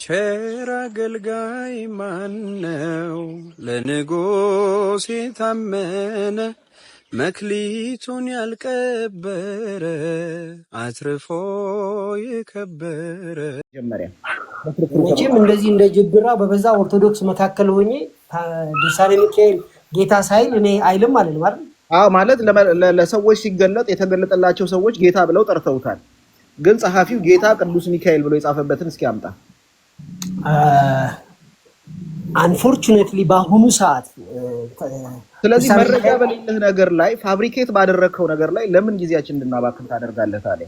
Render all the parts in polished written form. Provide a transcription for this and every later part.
ቸር አገልጋይ ማነው? ለንጉሥ የታመነ መክሊቱን ያልቀበረ አትርፎ የከበረ። መቼም እንደዚህ እንደ ጅብራ በበዛ ኦርቶዶክስ መካከል ሆኜ ድርሳነ ሚካኤል ጌታ ሳይል እኔ አይልም አለልም አይደል? አዎ ማለት ለሰዎች ሲገለጥ የተገለጠላቸው ሰዎች ጌታ ብለው ጠርተውታል። ግን ጸሐፊው ጌታ ቅዱስ ሚካኤል ብሎ የጻፈበትን እስኪ አምጣ። አንፎርቹኔትሊ በአሁኑ ሰዓት ስለዚህ መረጃ በሌለህ ነገር ላይ ፋብሪኬት ባደረከው ነገር ላይ ለምን ጊዜያችን እንድናባክን ታደርጋለህ ታዲያ?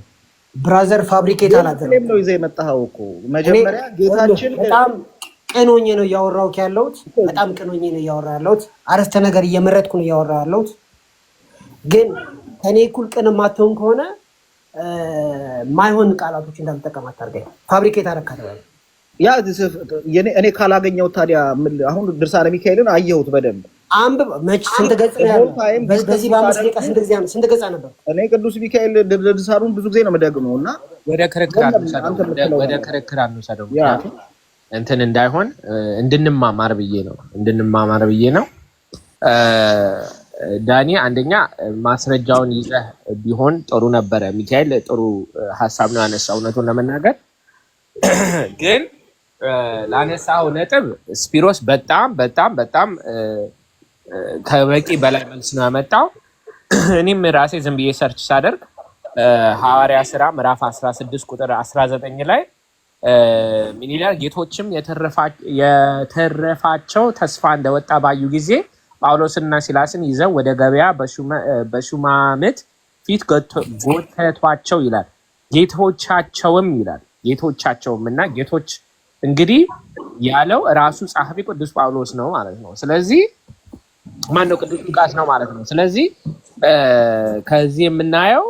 ብራዘር ፋብሪኬት አላደረኩም ነው ይዘህ የመጣኸው እኮ መጀመሪያ ጌታችን በጣም ቅኖኜ ነው እያወራሁት ያለሁት። በጣም ቅኖኜ ነው እያወራሁ ያለሁት። አረፍተ ነገር እየመረጥኩ ነው እያወራሁ ያለሁት። ግን ከኔ እኩል ቅን ማትሆን ከሆነ ማይሆን ቃላቶች እንዳልተጠቀም አታርገኝ። ፋብሪኬት አረካተለ ያ እኔ ካላገኘው ታዲያ አሁን ድርሳነ ሚካኤልን አየሁት በደንብ አንብብ። መች ስንት ገጽ ነው ያለው? በዚህ በአምስት ደቂቃ ስንት ገጽ ነበር? እኔ ቅዱስ ሚካኤል ድርሳኑን ብዙ ጊዜ ነው የምደግመው እና ወደ ክርክር አንውሰደው እንትን እንዳይሆን እንድንማማር ብዬ ነው። ዳኒ አንደኛ ማስረጃውን ይዘህ ቢሆን ጥሩ ነበረ። ሚካኤል ጥሩ ሀሳብ ነው ያነሳው። እውነቱን ለመናገር ግን ላነሳው ነጥብ ስፒሮስ በጣም ከበቂ በላይ መልስ ነው ያመጣው። እኔም ራሴ ዝም ብዬ ሰርች ሳደርግ ሐዋርያ ሥራ ምዕራፍ 16 ቁጥር 19 ላይ ምን ይላል? ጌቶችም የተረፋቸው ተስፋ እንደወጣ ባዩ ጊዜ ጳውሎስና ሲላስን ይዘው ወደ ገበያ በሹማምት ፊት ጎተቷቸው ይላል። ጌቶቻቸውም እና ጌቶች እንግዲህ ያለው ራሱ ጸሐፊ ቅዱስ ጳውሎስ ነው ማለት ነው። ስለዚህ ማነው? ቅዱስ ሉቃስ ነው ማለት ነው። ስለዚህ ከዚህ የምናየው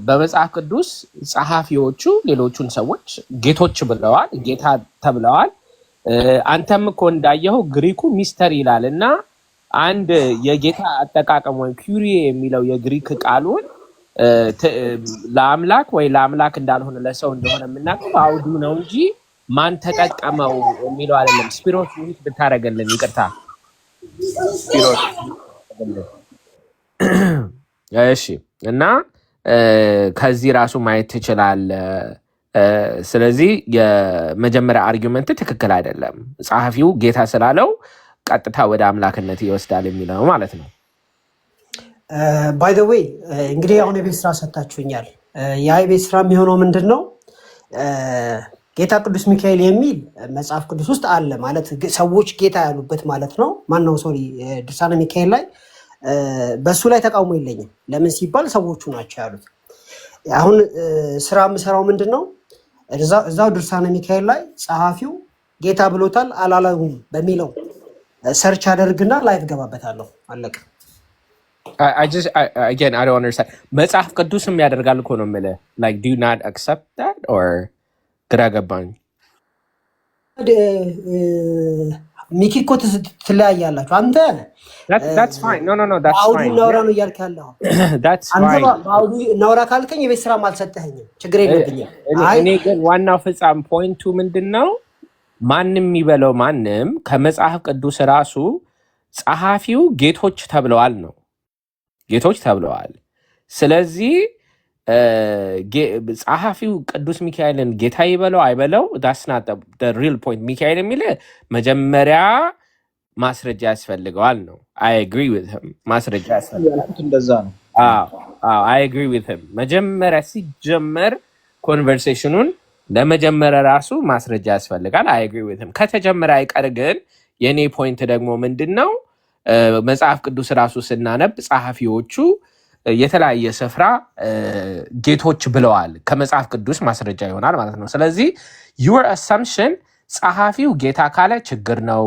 በመጽሐፍ ቅዱስ ጸሐፊዎቹ ሌሎቹን ሰዎች ጌቶች ብለዋል፣ ጌታ ተብለዋል። አንተም እኮ እንዳየኸው ግሪኩ ሚስተር ይላል እና አንድ የጌታ አጠቃቀም ወይም ኩሪዬ የሚለው የግሪክ ቃሉን ለአምላክ ወይ ለአምላክ እንዳልሆነ ለሰው እንደሆነ የምናውቀው አውዱ ነው እንጂ ማን ተጠቀመው የሚለው አይደለም። ስፒሮስ ሚት ብታረገልን ይቅርታ። ስፒሮስ እሺ። እና ከዚህ ራሱ ማየት ትችላለህ። ስለዚህ የመጀመሪያ አርጊውመንት ትክክል አይደለም። ጸሐፊው ጌታ ስላለው ቀጥታ ወደ አምላክነት ይወስዳል የሚለው ማለት ነው። ባይ ዘ ዌይ እንግዲህ አሁን የቤት ስራ ሰጥታችሁኛል። ያ የቤት ስራ የሚሆነው ምንድን ነው? ጌታ ቅዱስ ሚካኤል የሚል መጽሐፍ ቅዱስ ውስጥ አለ ማለት ሰዎች ጌታ ያሉበት ማለት ነው። ማነው ሶሪ ድርሳነ ሚካኤል ላይ በሱ ላይ ተቃውሞ የለኝም። ለምን ሲባል ሰዎቹ ናቸው ያሉት። አሁን ስራ የምሰራው ምንድን ነው? እዛው ድርሳነ ሚካኤል ላይ ጸሐፊው ጌታ ብሎታል አላላሁም በሚለው ሰርች አደርግና ላይቭ ገባበታለሁ። አለቀ። Again, I don't understand. መጽሐፍ ቅዱስም ያደርጋል እኮ ነው የምልህ። Like, do you not accept that or ግራ ገባኝ። ሚኪ እኮ ትለያያላችሁ። አንተ That's fine. No, that's አውዱ fine. እናውራ ነው እያልክ ያለው። That's አንተ fine. አውዱ እናውራ ካልከኝ የቤት ስራ አልሰጠኸኝም። ችግር የለብኝም። እኔ ግን ዋናው ፍጻሜ ፖይንቱ ምንድነው? ማንም የሚበለው ማንም ከመጽሐፍ ቅዱስ ራሱ ጸሐፊው ጌቶች ተብለዋል ነው። ጌቶች ተብለዋል። ስለዚህ ጸሐፊው ቅዱስ ሚካኤልን ጌታ ይበለው አይበለው that's not the real point. ሚካኤል የሚል መጀመሪያ ማስረጃ ያስፈልገዋል ነው። I agree with him. ማስረጃ ያስፈልጋል። እንደዛ ነው። I agree with him. መጀመሪያ ሲጀመር ኮንቨርሴሽኑን ለመጀመሪያ ራሱ ማስረጃ ያስፈልጋል። I agree with him. ከተጀመረ አይቀር ግን የኔ ፖይንት ደግሞ ምንድነው? መጽሐፍ ቅዱስ ራሱ ስናነብ ጸሐፊዎቹ የተለያየ ስፍራ ጌቶች ብለዋል። ከመጽሐፍ ቅዱስ ማስረጃ ይሆናል ማለት ነው። ስለዚህ your assumption ጸሐፊው ጌታ ካለ ችግር ነው፣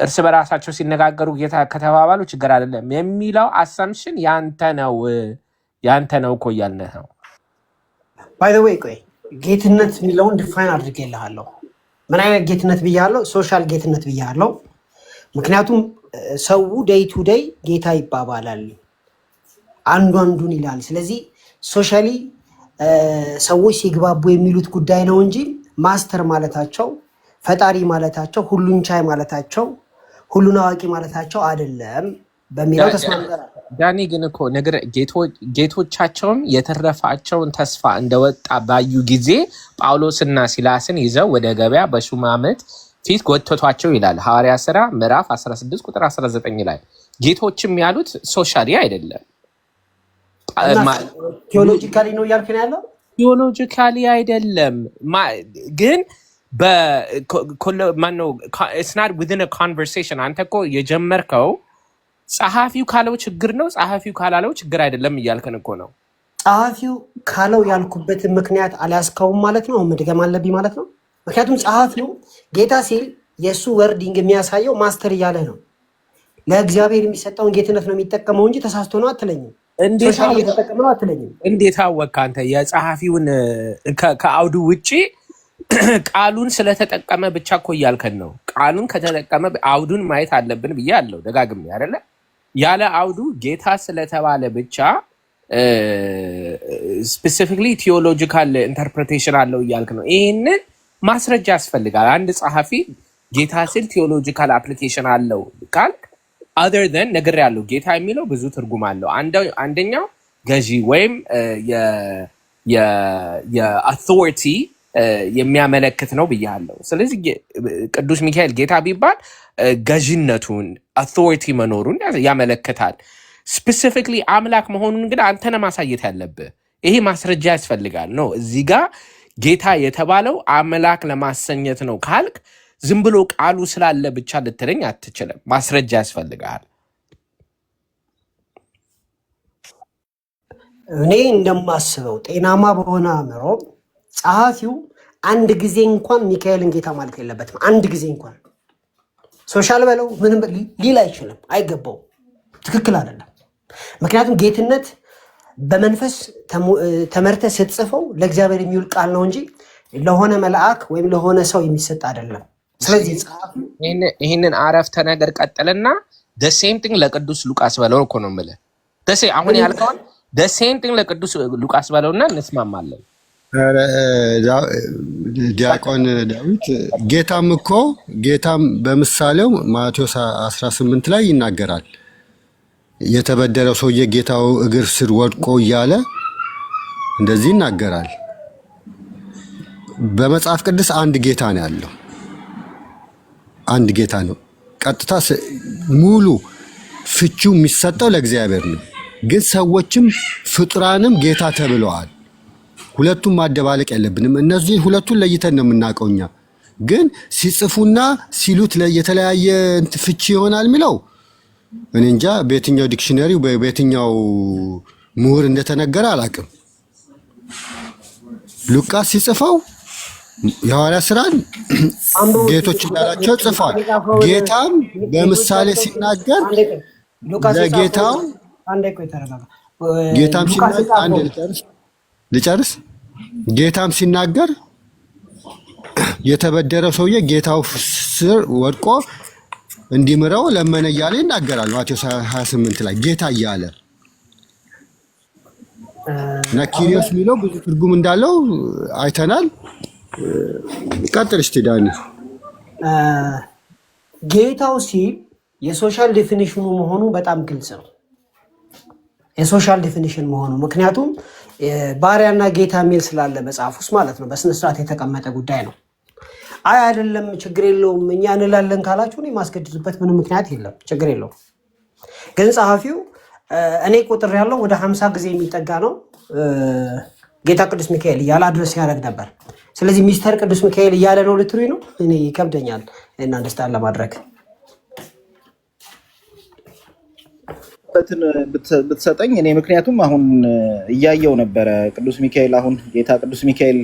እርስ በራሳቸው ሲነጋገሩ ጌታ ከተባባሉ ችግር አይደለም የሚለው assumption ያንተ ነው እኮ እያልንህ ነው። ባይ ዘ ዌይ ቆይ ጌትነት የሚለውን ዲፋይን አድርጌልሃለሁ። ምን አይነት ጌትነት ብያለሁ? ሶሻል ጌትነት ብያለሁ። ምክንያቱም ሰው ዴይ ቱ ዴይ ጌታ ይባባላል፣ አንዱን ይላል። ስለዚህ ሶሻሊ ሰዎች ሲግባቡ የሚሉት ጉዳይ ነው እንጂ ማስተር ማለታቸው ፈጣሪ ማለታቸው ሁሉን ቻይ ማለታቸው ሁሉን አዋቂ ማለታቸው አይደለም በሚለው ተስማምተናል። ዳኒ ግን እኮ ነገር ጌቶቻቸውም የተረፋቸውን ተስፋ እንደወጣ ባዩ ጊዜ ጳውሎስና ሲላስን ይዘው ወደ ገበያ በሹማምንት ፊት ጎተቷቸው ይላል ሐዋርያ ሥራ ምዕራፍ 16 ቁጥር 19 ላይ። ጌቶችም ያሉት ሶሻሊ አይደለም፣ ቴዎሎጂካሊ ነው እያልክ ነው ያለው። ቴዎሎጂካሊ አይደለም ግን ማነው it's not within a conversation። አንተ እኮ የጀመርከው ጸሐፊው ካለው ችግር ነው፣ ጸሐፊው ካላለው ችግር አይደለም እያልከን እኮ ነው። ጸሐፊው ካለው ያልኩበትን ምክንያት አልያዝከውም ማለት ነው። መድገም አለብኝ ማለት ነው። ምክንያቱም ጸሐፊው ጌታ ሲል የእሱ ወርዲንግ የሚያሳየው ማስተር እያለ ነው። ለእግዚአብሔር የሚሰጠውን ጌትነት ነው የሚጠቀመው እንጂ ተሳስቶ ነው አትለኝም። ተጠቀመ ነው አትለኝም። እንዴት አወቅህ አንተ? የጸሐፊውን ከአውዱ ውጪ ቃሉን ስለተጠቀመ ብቻ እኮ እያልከን ነው። ቃሉን ከተጠቀመ አውዱን ማየት አለብን ብዬ አለው ደጋግሜ አይደለ? ያለ አውዱ ጌታ ስለተባለ ብቻ ስፔሲፊክሊ ቲዮሎጂካል ኢንተርፕሬቴሽን አለው እያልክ ነው። ይህንን ማስረጃ ያስፈልጋል። አንድ ጸሐፊ ጌታ ሲል ቲዮሎጂካል አፕሊኬሽን አለው ካልክ other than ነገር ያለው ጌታ የሚለው ብዙ ትርጉም አለው። አንደኛው ገዢ ወይም የአውቶሪቲ የሚያመለክት ነው ብያለሁ። ስለዚህ ቅዱስ ሚካኤል ጌታ ቢባል ገዢነቱን አውቶሪቲ መኖሩን ያመለክታል። ስፔሲፊክሊ አምላክ መሆኑን ግን አንተነ ማሳየት ያለብህ ይሄ ማስረጃ ያስፈልጋል ነው። እዚህ ጋር ጌታ የተባለው አምላክ ለማሰኘት ነው ካልክ ዝም ብሎ ቃሉ ስላለ ብቻ ልትለኝ አትችልም። ማስረጃ ያስፈልጋል። እኔ እንደማስበው ጤናማ በሆነ አእምሮ ጸሐፊው አንድ ጊዜ እንኳን ሚካኤልን ጌታ ማለት የለበትም። አንድ ጊዜ እንኳን ሶሻል በለው ምንም ሊል አይችልም፣ አይገባውም። ትክክል አይደለም። ምክንያቱም ጌትነት በመንፈስ ተመርተ ስትጽፈው ለእግዚአብሔር የሚውል ቃል ነው እንጂ ለሆነ መልአክ ወይም ለሆነ ሰው የሚሰጥ አይደለም። ስለዚህ ይህንን አረፍተ ነገር ቀጥልና the same thing ለቅዱስ ሉቃስ በለው እኮ ነው የምልህ። አሁን ያልከውን the same thing ለቅዱስ ሉቃስ በለውና እንስማማለን። ዲያቆን ዳዊት ጌታም በምሳሌው ማቴዎስ 18 ላይ ይናገራል። የተበደለው ሰውዬ ጌታው እግር ስር ወድቆ እያለ እንደዚህ ይናገራል። በመጽሐፍ ቅዱስ አንድ ጌታ ነው ያለው፣ አንድ ጌታ ነው። ቀጥታ ሙሉ ፍቺው የሚሰጠው ለእግዚአብሔር ነው። ግን ሰዎችም ፍጡራንም ጌታ ተብለዋል። ሁለቱም ማደባለቅ የለብንም። እነዚህ ሁለቱን ለይተን ነው የምናውቀው እኛ። ግን ሲጽፉና ሲሉት የተለያየ ፍቺ ይሆናል የሚለው እኔ እንጃ። በየትኛው ዲክሽነሪው በየትኛው ምሁር እንደተነገረ አላውቅም። ሉቃስ ሲጽፈው የሐዋርያ ሥራን ጌቶች እንዳላቸው ጽፏል። ጌታም በምሳሌ ሲናገር ለጌታው ጌታም ሲናገር ልጨርስ። ጌታም ሲናገር የተበደረው ሰውዬ ጌታው ስር ወድቆ እንዲምረው ለመነ እያለ ይናገራል። ማቴዎስ 28 ላይ ጌታ እያለ እና ኪሪዮስ የሚለው ብዙ ትርጉም እንዳለው አይተናል። ቀጥል እስቲ ዳኒ። ጌታው ሲል የሶሻል ዴፊኒሽኑ መሆኑ በጣም ግልጽ ነው። የሶሻል ዴፊኒሽን መሆኑ ምክንያቱም ባሪያና ጌታ የሚል ስላለ መጽሐፍ ውስጥ ማለት ነው። በስነስርዓት የተቀመጠ ጉዳይ ነው። አይ አይደለም ችግር የለውም እኛ እንላለን ካላችሁ እኔ ማስገድድበት ምንም ምክንያት የለም፣ ችግር የለውም። ግን ጸሐፊው እኔ ቁጥር ያለው ወደ 50 ጊዜ የሚጠጋ ነው ጌታ ቅዱስ ሚካኤል እያለ አድረስ ያደርግ ነበር። ስለዚህ ሚስተር ቅዱስ ሚካኤል እያለ ነው ልትሉኝ ነው? እኔ ይከብደኛል እና አንደርስታንድ ለማድረግ ብትሰጠኝ እኔ ምክንያቱም አሁን እያየው ነበረ ቅዱስ ሚካኤል አሁን ጌታ ቅዱስ ሚካኤል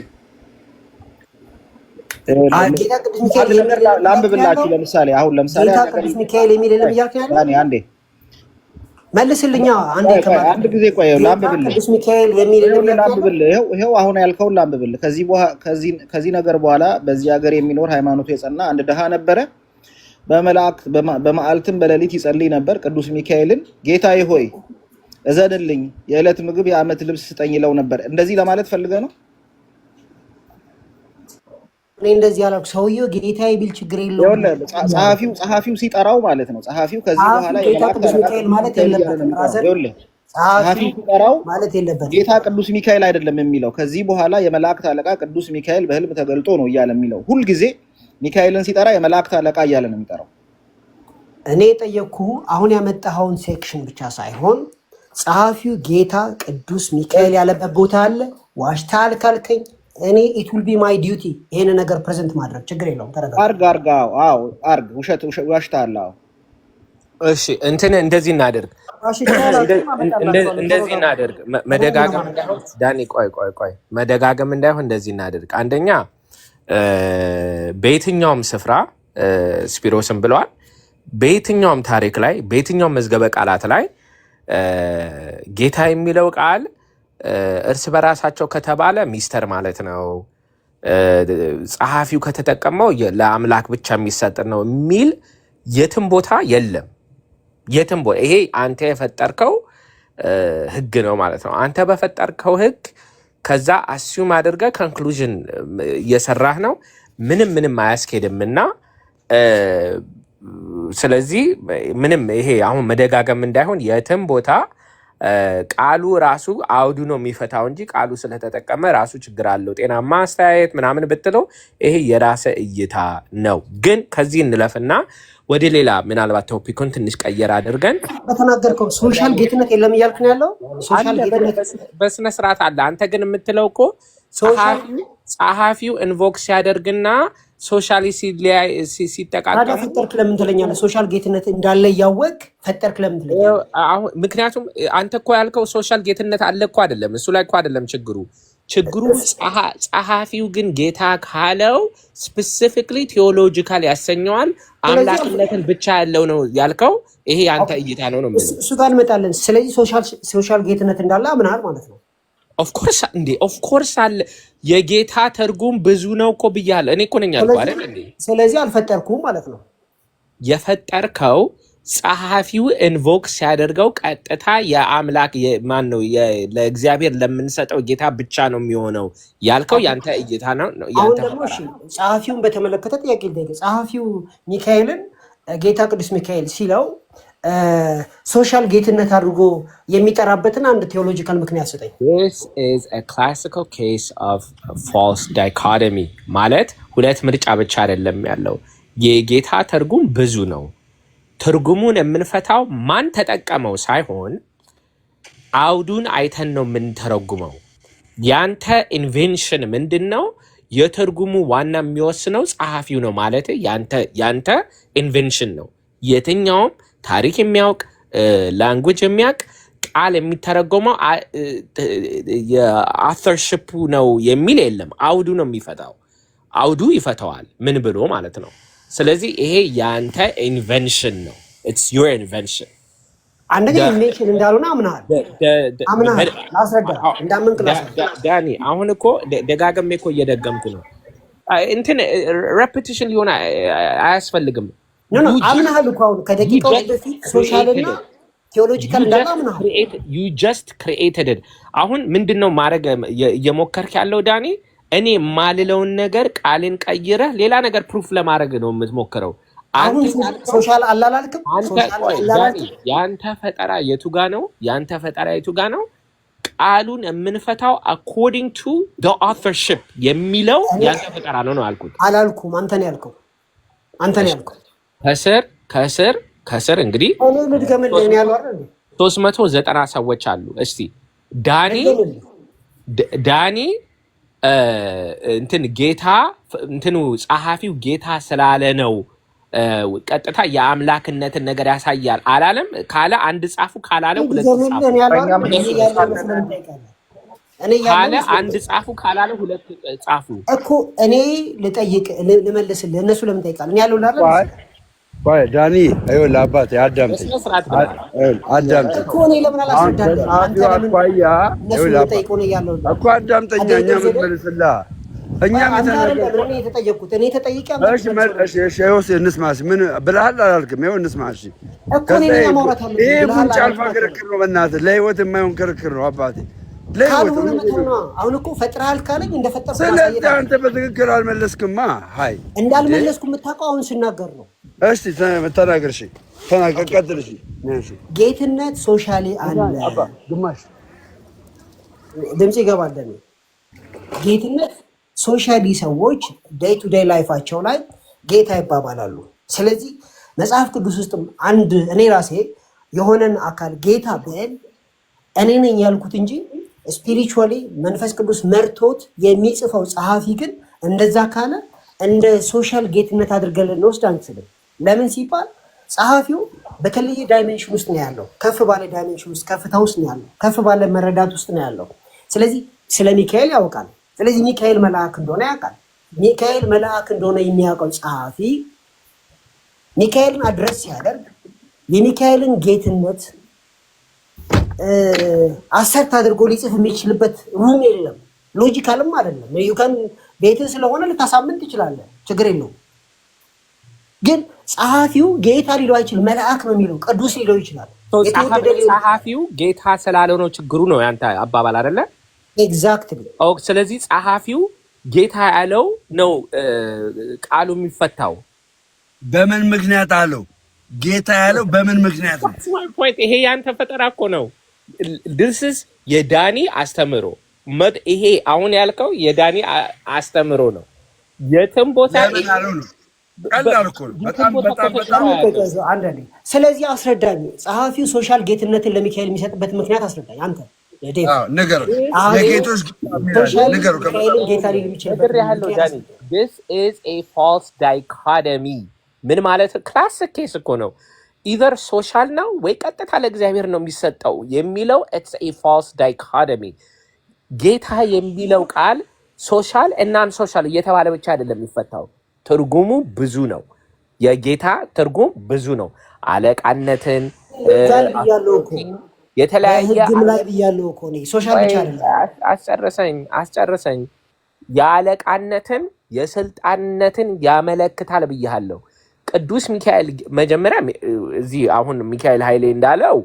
ላንብብላችሁ። ለምሳሌ ጌታ ቅዱስ ሚካኤል የሚል የለም እያልክ ያለው አንዴ መልስልኛ። አንድ ጊዜ ቆይ ላንብብልህ። ቅዱስ ሚካኤል የሚል ይኸው አሁን ያልከውን ላንብብልህ። ከዚህ ነገር በኋላ በዚህ ሀገር የሚኖር ሃይማኖቱ የጸና አንድ ድሃ ነበረ። በመዓልትም በሌሊት ይጸልይ ነበር። ቅዱስ ሚካኤልን ጌታዬ ሆይ እዘንልኝ፣ የዕለት ምግብ የዓመት ልብስ ስጠኝ ይለው ነበር። እንደዚህ ለማለት ፈልገህ ነው? እኔ እንደዚህ ያላልኩ ሰውየው ጌታዬ ቢል ችግር የለውም። ጸሐፊው ሲጠራው ማለት ነው። ጸሐፊው ከዚህ በኋላ ጌታ ቅዱስ ሚካኤል ማለት የለበትም። ጸሐፊው ሲጠራው ማለት የለበትም። ጌታ ቅዱስ ሚካኤል አይደለም የሚለው። ከዚህ በኋላ የመላእክት አለቃ ቅዱስ ሚካኤል በህልም ተገልጦ ነው እያለ የሚለው። ሁልጊዜ ሚካኤልን ሲጠራ የመላእክት አለቃ እያለ ነው የሚጠራው። እኔ የጠየቅኩ አሁን ያመጣኸውን ሴክሽን ብቻ ሳይሆን ጸሐፊው ጌታ ቅዱስ ሚካኤል ያለበት ቦታ አለ። ዋሽታል ካልከኝ እኔ ኢት ዊል ቢ ማይ ዲዩቲ ይሄን ነገር ፕሬዘንት ማድረግ ችግር የለውም። ተረጋጋ። አርግ ውሸት ዋሽታል። እሺ እንትን እንደዚህ እናደርግ እንደዚህ እናደርግ። መደጋገም እንዳይሆን ዳኒ ቆይ መደጋገም እንዳይሆን እንደዚህ እናደርግ። አንደኛ በየትኛውም ስፍራ ስፒሮስን ብለዋል። በየትኛውም ታሪክ ላይ በየትኛውም መዝገበ ቃላት ላይ ጌታ የሚለው ቃል እርስ በራሳቸው ከተባለ ሚስተር ማለት ነው። ጸሐፊው ከተጠቀመው ለአምላክ ብቻ የሚሰጥ ነው የሚል የትም ቦታ የለም። የትም ቦታ ይሄ አንተ የፈጠርከው ህግ ነው ማለት ነው። አንተ በፈጠርከው ህግ ከዛ አስዩም አድርገህ ኮንክሉዥን እየሰራህ ነው። ምንም አያስኬድም እና ስለዚህ ምንም ይሄ አሁን መደጋገም እንዳይሆን የትም ቦታ ቃሉ ራሱ አውዱ ነው የሚፈታው እንጂ ቃሉ ስለተጠቀመ ራሱ ችግር አለው ጤናማ አስተያየት ምናምን ብትለው ይሄ የራሰ እይታ ነው። ግን ከዚህ እንለፍና ወደ ሌላ ምናልባት ቶፒኩን ትንሽ ቀየር አድርገን በተናገርከው ሶሻል ጌትነት የለም እያልክ ነው ያለው። ሶሻል ጌትነት በስነ ስርዓት አለ። አንተ ግን የምትለው እኮ ጸሐፊው ኢንቮክ ሲያደርግና ሶሻሊ ሲጠቃቀም ፈጠርክ ለምን ትለኛለህ? ሶሻል ጌትነት እንዳለ እያወቅ ፈጠርክ ለምን ትለኛለህ? ምክንያቱም አንተ እኮ ያልከው ሶሻል ጌትነት አለ እኮ አይደለም። እሱ ላይ እኮ አይደለም ችግሩ ጸሐፊው ግን ጌታ ካለው ስፔሲፊክሊ ቴዎሎጂካል ያሰኘዋል። አምላክነትን ብቻ ያለው ነው ያልከው። ይሄ አንተ እይታ ነው ነው እሱ ጋር እንመጣለን። ስለዚህ ሶሻል ጌትነት እንዳለ አምናል ማለት ነው። ኦፍኮርስ አለ። የጌታ ትርጉም ብዙ ነው እኮ ብያለሁ። እኔ እኮ ነኝ ያልኩህ አይደል እንዴ? ስለዚህ አልፈጠርኩም ማለት ነው። የፈጠርከው ጸሐፊው ኢንቮክ ሲያደርገው ቀጥታ የአምላክ ማን ነው ለእግዚአብሔር ለምንሰጠው ጌታ ብቻ ነው የሚሆነው ያልከው ያንተ እይታ ነው። አሁን ደግሞ እሺ ጸሐፊውን በተመለከተ ጥያቄ ልጠይቅ። ጸሐፊው ሚካኤልን ጌታ ቅዱስ ሚካኤል ሲለው ሶሻል ጌትነት አድርጎ የሚጠራበትን አንድ ቴዎሎጂካል ምክንያት ሰጠኝ። This is a classical case of false dichotomy ማለት ሁለት ምርጫ ብቻ አይደለም ያለው። የጌታ ትርጉም ብዙ ነው። ትርጉሙን የምንፈታው ማን ተጠቀመው ሳይሆን አውዱን አይተን ነው የምንተረጉመው። ያንተ ኢንቬንሽን ምንድነው? የትርጉሙ ዋና የሚወስነው ጸሐፊው ነው ማለት ያንተ ኢንቬንሽን ነው። የትኛውም ታሪክ የሚያውቅ ላንጉጅ የሚያውቅ ቃል የሚተረጎመው የአውተርሺፑ ነው የሚል የለም። አውዱ ነው የሚፈታው። አውዱ ይፈታዋል ምን ብሎ ማለት ነው። ስለዚህ ይሄ ያንተ ኢንቨንሽን ነው። ኢትስ ዩር ኢንቨንሽን። አንደኛ ኢንቨንሽን እንዳልሆነ አምናሃል። ላስረዳ እንዳመንክ ላስረዳ። ዳኒ አሁን እኮ ደጋግሜ እኮ እየደገምኩ ነው። እንትን ሬፒቲሽን ሊሆን አያስፈልግም። አምናሃል እኮ አሁን ከደቂቃዎች በፊት ሶሻልና ቴዎሎጂካል እንዳለ አምናሃል። ዩ ጀስት ክሪኤትድ ኢት። አሁን ምንድነው ማድረግ እየሞከርክ ያለው ዳኒ? እኔ ማልለውን ነገር ቃልን ቀይረህ ሌላ ነገር ፕሩፍ ለማድረግ ነው የምትሞክረው። አሁን ሶሻል አላላልክም። ያንተ ፈጠራ የቱ ጋ ነው? ያንተ ፈጠራ የቱ ጋ ነው? ቃሉን የምንፈታው አኮርዲንግ ቱ ዘ አውተርሺፕ የሚለው ያንተ ፈጠራ ነው ነው ያልኩት። አላልኩም። አንተ ነው ያልከው። ከስር እንግዲህ እኔ ልድገምልህ ነው ያለው አይደል? 390 ሰዎች አሉ። እስቲ ዳኒ እንትን ጌታ እንትኑ ጸሐፊው ጌታ ስላለ ነው ቀጥታ የአምላክነትን ነገር ያሳያል አላለም። ካለ አንድ ጻፉ፣ ካላለ ሁለት ጻፉ። ካለ አንድ ጻፉ፣ ካላለ ሁለት ጻፉ እኮ። እኔ ልጠይቅ ልመልስልህ፣ እነሱ ለምን ጠይቃለህ? እኔ ያለው አይደል? ቆይ ዳኒ አይወል አባቴ አዳምጠኝ እኮ። እኔ ለምን አላስረዳለህ? አንተ ለምን እነሱ ጠይቀው ነው ያለው እኮ። አዳምጠኝ። እኛ ምን መልስልህ? እኛ ምን የተጠየቁት እኔ ተጠይቀ። እሺ እንስማሽ። ምን ብለሃል አላልክም? ይኸው እንስማሽ እኮ። እኔ ማውራት አለብኝ። ይሄ ጉንጭ አልፋ ክርክር ነው። በእናትህ ለህይወት የማይሆን ክርክር ነው አባቴ። ካልሆነ መተውና አሁን እኮ ፈጥረሃል ካለኝ እንደፈጠርኩ ስለዚህ ማሳየት አንተ በትክክል አልመለስክማ። ሃይ እንዳልመለስኩ የምታውቀው አሁን ስናገር ነው። እስቲ ተናገር። እሺ ተናገር፣ ቀጥል። እሺ ጌትነት ሶሻሊ አለ። ግማሽ ድምጽ ይገባል ደሜ። ጌትነት ሶሻሊ ሰዎች ዴይ ቱ ዴይ ላይፋቸው ላይ ጌታ ይባባላሉ። ስለዚህ መጽሐፍ ቅዱስ ውስጥ አንድ እኔ ራሴ የሆነን አካል ጌታ ብል እኔ ነኝ ያልኩት እንጂ ስፒሪቹዋሊ መንፈስ ቅዱስ መርቶት የሚጽፈው ጸሐፊ ግን እንደዛ ካለ እንደ ሶሻል ጌትነት አድርገን ልንወስድ አንችልም። ለምን ሲባል ጸሐፊው በተለየ ዳይሜንሽን ውስጥ ነው ያለው። ከፍ ባለ ዳይሜንሽን ውስጥ ከፍታ ውስጥ ነው ያለው። ከፍ ባለ መረዳት ውስጥ ነው ያለው። ስለዚህ ስለ ሚካኤል ያውቃል። ስለዚህ ሚካኤል መልአክ እንደሆነ ያውቃል። ሚካኤል መልአክ እንደሆነ የሚያውቀው ጸሐፊ ሚካኤልን አድረስ ሲያደርግ የሚካኤልን ጌትነት አሰርት አድርጎ ሊጽፍ የሚችልበት ሩም የለም። ሎጂካልም አይደለም። ዩካን ቤትህ ስለሆነ ልታሳምን ትችላለህ፣ ችግር የለውም። ግን ጸሐፊው ጌታ ሊለው አይችልም። መልአክ ነው የሚለው፣ ቅዱስ ሊለው ይችላል። ጸሐፊው ጌታ ስላለው ነው ችግሩ ነው ያንተ አባባል አይደለ? ኤግዛክትሊ። ስለዚህ ጸሐፊው ጌታ ያለው ነው ቃሉ የሚፈታው። በምን ምክንያት አለው? ጌታ ያለው በምን ምክንያት ነው? ይሄ ያንተ ፈጠራ እኮ ነው። ድርስስ የዳኒ አስተምሮ ይሄ አሁን ያልከው የዳኒ አስተምሮ ነው። የትም ቦታ ቀላል እኮ ነው። በጣም አንዳንዴ። ስለዚህ አስረዳኝ። ጸሐፊው ሶሻል ጌትነትን ለሚካኤል የሚሰጥበት ምክንያት አስረዳኝ አንተ። ነገር የጌቶች ነገር ጌታ ሊል የሚችል ዳኒ this is a false dichotomy ምን ማለት ክላሲክ ኬስ እኮ ነው። ኢዘር ሶሻል ነው ወይ ቀጥታ ለእግዚአብሔር ነው የሚሰጠው የሚለው ኢትስ ኤ ፋልስ ዳይኮቶሚ። ጌታ የሚለው ቃል ሶሻል እናን ሶሻል እየተባለ ብቻ አይደለም የሚፈታው። ትርጉሙ ብዙ ነው። የጌታ ትርጉም ብዙ ነው። አለቃነትን የተለያየ ብያለሁ እኮ ነው። ሶሻል ብቻ አይደለም። አስጨርሰኝ። የአለቃነትን የስልጣንነትን ያመለክታል ብያለሁ። ቅዱስ ሚካኤል መጀመሪያ እዚህ አሁን ሚካኤል ኃይሌ እንዳለው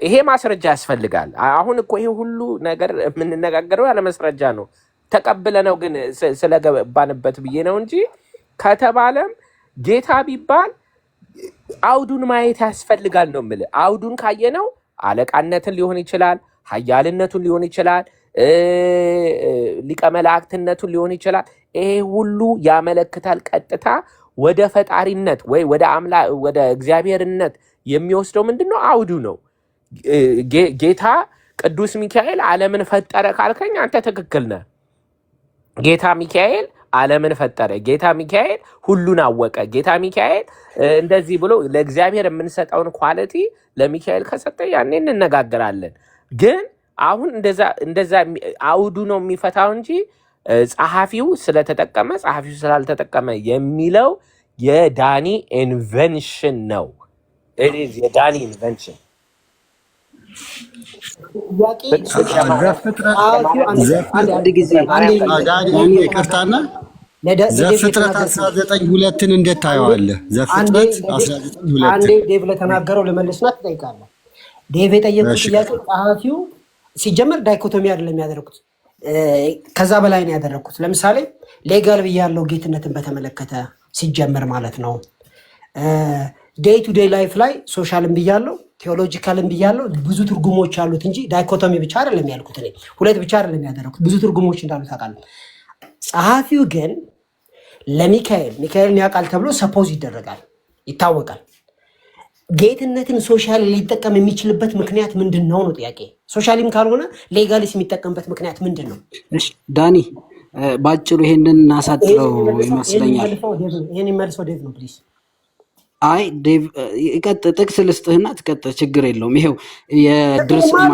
ይሄ ማስረጃ ያስፈልጋል። አሁን እኮ ይሄ ሁሉ ነገር የምንነጋገረው ያለ ማስረጃ ነው። ተቀብለ ነው ግን ስለገባንበት ብዬ ነው እንጂ ከተባለም ጌታ ቢባል አውዱን ማየት ያስፈልጋል ነው የምልህ። አውዱን ካየነው አለቃነትን ሊሆን ይችላል፣ ኃያልነቱን ሊሆን ይችላል፣ ሊቀ መላእክትነቱን ሊሆን ይችላል። ይሄ ሁሉ ያመለክታል ቀጥታ ወደ ፈጣሪነት ወይ ወደ እግዚአብሔርነት የሚወስደው ምንድነው? አውዱ ነው። ጌታ ቅዱስ ሚካኤል ዓለምን ፈጠረ ካልከኝ አንተ ትክክል ነህ። ጌታ ሚካኤል ዓለምን ፈጠረ። ጌታ ሚካኤል ሁሉን አወቀ። ጌታ ሚካኤል እንደዚህ ብሎ ለእግዚአብሔር የምንሰጠውን ኳሊቲ ለሚካኤል ከሰጠ ያኔ እንነጋገራለን። ግን አሁን እንደዛ አውዱ ነው የሚፈታው እንጂ ጸሐፊው ስለተጠቀመ ጸሐፊው ስላልተጠቀመ የሚለው የዳኒ ኢንቨንሽን ነው። የዳኒ ኢንቨንሽን ይቅርታና ዘፍጥረት 19:2 እንዴት ታየዋለህ? ዘፍጥረት 19:2 ዴቭ ለተናገረው ለመልስና ትጠይቃለህ። ዴቭ የጠየቁት ጥያቄ ጸሐፊው ሲጀመር ዳይኮቶሚ አይደለም ያደረኩት፣ ከዛ በላይ ነው ያደረኩት። ለምሳሌ ሌጋል ብያለው ጌትነትን በተመለከተ ሲጀመር ማለት ነው። ዴይ ቱ ዴይ ላይፍ ላይ ሶሻልም ብያለው፣ ቴዎሎጂካልም ብያለው። ብዙ ትርጉሞች አሉት እንጂ ዳይኮቶሚ ብቻ አይደለም ያልኩት። እኔ ሁለት ብቻ አይደለም ያደረኩት፣ ብዙ ትርጉሞች እንዳሉት አውቃለሁ። ጸሐፊው ግን ሚካኤልን ያውቃል ተብሎ ሰፖዝ ይደረጋል፣ ይታወቃል። ጌትነትን ሶሻሊ ሊጠቀም የሚችልበት ምክንያት ምንድን ነው ነው ጥያቄ። ሶሻሊም ካልሆነ ሌጋሊስ የሚጠቀምበት ምክንያት ምንድን ነው? ዳኒ ባጭሩ ይሄንን እናሳጥረው ይመስለኛል። ይሄን የሚመልሰው ዴቭ ነው ፕሊዝ። አይ ዴቭ ጥቅስ ልስጥህና ትቀጥል፣ ችግር የለውም። ይሄው የድርሳን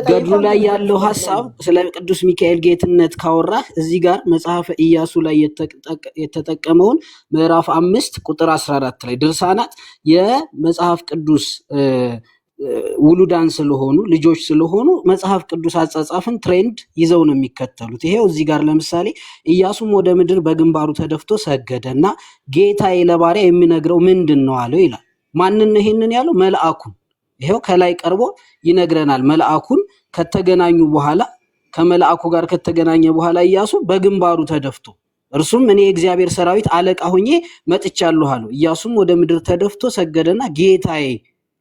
ገድሉ ላይ ያለው ሀሳብ ስለ ቅዱስ ሚካኤል ጌትነት ካወራህ እዚህ ጋር መጽሐፈ ኢያሱ ላይ የተጠቀመውን ምዕራፍ 5 ቁጥር 14 ላይ ድርሳናት የመጽሐፍ ቅዱስ ውሉዳን ስለሆኑ ልጆች ስለሆኑ መጽሐፍ ቅዱስ አጻጻፍን ትሬንድ ይዘው ነው የሚከተሉት። ይሄው እዚህ ጋር ለምሳሌ ኢያሱም ወደ ምድር በግንባሩ ተደፍቶ ሰገደ እና ጌታዬ ለባሪያ የሚነግረው ምንድን ነው አለው ይላል። ማንን ነው ይሄንን ያለው? መልአኩን። ይሄው ከላይ ቀርቦ ይነግረናል። መልአኩን ከተገናኙ በኋላ ከመልአኩ ጋር ከተገናኘ በኋላ ኢያሱ በግንባሩ ተደፍቶ እርሱም እኔ የእግዚአብሔር ሰራዊት አለቃ ሆኜ መጥቻለሁ አለው። ኢያሱም ወደ ምድር ተደፍቶ ሰገደና ጌታዬ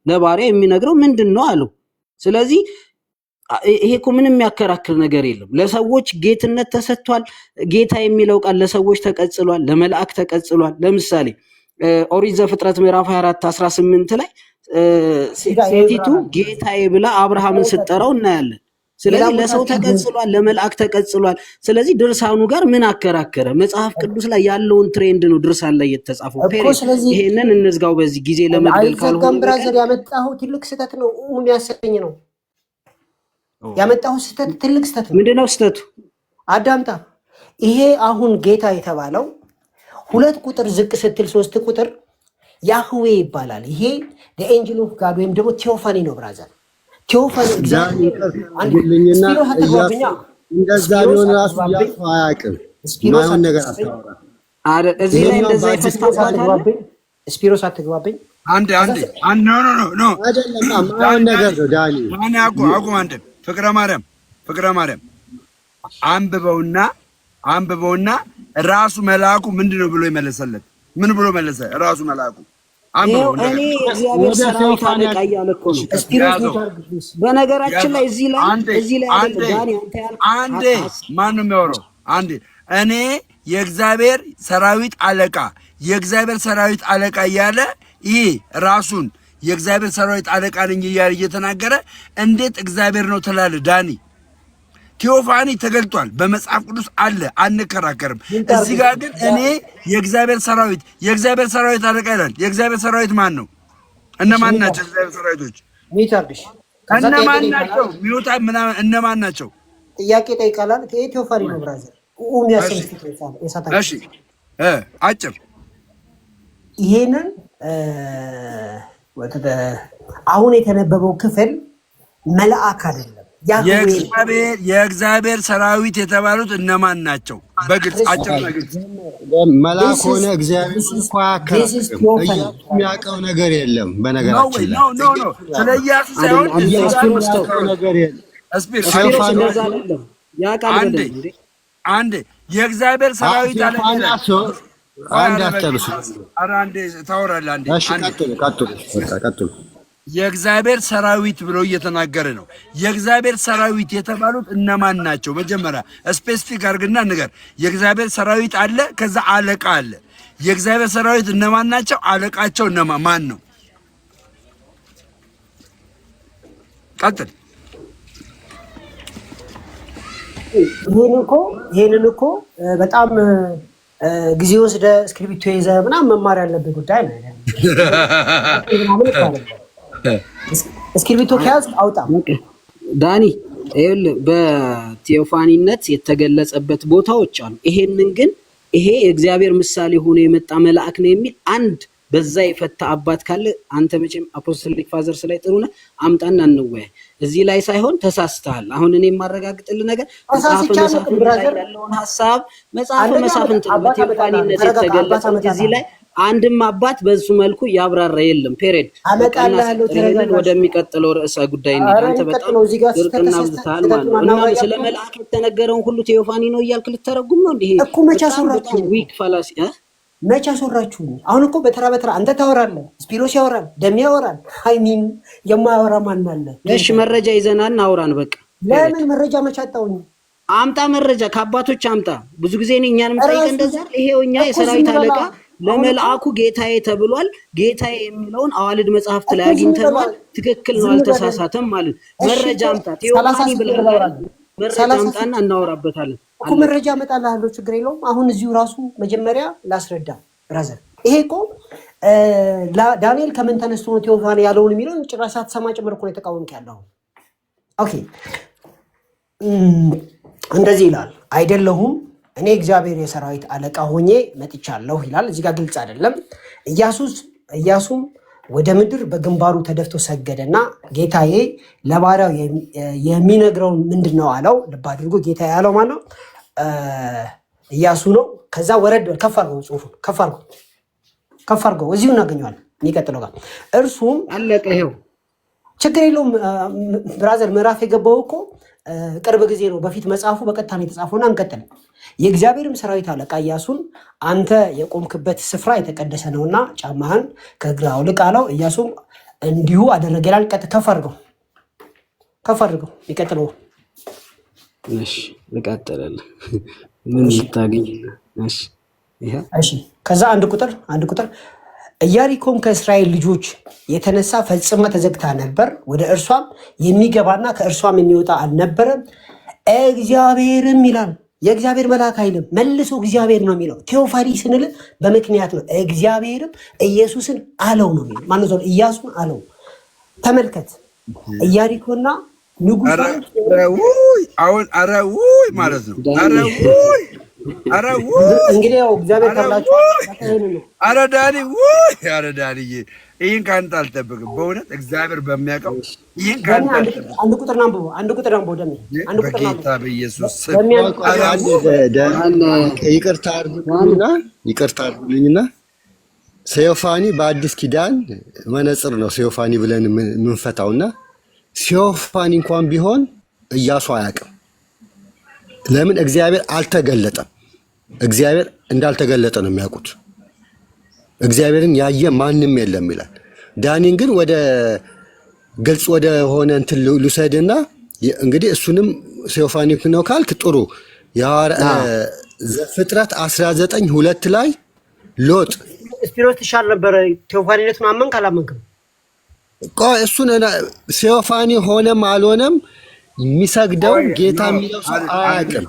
ለባሪያ የሚነግረው ምንድነው አለው። ስለዚህ ይሄ እኮ ምንም የሚያከራክር ነገር የለም። ለሰዎች ጌትነት ተሰጥቷል። ጌታ የሚለው ቃል ለሰዎች ተቀጽሏል፣ ለመልአክ ተቀጽሏል። ለምሳሌ ኦሪት ዘፍጥረት ምዕራፍ 24 18 ላይ ሴቲቱ ጌታዬ ብላ አብርሃምን ስትጠራው እናያለን። ስለዚህ ለሰው ተቀጽሏል፣ ለመልአክ ተቀጽሏል። ስለዚህ ድርሳኑ ጋር ምን አከራከረ? መጽሐፍ ቅዱስ ላይ ያለውን ትሬንድ ነው ድርሳን ላይ የተጻፈው። ይሄንን እንዝጋው በዚህ ጊዜ ለመግደል ካልሆነ ብራዘር ያመጣው ትልቅ ስህተት ነው የሚያሰኝ ነው ያመጣው ስህተት ትልቅ ስህተት ነው። ምንድነው ስህተቱ? አዳምጣ። ይሄ አሁን ጌታ የተባለው 2 ቁጥር ዝቅ ስትል 3 ቁጥር ያህዌ ይባላል። ይሄ ኤንጅል ኦፍ ጋድ ወይም ደግሞ ቴዎፋኒ ነው ብራዘር። ቴዎፋኒ እግዚአብሔርና እንደዛ ቢሆን ራሱ አያውቅም። ማይሆን ነገር አታወራ አይደል? እዚህ ላይ እንደዛ ይፈታባታል። ስፒሮስ አትግባብኝ። አንዴ ኖ አይደለም ማይሆን ነገር ነው ዳኒ። ማን አቁም አንዴ። ፍቅረ ማርያም አንብበውና ራሱ መልአኩ ምንድነው ብሎ ይመለሰለት? ምን ብሎ መለሰ? ራሱ መልአኩ አንብበውና እኔ እግዚአብሔር ሰራዊት አለቃ እያለ እኮ ነው። በነገራችን ላይ እዚህ ላይ አይደለም ዳኒ አንተ ያልከው አንዴ ማን ነው የሚያወራው? አንዴ እኔ የእግዚአብሔር ሰራዊት አለቃ እያለ ይሄ ራሱን የእግዚአብሔር ሰራዊት አለቃ ነኝ እያለ እየተናገረ እንዴት እግዚአብሔር ነው ትላለህ ዳኒ? ቴዎፋኒ ተገልጧል፣ በመጽሐፍ ቅዱስ አለ፣ አንከራከርም። እዚህ ጋር ግን እኔ የእግዚአብሔር ሰራዊት አለቃ ይላል። የእግዚአብሔር ሰራዊት ማን ነው? እነማን ናቸው የእግዚአብሔር ሰራዊቶች? እነማን ናቸው? ሚውታ ምናምን እነማን ናቸው? ጥያቄ ጠይቃላል። ቴዎፋኒ ነው ብራዘር። እሺ አጭር ይሄንን አሁን የተነበበው ክፍል መልአክ አይደለም። የእግዚአብሔር ሰራዊት የተባሉት እነማን ናቸው? በግልጽ አጭር ነገር መልአክ ሆነ እግዚአብሔር እንኳ የሚያውቀው ነገር የለም። በነገራችን ላይ ስለ ኢያሱ ሳይሆን ነገር የለም። አንዴ የእግዚአብሔር ሰራዊት አለ አንድ አትጨርሱ። አንዴ ታወራለህ። አንዴ እሺ ቀጥሉ። የእግዚአብሔር ሰራዊት ብሎ እየተናገረ ነው። የእግዚአብሔር ሰራዊት የተባሉት እነማን ናቸው? መጀመሪያ ስፔሲፊክ አድርግና ንገር። የእግዚአብሔር ሰራዊት አለ፣ ከዛ አለቃ አለ። የእግዚአብሔር ሰራዊት እነማን ናቸው? አለቃቸው ማን ነው? ቀጥል። ይሄንን እኮ በጣም ጊዜ ወስደ እስክሪፕቶ ይዘ ምናምን መማር ያለብህ ጉዳይ ነው። እስክሪፕቶ ከያዝ አውጣ ዳኒ። ይኸውልህ በቴዎፋኒነት የተገለጸበት ቦታዎች አሉ። ይሄንን ግን ይሄ የእግዚአብሔር ምሳሌ ሆኖ የመጣ መልአክ ነው የሚል አንድ በዛ የፈታ አባት ካለ አንተ መቼም አፖስቶሊክ ፋዘርስ ላይ ጥሩ ነህ፣ አምጣና እንወያይ። እዚህ ላይ ሳይሆን ተሳስተሃል። አሁን እኔ የማረጋግጥልህ ነገር መጽሐፈ መሳፍንት ላይ ያለውን ሐሳብ መጽሐፈ መሳፍንት በቴዎፋኒነት የተገለጸበት እዚህ ላይ አንድም አባት በሱ መልኩ ያብራራ የለም። ፔሬድ ወደሚቀጥለው ርዕሰ ጉዳይ እንሂድ። አንተ በጣም ድርቅና ብዝተሃል ማለት ነው። እና ስለ መልአክ የተነገረውን ሁሉ ቴዎፋኒ ነው እያልክ ልተረጉም ነው እንዴ? እኮ መቻ ሶራችሁ ዊክ ፋላሲ መቻ ሶራችሁ። አሁን እኮ በተራ አንተ ታወራለህ፣ ስፒሮስ ያወራል፣ ደም ያወራል። አይሚን የማያወራ ማን አለ? እሺ መረጃ ይዘናል፣ አውራን በቃ። ለምን መረጃ መቻ አጣውኝ? አምጣ መረጃ ከአባቶች አምጣ። ብዙ ጊዜ እኛንም ጠይቀህ እንደዛ ይሄው እኛ የሰራዊት አለቃ ለመልአኩ ጌታዬ ተብሏል። ጌታዬ የሚለውን አዋልድ መጽሐፍት ላይ አግኝተናል። ትክክል ነው፣ አልተሳሳተም ማለት። መረጃ አምጣ። ቴዎፋኒ ብለሃል፣ መረጃ አምጣና እናወራበታለን እኮ። መረጃ አመጣልሃለሁ፣ ችግር የለውም። አሁን እዚሁ ራሱ መጀመሪያ ላስረዳ ብራዘር። ይሄ እኮ ዳንኤል ከምን ተነስቶ ነው ቴዎፋኒ ያለውን የሚለውን ጭራሽ ሳትሰማ ጭምር እኮ ነው የተቃወምክ ያለው። ኦኬ እንደዚህ ይላል አይደለሁም እኔ እግዚአብሔር የሰራዊት አለቃ ሆኜ መጥቻለሁ ይላል። እዚህ ጋር ግልጽ አይደለም። ኢያሱም ወደ ምድር በግንባሩ ተደፍቶ ሰገደና ጌታዬ ለባሪያው የሚነግረውን ምንድን ነው አለው። ልብ አድርጎ ጌታ ያለው ማነው? ኢያሱ ነው። ከዛ ወረድ ከፍ አድርገው፣ ጽሑፉን ከፍ አድርገው እዚሁ እናገኘዋለን። የሚቀጥለው ጋር እርሱም አለቀ። ይኸው ችግር የለውም ብራዘር። ምዕራፍ የገባው እኮ ቅርብ ጊዜ ነው። በፊት መጽሐፉ በቀጥታ ነው የተጻፈውና እንቀጥል። የእግዚአብሔርም ሰራዊት አለቃ ኢያሱን አንተ የቆምክበት ስፍራ የተቀደሰ ነውና ጫማህን ከእግርህ አውልቅ አለው። ኢያሱም እንዲሁ አደረገ ይላል። ከፍ አድርገው ይቀጥለው። እሺ ልቀጥልልህ። ምን ልታገኝ? እሺ ከዛ አንድ ቁጥር ኢያሪኮም ከእስራኤል ልጆች የተነሳ ፈጽማ ተዘግታ ነበር፣ ወደ እርሷም የሚገባና ከእርሷም የሚወጣ አልነበረም። እግዚአብሔርም ይላል የእግዚአብሔር መልአክ አይልም፣ መልሶ እግዚአብሔር ነው የሚለው። ቴዎፋኒ ስንል በምክንያት ነው። እግዚአብሔርም ኢየሱስን አለው ነው የሚለው። ማነው? ኢያሱን አለው። ተመልከት ኢያሪኮና ንጉሥ አሁን ማለት ነው። እንግዲህ ያው እግዚአብሔር ካላችሁ ዳኒ ይህን ከአንተ አልጠብቅም። በእውነት እግዚአብሔር በሚያውቀው ይህን ከአንተ አልጠብቅም። አንድ ቁጥር አንብቦ ደሜ በጌታ በኢየሱስ ይቅርታ አድርጉልኝና ቴዎፋኒ በአዲስ ኪዳን መነጽር ነው ቴዎፋኒ ብለን የምንፈታውና ቴዎፋኒ እንኳን ቢሆን ኢያሱ አያውቅም። ለምን? እግዚአብሔር አልተገለጠም። እግዚአብሔር እንዳልተገለጠ ነው የሚያውቁት። እግዚአብሔርን ያየ ማንም የለም ይላል። ዳኒን ግን ወደ ግልጽ ወደ ሆነ እንትን ልውሰድና እንግዲህ እሱንም ቴዎፋኒ ነው ካልክ ጥሩ። ዘፍጥረት 19:2 ላይ ሎጥ ስፒሮስ ይሻል ነበር። ቴዎፋኒነቱን አመንክ አላመንክም? ቆይ እሱን ቴዎፋኒ ሆነም አልሆነም የሚሰግደው ጌታ የሚለው ሰው አያውቅም።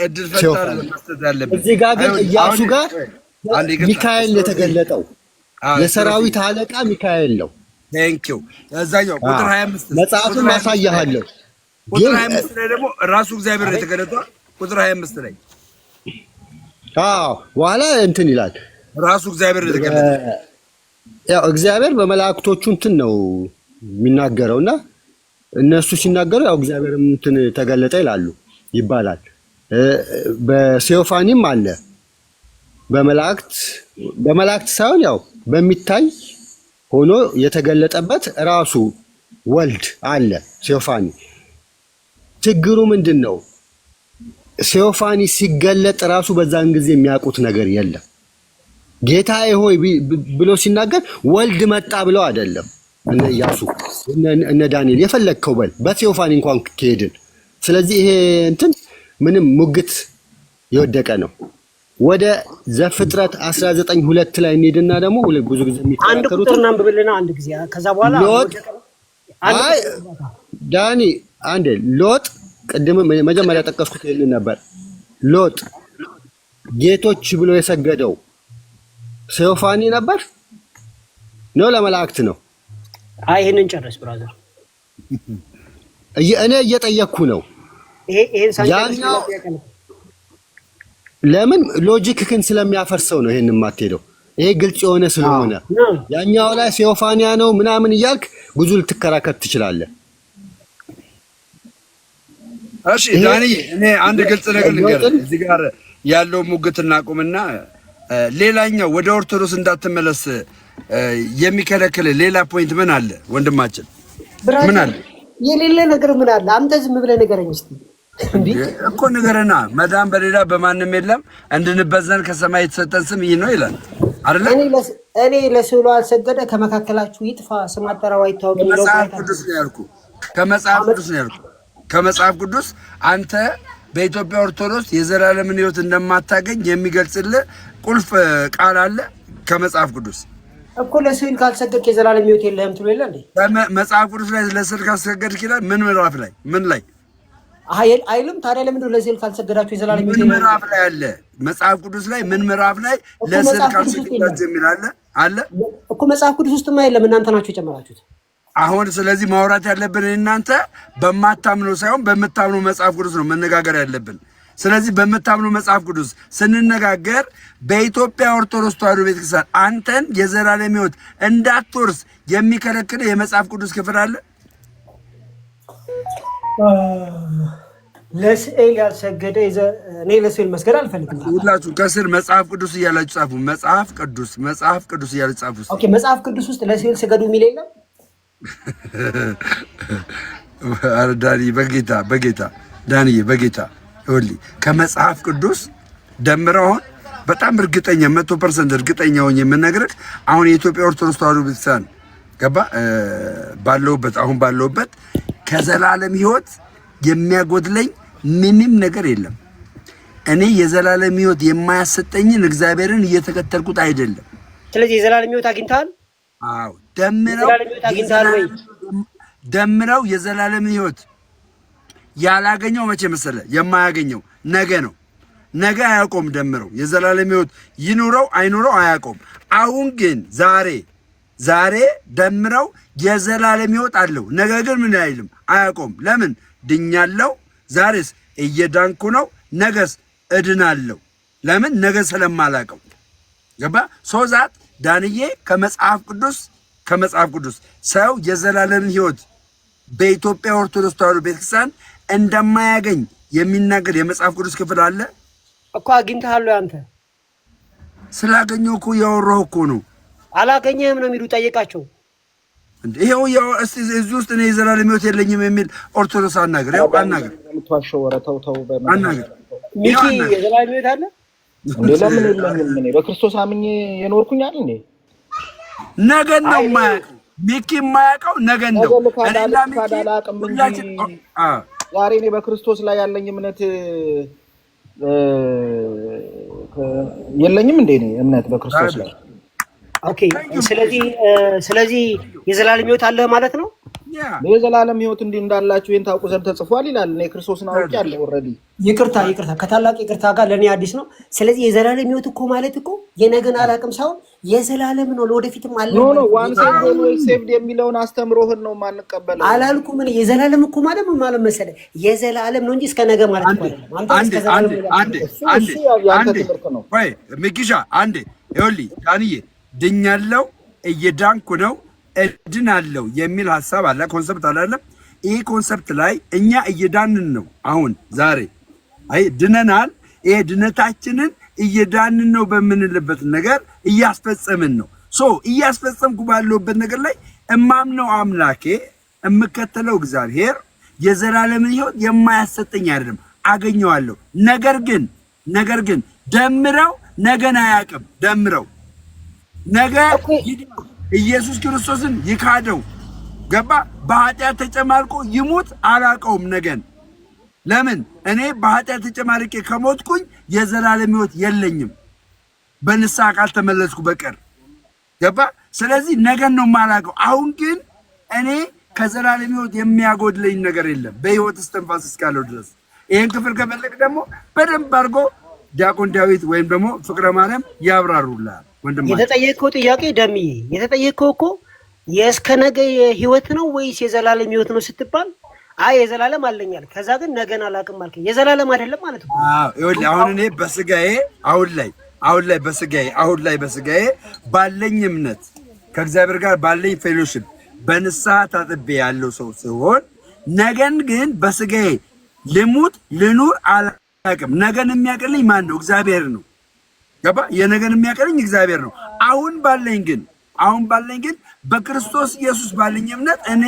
እድል ፈጣሪ መስጠት አለበት። እዚህ ጋር ግን ኢያሱ ጋር ሚካኤል የተገለጠው የሰራዊት አለቃ ሚካኤል ነው። ቴንኪው። እዛኛው ቁጥር 25 መጽሐፉን ማሳያለሁ። ቁጥር 25 ላይ ደግሞ ራሱ እግዚአብሔር የተገለጠው ቁጥር 25 ላይ በኋላ እንትን ይላል ራሱ እግዚአብሔር የተገለጠው። ያው እግዚአብሔር በመላእክቶቹ እንትን ነው የሚናገረውና እነሱ ሲናገሩ ያው እግዚአብሔር እንትን ተገለጠ ይላሉ ይባላል። በቴዎፋኒም አለ በመላእክት ሳይሆን ያው በሚታይ ሆኖ የተገለጠበት ራሱ ወልድ አለ ቴዎፋኒ። ችግሩ ምንድን ነው? ቴዎፋኒ ሲገለጥ ራሱ በዛን ጊዜ የሚያውቁት ነገር የለም። ጌታዬ ሆይ ብሎ ሲናገር ወልድ መጣ ብለው አይደለም። እነ ኢያሱ እነ ዳንኤል የፈለግከው በል በቴዎፋኒ እንኳን ከሄድን። ስለዚህ ይሄ እንትን ምንም ሙግት የወደቀ ነው። ወደ ዘፍጥረት 19:2 ላይ እንሄድና ደግሞ ብዙ ጊዜ የሚከራከሩት አንድ ቁጥርና አንብብልና አንድ ጊዜ ከዛ በኋላ ዳኒ አንዴ ሎጥ ቅድም መጀመሪያ ጠቀስኩት ይልን ነበር። ሎጥ ጌቶች ብሎ የሰገደው ቴዎፋኒ ነበር ነው ለመላእክት ነው? ይሄንን ጨርስ ብራዘር። እኔ እየጠየቅኩ ነው። ይሄን ሳይጨርስ ለምን ሎጂክክን ስለሚያፈርሰው ነው ይሄን የማትሄደው። ይሄ ግልጽ የሆነ ስለሆነ ያኛው ላይ ቴዎፋኒያ ነው ምናምን እያልክ ብዙ ልትከራከር ትችላለህ። እሺ ዳኒ፣ እኔ አንድ ግልጽ ነገር ልንገርህ። እዚህ ጋር ያለው ሙግት እናቁምና ሌላኛው ወደ ኦርቶዶክስ እንዳትመለስ የሚከለክል ሌላ ፖይንት ምን አለ ወንድማችን? ምን አለ? የሌለ ነገር ምን አለ? አንተ ዝም ብለህ ንገረኝ እስቲ። እኮ ንገረና። መዳን በሌላ በማንም የለም እንድንበዘን ከሰማይ የተሰጠን ስም ይህ ነው ይላል አይደለ? እኔ ለስዕሉ አልሰገደ ከመካከላችሁ ይጥፋ፣ ስም አጠራው አይታወቅ ነው። ከመጽሐፍ ቅዱስ ነው ያልኩህ። ከመጽሐፍ ቅዱስ ነው ያልኩህ። ከመጽሐፍ ቅዱስ አንተ በኢትዮጵያ ኦርቶዶክስ የዘላለምን ሕይወት እንደማታገኝ የሚገልጽልህ ቁልፍ ቃል አለ ከመጽሐፍ ቅዱስ እኮ። ለስዕል ካልሰገድክ የዘላለም ሕይወት የለህም ትሎ የለ እንዴ? መጽሐፍ ቅዱስ ላይ ለስዕል ካልሰገድክ ይላል። ምን ምዕራፍ ላይ ምን ላይ አይልም? ታዲያ ለምንድን ነው ለስዕል ካልሰገዳችሁ የዘላለም ሕይወት ምን ምዕራፍ ላይ አለ? መጽሐፍ ቅዱስ ላይ ምን ምዕራፍ ላይ ለስዕል ካልሰገዳችሁ የሚል አለ እኮ። መጽሐፍ ቅዱስ ውስጥማ የለም፣ እናንተ ናችሁ የጨመራችሁት። አሁን ስለዚህ ማውራት ያለብን እናንተ በማታምኑ ሳይሆን በምታምኑ መጽሐፍ ቅዱስ ነው መነጋገር ያለብን። ስለዚህ በምታምኑ መጽሐፍ ቅዱስ ስንነጋገር በኢትዮጵያ ኦርቶዶክስ ተዋሕዶ ቤተክርስቲያን አንተን የዘላለም ሕይወት እንዳትወርስ የሚከለክል የመጽሐፍ ቅዱስ ክፍል አለ? ለስዕል ያልሰገደ እኔ ለስዕል መስገድ አልፈልግም። ሁላችሁ ከስር መጽሐፍ ቅዱስ እያላችሁ ጻፉ። መጽሐፍ ቅዱስ እያላችሁ ጻፉ። ኦኬ፣ መጽሐፍ ቅዱስ ውስጥ ለስዕል ስገዱ የሚል የለም? ዳኒ በጌታ ዳንዬ በጌታ ይኸውልህ ከመጽሐፍ ቅዱስ ደምረውን በጣም እርግጠኛ 100% እርግጠኛ ሆኜ የምነግርህ አሁን የኢትዮጵያ ኦርቶዶክስ ተዋሕዶ ቤተክርስቲያን ገባ አሁን ባለውበት ከዘላለም ሕይወት የሚያጎድለኝ ምንም ነገር የለም። እኔ የዘላለም ሕይወት የማያሰጠኝን እግዚአብሔርን እየተከተልኩት አይደለም። ስለዚህ የዘላለም ሕይወት አግኝተሃል? አዎ ደምረው የዘላለም ሕይወት ያላገኘው መቼ መሰለ? የማያገኘው ነገ ነው። ነገ አያውቀውም። ደምረው የዘላለም ሕይወት ይኑረው አይኑረው አያውቀውም። አሁን ግን ዛሬ ደምረው የዘላለም ሕይወት አለው። ነገ ግን ምን አይልም አያውቀውም። ለምን? ድኛለው። ዛሬስ እየዳንኩ ነው። ነገስ እድናለሁ። ለምን? ነገ ስለማላውቀው ገባ ሶዛት ዳንዬ ከመጽሐፍ ቅዱስ ሰው የዘላለም ሕይወት በኢትዮጵያ ኦርቶዶክስ ተዋሕዶ ቤተክርስቲያን እንደማያገኝ የሚናገር የመጽሐፍ ቅዱስ ክፍል አለ እኮ። አግኝተሃል አንተ? ስላገኘው እኮ ያወራሁ እኮ ነው። አላገኘህም ነው የሚሉ ጠይቃቸው። ይሄው እዚህ ውስጥ እኔ የዘላለም ሕይወት የለኝም የሚል ኦርቶዶክስ አናገር አናገር ሚኪ የዘላለም ሕይወት አለ እንዴ? ለምን የለኝም? እኔ በክርስቶስ አምኜ የኖርኩኝ አይደል እንዴ? ነገን ነው የማያውቀው ሚኪ የማያውቀው ነገን ነው። እኔና ሚኪ ዛሬ እኔ በክርስቶስ ላይ ያለኝ እምነት የለኝም እንዴ? እኔ እምነት በክርስቶስ ላይ ኦኬ። ስለዚህ የዘላለም ሕይወት አለ ማለት ነው። የዘላለም ሕይወት እንዲህ እንዳላችሁ ይሄን ታውቁ ዘንድ ተጽፏል ይላል። እኔ ክርስቶስን አውቄአለሁ ኦልሬዲ። ይቅርታ ከታላቅ ይቅርታ ጋር ለእኔ አዲስ ነው። ስለዚህ የዘላለም ሕይወት እኮ ማለት እኮ የነገን አላውቅም ሳይሆን የዘላለም ነው፣ ለወደፊትም አለ። ኖ ዋን ሴቭድ የሚለውን አስተምሮህን ነው ማንቀበለው አላልኩም። እኔ የዘላለም እኮ ማለት ምን ማለት መሰለህ? የዘላለም ነው እንጂ እስከ ነገ ማለት እኮ አይደለም። ሚኪሻ አንዴ ይኸውልህ ዳንዬ ድኛለው እየዳንኩ ነው እድናለው የሚል ሐሳብ አለ፣ ኮንሰፕት አላለም። ይሄ ኮንሰፕት ላይ እኛ እየዳንን ነው። አሁን ዛሬ ድነናል። ይሄ ድነታችንን እየዳንን ነው በምንልበት ነገር እያስፈጸምን ነው። እያስፈጸምኩ ባለውበት ነገር ላይ እማምነው አምላኬ የምከተለው እግዚአብሔር የዘላለምን ሕይወት የማያሰጠኝ አይደለም፣ አገኘዋለሁ። ነገር ግን ደምረው ነገን አያውቅም። ደምረው ነገ ኢየሱስ ክርስቶስን ይካደው ገባ በኃጢአት ተጨማልቆ ይሙት አላውቀውም ነገን። ለምን? እኔ በኃጢአት ተጨማልቄ ከሞትኩኝ የዘላለም ሕይወት የለኝም በንስሐ ካልተመለስኩ በቀር ገባ። ስለዚህ ነገን ነው የማላውቀው። አሁን ግን እኔ ከዘላለም ሕይወት የሚያጎድለኝ ነገር የለም በሕይወት እስትንፋስ እስካለው ድረስ። ይህን ክፍል ከፈለግ ደግሞ በደንብ አድርጎ ዲያቆን ዳዊት ወይም ደግሞ ፍቅረ ማርያም ያብራሩልሃል። የተጠየቀው ጥያቄ ደምዬ የተጠየቀው እኮ የእስከ ነገ ሕይወት ነው ወይስ የዘላለም ሕይወት ነው ስትባል አይ የዘላለም አለኛል፣ ከዛ ግን ነገን አላውቅም አልከኝ። የዘላለም አይደለም ማለት ነው። ይኸውልህ አሁን እኔ በስጋዬ አሁን ላይ በስጋዬ ባለኝ እምነት ከእግዚአብሔር ጋር ባለኝ ፌሎሺፕ በንስሐ ታጥቤ ያለው ሰው ሲሆን ነገን ግን በስጋዬ ልሙት ልኑር አላውቅም። ነገን የሚያቀልኝ ማን ነው? እግዚአብሔር ነው ገባ። የነገን የሚያቀልኝ እግዚአብሔር ነው። አሁን ባለኝ ግን በክርስቶስ ኢየሱስ ባለኝ እምነት እኔ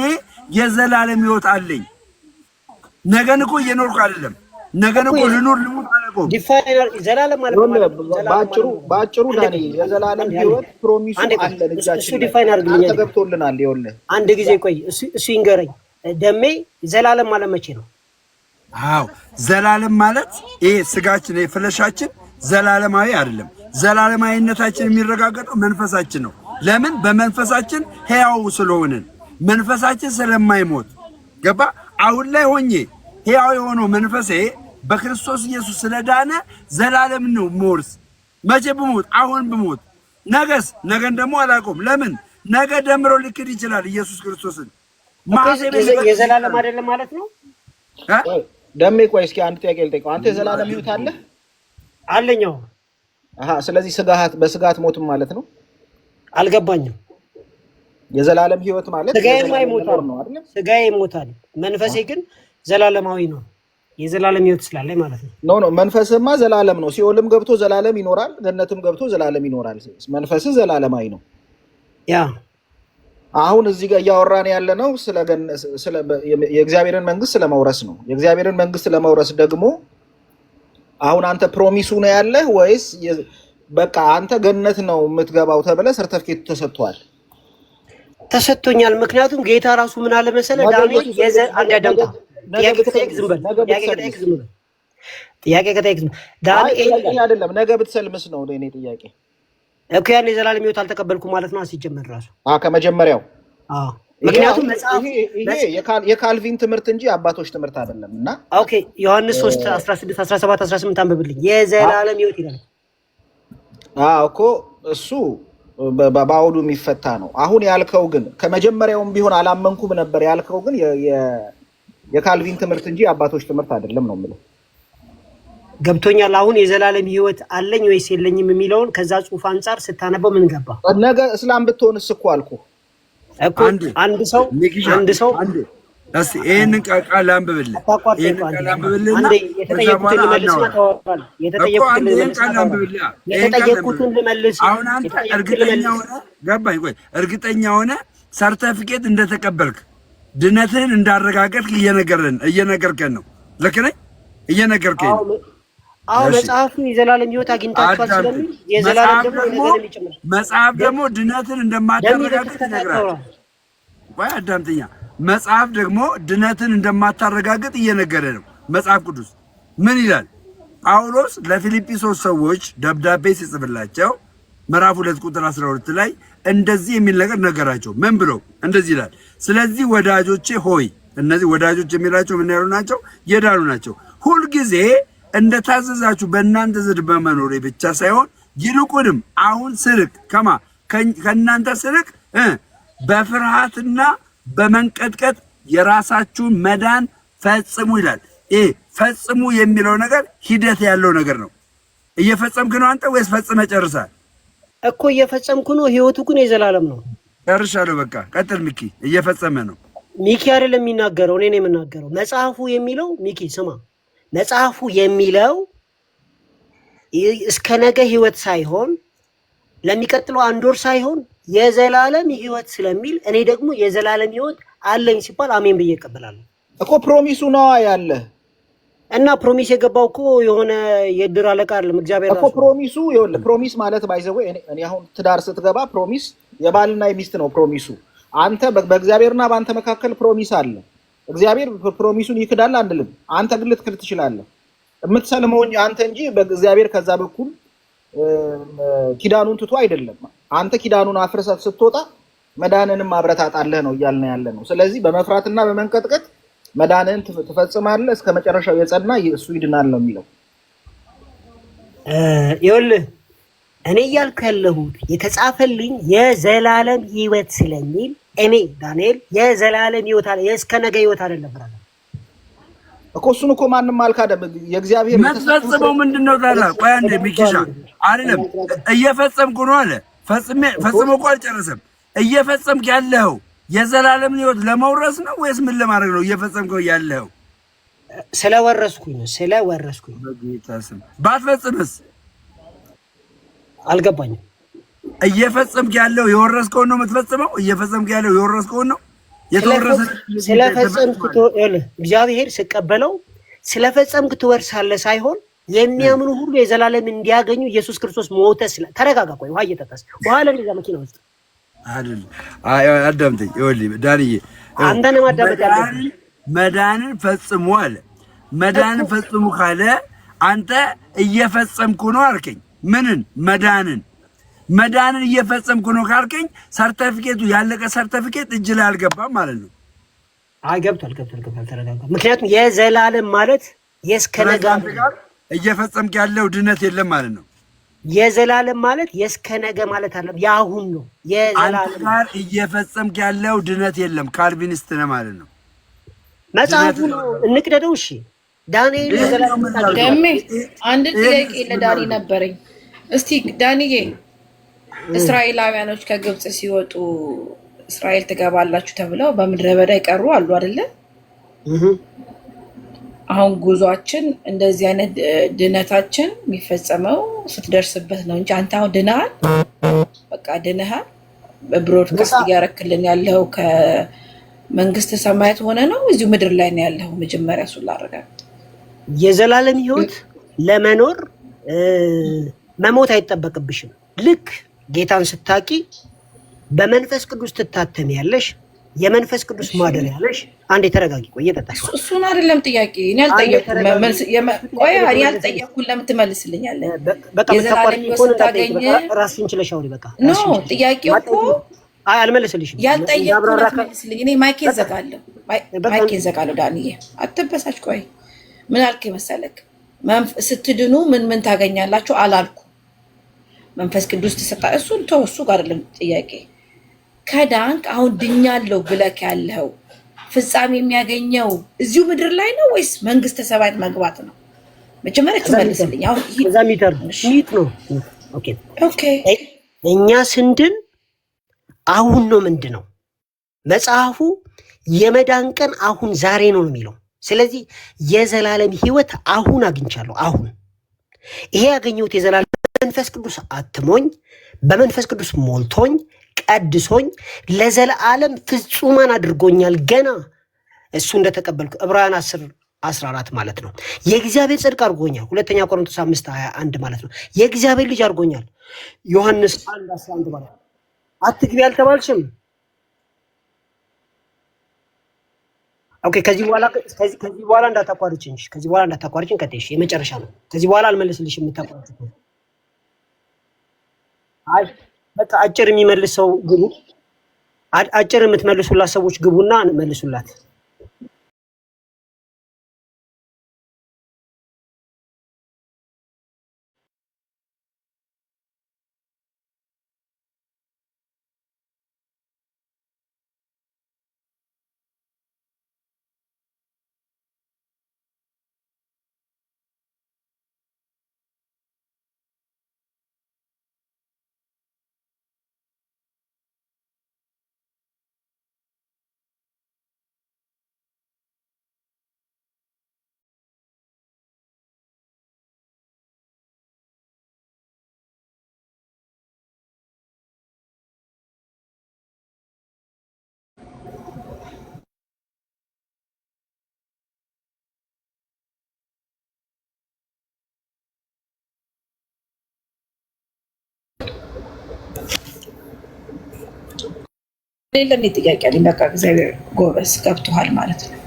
የዘላለም ሕይወት አለኝ። ነገን እኮ እየኖርኩ አይደለም። ነገን እኮ ልኑር ልሙት አላውቅም። ዘላለም ማለት ባጭሩ ዳኒ የዘላለም ሕይወት ፕሮሚሱ አለ ልጃችን እሱ ዲፋይን አድርግልኝ ተገብቶልናል። ይኸውልህ አንድ ጊዜ ቆይ እሱ ይንገረኝ ደሜ። ዘላለም ማለት መቼ ነው? ዘላለም ማለት ይሄ ስጋችን ፍለሻችን ዘላለማዊ አይደለም። ዘላለማዊነታችን የሚረጋገጠው መንፈሳችን ነው። ለምን? በመንፈሳችን ሕያው ስለሆንን መንፈሳችን ስለማይሞት ገባ። አሁን ላይ ሆኜ ሕያው የሆነው መንፈሴ በክርስቶስ ኢየሱስ ስለዳነ ዘላለም ነው ሞርስ። መቼ ብሞት? አሁን ብሞት። ነገን ደግሞ አላውቀውም። ለምን? ነገ ደምሮ ሊክድ ይችላል ኢየሱስ ክርስቶስን። የዘላለም አይደለም ማለት ነው። ደሜ ቆይ እስኪ አንድ ጥያቄ ልጠይቀው። አንተ የዘላለም ሕይወት አለ አለኛው? ስለዚህ በስጋት ሞትም ማለት ነው። አልገባኝም። የዘላለም ሕይወት ማለት ስጋዬ ይሞታል ነው አይደል? ስጋዬ ይሞታል፣ መንፈሴ ግን ዘላለማዊ ነው። የዘላለም ሕይወት ስላለኝ ማለት ነው። ኖ መንፈስማ ዘላለም ነው። ሲኦልም ገብቶ ዘላለም ይኖራል፣ ገነትም ገብቶ ዘላለም ይኖራል። መንፈስ ዘላለማዊ ነው። ያ አሁን እዚህ ጋር እያወራን ያለ ነው ስለ የእግዚአብሔርን መንግስት ስለመውረስ ነው። የእግዚአብሔርን መንግስት ለመውረስ ደግሞ አሁን አንተ ፕሮሚሱ ነው ያለህ ወይስ በቃ አንተ ገነት ነው የምትገባው ተብለ ሰርተፍኬት ተሰጥቷል? ተሰጥቶኛል። ምክንያቱም ጌታ ራሱ ምን አለ መሰለህ ዳንኤል አንድ ያዳምጣ ጥያቄ ከጠየቅ ዝም በል ጥያቄ ከጠየቅ ዝም ዳንኤል አይደለም ነገ ብትሰልምስ ነው እኔ ጥያቄ እኮ ያን የዘላለም ሕይወት አልተቀበልኩም ማለት ነው ሲጀመር ራሱ ከመጀመሪያው ምክንያቱም መጽሐፍ ይሄ የካልቪን ትምህርት እንጂ አባቶች ትምህርት አይደለም። እና ኦኬ ዮሐንስ 3:16 17 18 አንብብልኝ የዘላለም ሕይወት ይላል እኮ እሱ በአውዱ የሚፈታ ነው። አሁን ያልከው ግን ከመጀመሪያውም ቢሆን አላመንኩም ነበር ያልከው ግን የካልቪን ትምህርት እንጂ አባቶች ትምህርት አይደለም ነው የምልህ። ገብቶኛል። አሁን የዘላለም ሕይወት አለኝ ወይስ የለኝም የሚለውን ከዛ ጽሑፍ አንፃር ስታነበው ምን ገባ? ነገ እስላም ብትሆንስ እኮ አልኩህ እኮ አንድ ሰው እስቲ ይሄንን ቃል አንብብልህ አንዴ የተጠየቁትን ልመልስ አሁን አንተ እርግጠኛ ሆነ ሰርተፊኬት እንደተቀበልክ ድነትህን እንዳረጋገጥክ እየነገርከን ነው። ልክ ነኝ? እየነገርከኝ ነው። መጽሐፉ የዘላለም ሕይወት አግኝታችኋል ስለሚል የዘላለም ደግሞ መጽሐፍ ደግሞ ድነትን እንደማታረጋግጥ ይነግራል። ወይ አዳምጠኛ መጽሐፍ ደግሞ ድነትን እንደማታረጋግጥ እየነገረ ነው። መጽሐፍ ቅዱስ ምን ይላል? ጳውሎስ ለፊልጵስዩስ ሰዎች ደብዳቤ ሲጽፍላቸው ምዕራፍ 2 ቁጥር 12 ላይ እንደዚህ የሚል ነገር ነገራቸው። ምን ብሎ እንደዚህ ይላል? ስለዚህ ወዳጆቼ ሆይ፣ እነዚህ ወዳጆች የሚላቸው ምን ያሉ ናቸው? የዳኑ ናቸው። ሁልጊዜ እንደታዘዛችሁ በእናንተ ዘንድ በመኖሬ ብቻ ሳይሆን ይልቁንም አሁን ስርቅ ከእናንተ ስርቅ በፍርሃትና በመንቀጥቀጥ የራሳችሁን መዳን ፈጽሙ ይላል። ፈጽሙ የሚለው ነገር ሂደት ያለው ነገር ነው። እየፈጸምክ ነው አንተ ወይስ ፈጽመህ ጨርሳል? እኮ እየፈጸምኩ ነው። ሕይወቱ ግን የዘላለም ነው። ጨርሻለሁ። በቃ ቀጥል ሚኪ። እየፈጸመ ነው። ሚኪ አይደለም የሚናገረው፣ እኔ ነኝ የምናገረው። መጽሐፉ የሚለው ሚኪ ስማ፣ መጽሐፉ የሚለው እስከ ነገ ሕይወት ሳይሆን ለሚቀጥለው 1 ወር ሳይሆን የዘላለም ሕይወት ስለሚል እኔ ደግሞ የዘላለም ሕይወት አለኝ ሲባል አሜን ብዬ እቀበላለሁ እኮ። ፕሮሚሱ ነው ያለ እና ፕሮሚስ የገባው እኮ የሆነ የድር አለቃ አይደለም እግዚአብሔር እኮ። ፕሮሚሱ ይኸውልህ፣ ፕሮሚስ ማለት ባይዘው እኔ አሁን ትዳር ስትገባ ፕሮሚስ የባልና የሚስት ነው ፕሮሚሱ። አንተ በእግዚአብሔርና በአንተ መካከል ፕሮሚስ አለ። እግዚአብሔር ፕሮሚሱን ይክዳል አንልም። አንተ ግን ልትክድ ትችላለህ። የምትሰልመው አንተ እንጂ በእግዚአብሔር ከዛ በኩል ኪዳኑን ትቶ አይደለም። አንተ ኪዳኑን አፍርሰህ ስትወጣ መዳንንም ማብረታታለህ ነው እያልን ያለ ነው። ስለዚህ በመፍራትና በመንቀጥቀጥ መዳንን ትፈጽማለህ እስከ መጨረሻው የጸና እሱ ይድናል ነው የሚለው። ይኸውልህ እኔ እያልኩ ያለሁት የተጻፈልኝ የዘላለም ሕይወት ስለሚል እኔ ዳንኤል የዘላለም ሕይወት አለ የእስከ ነገ ሕይወት አይደለም ብራለ እኮ። እሱን እኮ ማንም አልካደም። የእግዚአብሔር የምትፈጽመው ምንድነው ታዲያ? ቆይ አንዴ ሚኪሻ አይደለም እየፈጸምኩ ነው አለ። ፈጽሞ እኮ አልጨረሰም። እየፈጸምክ ያለው የዘላለም ሕይወት ለመውረስ ነው ወይስ ምን ለማድረግ ነው እየፈጸምከው ያለው? ስለወረስኩኝ ነው። ስለወረስኩኝ በጌታ ስም ባትፈጽምስ? አልገባኝም። እየፈጸምክ ያለው የወረስከውን ነው የምትፈጽመው? እየፈጸምክ ያለው የወረስከውን ነው የተወረሰ ስለፈጸምክ እግዚአብሔር ሲቀበለው ስለፈጸምክ ትወርሳለህ ሳይሆን የሚያምኑ ሁሉ የዘላለም እንዲያገኙ ኢየሱስ ክርስቶስ ሞተ። ተረጋጋ። ቆይ ውሃ እየጠጣስ ውሃ ለዛ መኪና ውስጥ አይደል? አዳምጠኝ። ይኸውልህ ዳንዬ አንተን ማዳመጥ ያለብህ መዳንን ፈጽሙ አለ። መዳንን ፈጽሙ ካለ አንተ እየፈጸምኩ ነው አልከኝ። ምንን? መዳንን እየፈጸምኩ ነው ካልከኝ ሰርተፊኬቱ ያለቀ ሰርተፊኬት እጅ ላይ አልገባም ማለት ነው። አይ ገብቷል። ተረጋጋ። ምክንያቱም የዘላለም ማለት የስከነጋ እየፈጸምክ ያለው ድነት የለም ማለት ነው። የዘላለም ማለት የስከነገ ማለት አይደለም፣ ያሁን ነው። የዘላለም ጋር እየፈጸምክ ያለው ድነት የለም። ካልቪኒስት ነህ ማለት ነው። መጽሐፉ ነው እንቅደደው። እሺ ዳንኤል የዘላለም ደሜ አንድ ጥያቄ ለዳኒ ነበረኝ። እስቲ ዳኒዬ እስራኤላውያኖች ከግብጽ ሲወጡ እስራኤል ትገባላችሁ ተብለው በምድረ በዳ ይቀሩ አሉ አይደለ? አሁን ጉዟችን እንደዚህ አይነት ድነታችን የሚፈጸመው ስትደርስበት ነው እንጂ አንተ አሁን ድነሃል፣ በቃ ድነሃል። ብሮድካስት እያረክልን ያለው ከመንግስተ ሰማያት ሆነ ነው እዚሁ ምድር ላይ ነው ያለው? መጀመሪያ እሱን ላረጋግጥ። የዘላለም ህይወት ለመኖር መሞት አይጠበቅብሽም። ልክ ጌታን ስታቂ በመንፈስ ቅዱስ ትታተሚያለሽ፣ የመንፈስ ቅዱስ ማደሪያ ያለሽ። አንዴ ተረጋጊ፣ ቆይ እየጠጣሽ እሱን አይደለም ጥያቄ እኔ አልጠየኩም። ቆይ እኔ አልጠየኩም፣ ለምን ትመልስልኛለህ? በቃ የዘላለም ህይወት ስታገኝ ራስሽን ችለሽ አውሪ። በቃ ኖ ጥያቄው እኮ አይ አልመለስልሽም። ያልጠየቅኩት መልስልኝ። እኔ ማይኬን ዘጋለሁ፣ ማይኬን ዘጋለሁ። ዳንዬ አትበሳጭ። ቆይ ምን አልክ መሰለክ? ስትድኑ ምን ታገኛላችሁ አላልኩ። መንፈስ ቅዱስ ተሰጣ። እሱን ተው፣ እሱ ጋር አይደለም ጥያቄ። ከዳንክ አሁን ድኛለሁ ብለክ ያለው ፍጻሜ የሚያገኘው እዚሁ ምድር ላይ ነው ወይስ መንግስተ ሰማያት መግባት ነው? መጀመሪያ ትመልስልኝ። አሁን እዛ ሚት ነው። ኦኬ እኛ ስንድን አሁን ነው ምንድነው መጽሐፉ? የመዳን ቀን አሁን ዛሬ ነው የሚለው። ስለዚህ የዘላለም ህይወት አሁን አግኝቻለሁ። አሁን ይሄ ያገኘሁት የዘላለም መንፈስ ቅዱስ አትሞኝ፣ በመንፈስ ቅዱስ ሞልቶኝ ቀድሶኝ ለዘላለም ፍጹማን አድርጎኛል። ገና እሱ እንደተቀበልኩ ዕብራውያን 10:14 ማለት ነው። የእግዚአብሔር ጽድቅ አድርጎኛል። ሁለተኛ ቆሮንቶስ 5:21 ማለት ነው። የእግዚአብሔር ልጅ አድርጎኛል። ዮሐንስ 1:11 ማለት ነው። አትግቢ አልተባልሽም። ኦኬ ከዚህ በኋላ እንዳታቋርጭኝ። ከዚህ በኋላ እንዳታቋርጭኝ። ከተሽ የመጨረሻ ነው። ከዚህ በኋላ አልመለስልሽም። የምታቋርጭ አይ በቃ አጭር የሚመልስ ሰው ግቡ። አጭር የምትመልሱላት ሰዎች ግቡና መልሱላት። ሌላ ጥያቄ አለኝ። በቃ እግዚአብሔር ጎበዝ ገብቶሃል ማለት ነው።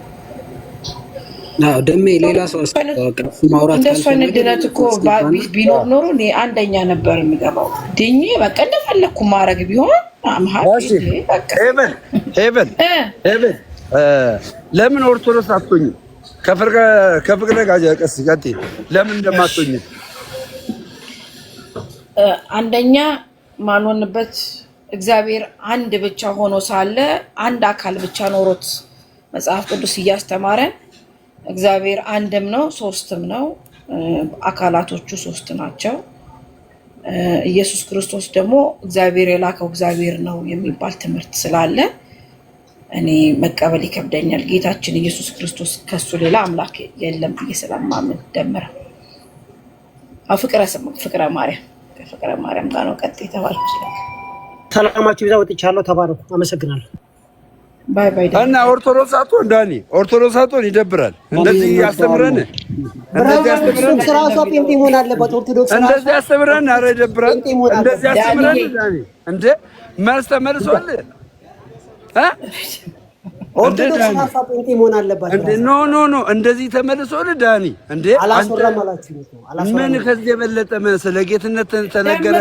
አዎ ደሜ ሌላ ሰው ማውራት እንደሱ አይነት ድነት እኮ ቢኖር ኖሮ እኔ አንደኛ ነበር የሚገባው። ድኜ በቃ እንደፈለኩ ማድረግ ቢሆን ለምን ኦርቶዶክስ አትሆኝም? ከፍቅረ ጋር ቀስ ቀጥይ። ለምን እንደማትሆኝ አንደኛ ማንሆንበት እግዚአብሔር አንድ ብቻ ሆኖ ሳለ አንድ አካል ብቻ ኖሮት መጽሐፍ ቅዱስ እያስተማረን እግዚአብሔር አንድም ነው ሶስትም ነው፣ አካላቶቹ ሶስት ናቸው። ኢየሱስ ክርስቶስ ደግሞ እግዚአብሔር የላከው እግዚአብሔር ነው የሚባል ትምህርት ስላለ እኔ መቀበል ይከብደኛል። ጌታችን ኢየሱስ ክርስቶስ ከሱ ሌላ አምላክ የለም ብዬ ስለማምን ደምረ ፍቅረ ማርያም ጋር ነው ቀጥ የተባለው። ሰላማችሁ ይዛ ወጥቻለሁ። ተባረኩ። አመሰግናለሁ። ባይ ባይ። እና ኦርቶዶክስ አትሆን ዳኒ፣ ኦርቶዶክስ አትሆን ይደብራል። እንደዚህ ያስተምረን ስራሷ ጴንጤ መሆን አለባት። ኦርቶዶክስ እንደዚህ ያስተምረን። ኧረ ይደብራል። እንደዚህ ያስተምረን ዳኒ። እንደ መልስ ተመልሷል። ኦርቶዶክስ ራሷ ጴንጤ መሆን አለባት። ኖ እንደዚህ ተመልሶልህ ዳኒ። እንዴ አላስወራም አላችሁ ነው። ምን ከዚህ የበለጠ ስለ ጌትነት ተነገረ፣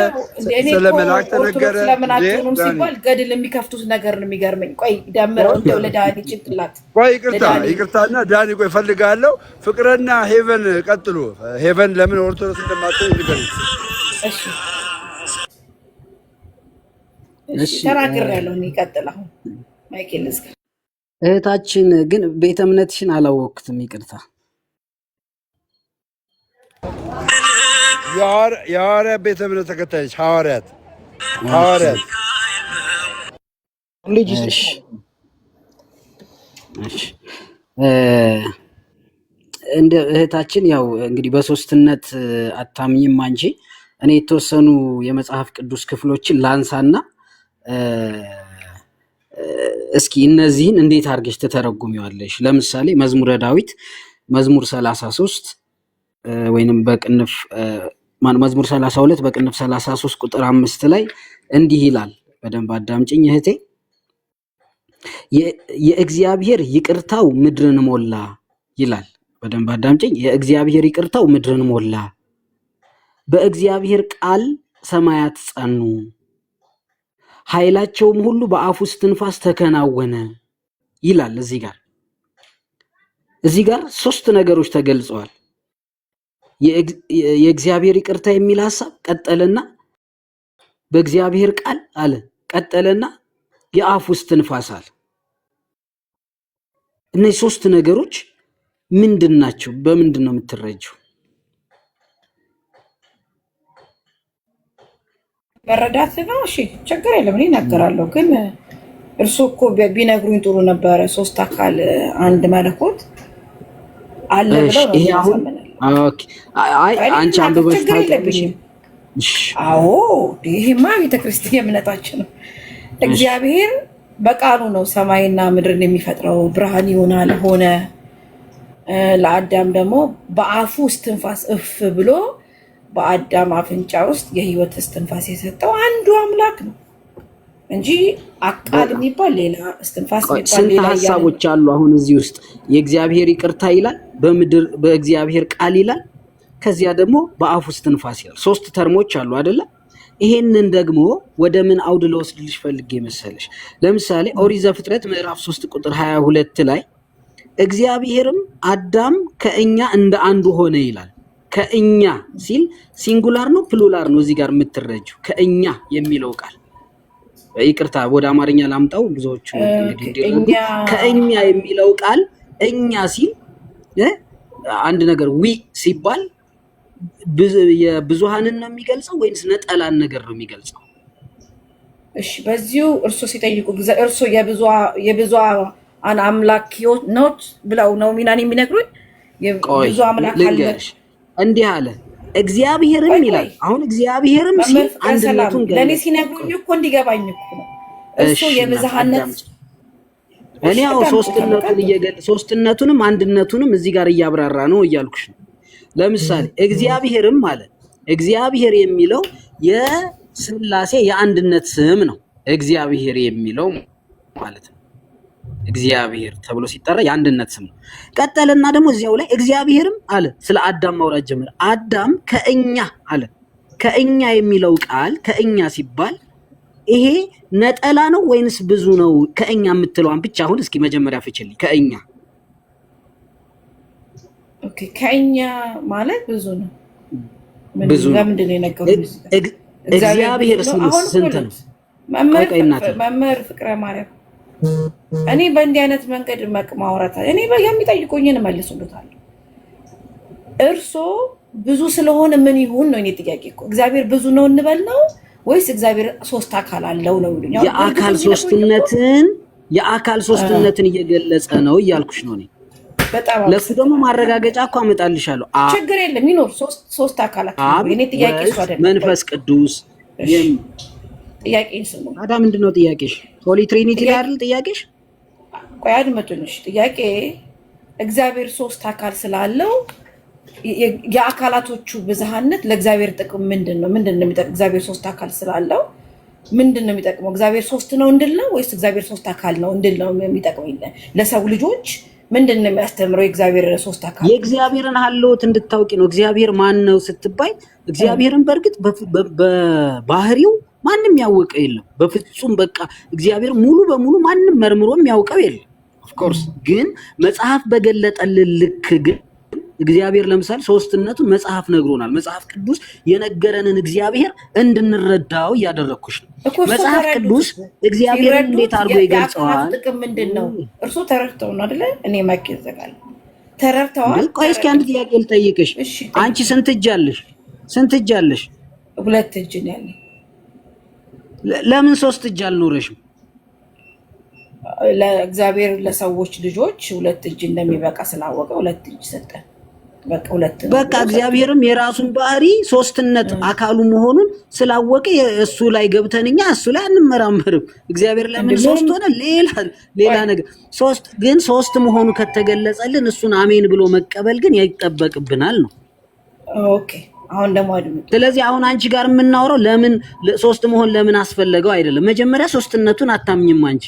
ስለ መልአክ ተነገረ። ስለምን አትሆኑም ሲባል ገድል የሚከፍቱት ነገር ነው የሚገርመኝ። ቆይ ደምረው እንደው ለዳኒ ጭንቅላት። ቆይ ይቅርታና ዳኒ ቆይ ፈልጋለሁ። ፍቅርና ሄቨን ቀጥሉ። ሄቨን ለምን ኦርቶዶክስ እንደማትሆን ንገረኝ። እሺ ተናግሬያለሁ። እኔ ቀጥል። አሁን ማይኬል ልዝጋ። እህታችን ግን ቤተ እምነትሽን አላወቅኩትም፣ ይቅርታ። የሐዋርያት ቤተ እምነት ተከታዮች ሐዋርያት እንደ እህታችን ያው እንግዲህ በሶስትነት አታምኝም አንቺ። እኔ የተወሰኑ የመጽሐፍ ቅዱስ ክፍሎችን ላንሳና እስኪ እነዚህን እንዴት አድርገሽ ትተረጉሚዋለሽ? ለምሳሌ መዝሙረ ዳዊት መዝሙር 33 ወይንም በቅንፍ መዝሙር 32 በቅንፍ 33 ቁጥር 5 ላይ እንዲህ ይላል። በደንብ አዳምጪኝ እህቴ። የእግዚአብሔር ይቅርታው ምድርን ሞላ ይላል። በደንብ አዳምጪኝ። የእግዚአብሔር ይቅርታው ምድርን ሞላ፣ በእግዚአብሔር ቃል ሰማያት ጸኑ፣ ኃይላቸውም ሁሉ በአፉ እስትንፋስ ተከናወነ ይላል። እዚህ ጋር ሶስት ነገሮች ተገልጸዋል። የእግዚአብሔር ይቅርታ የሚል ሐሳብ ቀጠለና በእግዚአብሔር ቃል አለ ቀጠለና የአፉ እስትንፋስ አለ። እነዚህ ሶስት ነገሮች ምንድን ናቸው? በምንድን ነው የምትረጂው? መረዳት ነው። እሺ ችግር የለም እኔ እናገራለሁ። ግን እርሱ እኮ ቢነግሩኝ ጥሩ ነበረ። ሶስት አካል አንድ መለኮት አለ ብለው ነው። ይሄ አሁን ኦኬ። አንቺ አንብበሽ ታውቂያለሽ? አዎ ይሄማ ቤተክርስቲያን እምነታችን ነው። እግዚአብሔር በቃሉ ነው ሰማይና ምድርን የሚፈጥረው። ብርሃን ይሆናል ሆነ። ለአዳም ደግሞ በአፉ እስትንፋስ እፍ ብሎ በአዳም አፍንጫ ውስጥ የህይወት እስትንፋስ የሰጠው አንዱ አምላክ ነው እንጂ አቃል የሚባል ሌላ እስትንፋስ የሚባል ሌላ ሀሳቦች አሉ። አሁን እዚህ ውስጥ የእግዚአብሔር ይቅርታ ይላል፣ በምድር በእግዚአብሔር ቃል ይላል፣ ከዚያ ደግሞ በአፉ እስትንፋስ ይላል። ሶስት ተርሞች አሉ አይደለ? ይሄንን ደግሞ ወደ ምን አውድ ለወስድልሽ ፈልጌ መሰለሽ? ለምሳሌ ኦሪት ዘፍጥረት ምዕራፍ 3 ቁጥር 22 ላይ እግዚአብሔርም አዳም ከእኛ እንደ አንዱ ሆነ ይላል። ከእኛ ሲል ሲንጉላር ነው ፕሉራል ነው? እዚህ ጋር የምትረጂው ከእኛ የሚለው ቃል ይቅርታ ወደ አማርኛ ላምጣው ብዙዎቹ እንግዲህ ከእኛ የሚለው ቃል እኛ ሲል አንድ ነገር ዊ ሲባል የብዙሃንን ነው የሚገልጸው ወይስ ነጠላን ነገር ነው የሚገልጸው? እሺ በዚሁ እርሱ ሲጠይቁ እርሱ የብዙ አምላክ ነው ብለው ነው ሚናን የሚነግሩኝ። የብዙ አምላክ አለ እንዲህ አለ እግዚአብሔርም ይላል። አሁን እግዚአብሔርም ሲል አንድነቱን ለኔ ሲነግሩኝ እኮ እንዲገባኝ እኮ ነው። እሱ የብዝሃነት እኔ ያው ሶስትነቱንም አንድነቱንም እዚህ ጋር እያብራራ ነው እያልኩሽ ነው። ለምሳሌ እግዚአብሔርም ማለት እግዚአብሔር የሚለው የሥላሴ የአንድነት ስም ነው። እግዚአብሔር የሚለው ማለት ነው እግዚአብሔር ተብሎ ሲጠራ የአንድነት ስም ነው። ቀጠለና ደግሞ እዚያው ላይ እግዚአብሔርም አለ ስለ አዳም ማውራት ጀመረ። አዳም ከእኛ አለ። ከእኛ የሚለው ቃል ከእኛ ሲባል ይሄ ነጠላ ነው ወይንስ ብዙ ነው? ከእኛ የምትለዋን ብቻ አሁን እስኪ መጀመሪያ ፍችልኝ። ከእኛ ኦኬ፣ ከእኛ ማለት ብዙ ነው። ብዙ ለምንድን ነው የነገሩኝ? እግዚአብሔር ስንት ነው? መምህር ፍቅረ ማርያም እኔ በእንዲህ አይነት መንገድ ማውራት እኔ የሚጠይቁኝን እመልስልዎታለሁ። እርሶ ብዙ ስለሆነ ምን ይሁን ነው የኔ ጥያቄ እኮ። እግዚአብሔር ብዙ ነው እንበል ነው ወይስ እግዚአብሔር ሶስት አካል አለው ነው ይሉኛል። የአካል ሶስትነትን እየገለጸ ነው እያልኩሽ ነው እኔ። በጣም ለሱ ደግሞ ማረጋገጫ እኮ አመጣልሻለሁ። ችግር የለም ይኖር ሶስት አካላት ነው የኔ ጥያቄ እሱ አይደለም። መንፈስ ቅዱስ ጥያቄን ስሙ። ታዲያ ምንድነው ጥያቄሽ? ሆሊ ትሪኒቲ ላይ አይደል ጥያቄሽ? ቆይ አድምጡኝ። ጥያቄ እግዚአብሔር ሶስት አካል ስላለው የአካላቶቹ ብዝሃነት ለእግዚአብሔር ጥቅም ምንድነው? ምንድነው የሚጠቅመው? እግዚአብሔር ሶስት አካል ስላለው ምንድነው የሚጠቅመው? እግዚአብሔር ሶስት ነው እንድል ነው ወይስ እግዚአብሔር ሶስት አካል ነው እንድል ነው የሚጠቅመው? ለሰው ልጆች ምንድነው የሚያስተምረው? የእግዚአብሔር ሶስት አካል የእግዚአብሔርን ሀልዎት እንድታውቂ ነው። እግዚአብሔር ማን ነው ስትባይ እግዚአብሔርን በእርግጥ በባህሪው ማንም ያወቀ የለም በፍጹም። በቃ እግዚአብሔር ሙሉ በሙሉ ማንም መርምሮ የሚያውቀው የለም። ኦፍ ኮርስ ግን መጽሐፍ በገለጠልን ልክ ግን እግዚአብሔር ለምሳሌ ሶስትነቱን መጽሐፍ ነግሮናል። መጽሐፍ ቅዱስ የነገረንን እግዚአብሔር እንድንረዳው እያደረኩሽ ነው። መጽሐፍ ቅዱስ እግዚአብሔርን እንዴት አድርጎ ይገልጸዋል? ጥቅም ምንድነው? እርሱ ተረድተው ነው አይደለ? እኔ ማይክ ይዘጋል። ተረድተዋል። ቆይ እስኪ አንድ ጥያቄ ልጠይቅሽ። አንቺ ስንት እጅ አለሽ? ስንት እጅ አለሽ? ሁለት እጅ ነው ያለኝ። ለምን ሶስት እጅ አልኖረሽም? ለእግዚአብሔር ለሰዎች ልጆች ሁለት እጅ እንደሚበቃ ስላወቀ ሁለት እጅ ሰጠን። በቃ እግዚአብሔርም የራሱን ባህሪ ሶስትነት አካሉ መሆኑን ስላወቀ እሱ ላይ ገብተንኛ እሱ ላይ አንመራመርም። እግዚአብሔር ለምን ሶስት ሆነ? ሌላ ነገር ሶስት መሆኑ ከተገለጸልን እሱን አሜን ብሎ መቀበል ግን ይጠበቅብናል ነው። ኦኬ አሁን ደግሞ ስለዚህ አሁን አንቺ ጋር የምናወራው ለምን ሶስት መሆን ለምን አስፈለገው አይደለም። መጀመሪያ ሶስትነቱን አታምኝም አንቺ።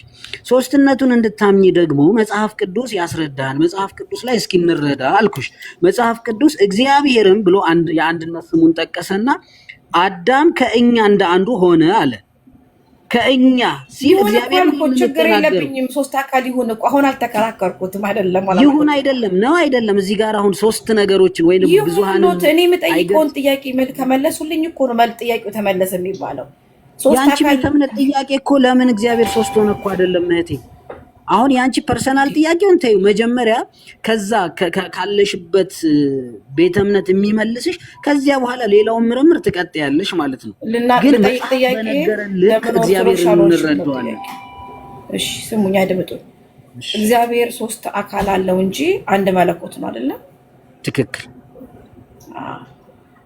ሶስትነቱን እንድታምኝ ደግሞ መጽሐፍ ቅዱስ ያስረዳን። መጽሐፍ ቅዱስ ላይ እስኪ እንረዳ አልኩሽ። መጽሐፍ ቅዱስ እግዚአብሔርም ብሎ የአንድነት ስሙን ጠቀሰና አዳም ከእኛ እንደ አንዱ ሆነ አለ። ከእኛ ሲል እግዚአብሔር ችግር የለብኝም። ሶስት አካል ይሁን እኮ አሁን አልተከራከርኩትም። ይሁን አይደለም ነው አይደለም። እዚህ ጋር አሁን ሶስት ነገሮችን ወይ ብዙሃን እኔ የምጠይቀውን ጥያቄ ከመለሱልኝ እኮ ነው ጥያቄው ተመለሰ የሚባለው። ያንቺ ቤተእምነት ጥያቄ እኮ ለምን እግዚአብሔር ሶስት ሆነ እኮ አይደለም እህቴ። አሁን ያንቺ ፐርሰናል ጥያቄውን ተይው። መጀመሪያ ከዛ ካለሽበት ቤተእምነት የሚመልስሽ ከዚያ በኋላ ሌላውን ምርምር ትቀጥያለሽ ማለት ነው። ግን እግዚአብሔር እንረዳዋለን። እሺ ስሙኝ፣ አድምጡ። እግዚአብሔር ሶስት አካል አለው እንጂ አንድ መለኮት ነው አይደለም? ትክክል።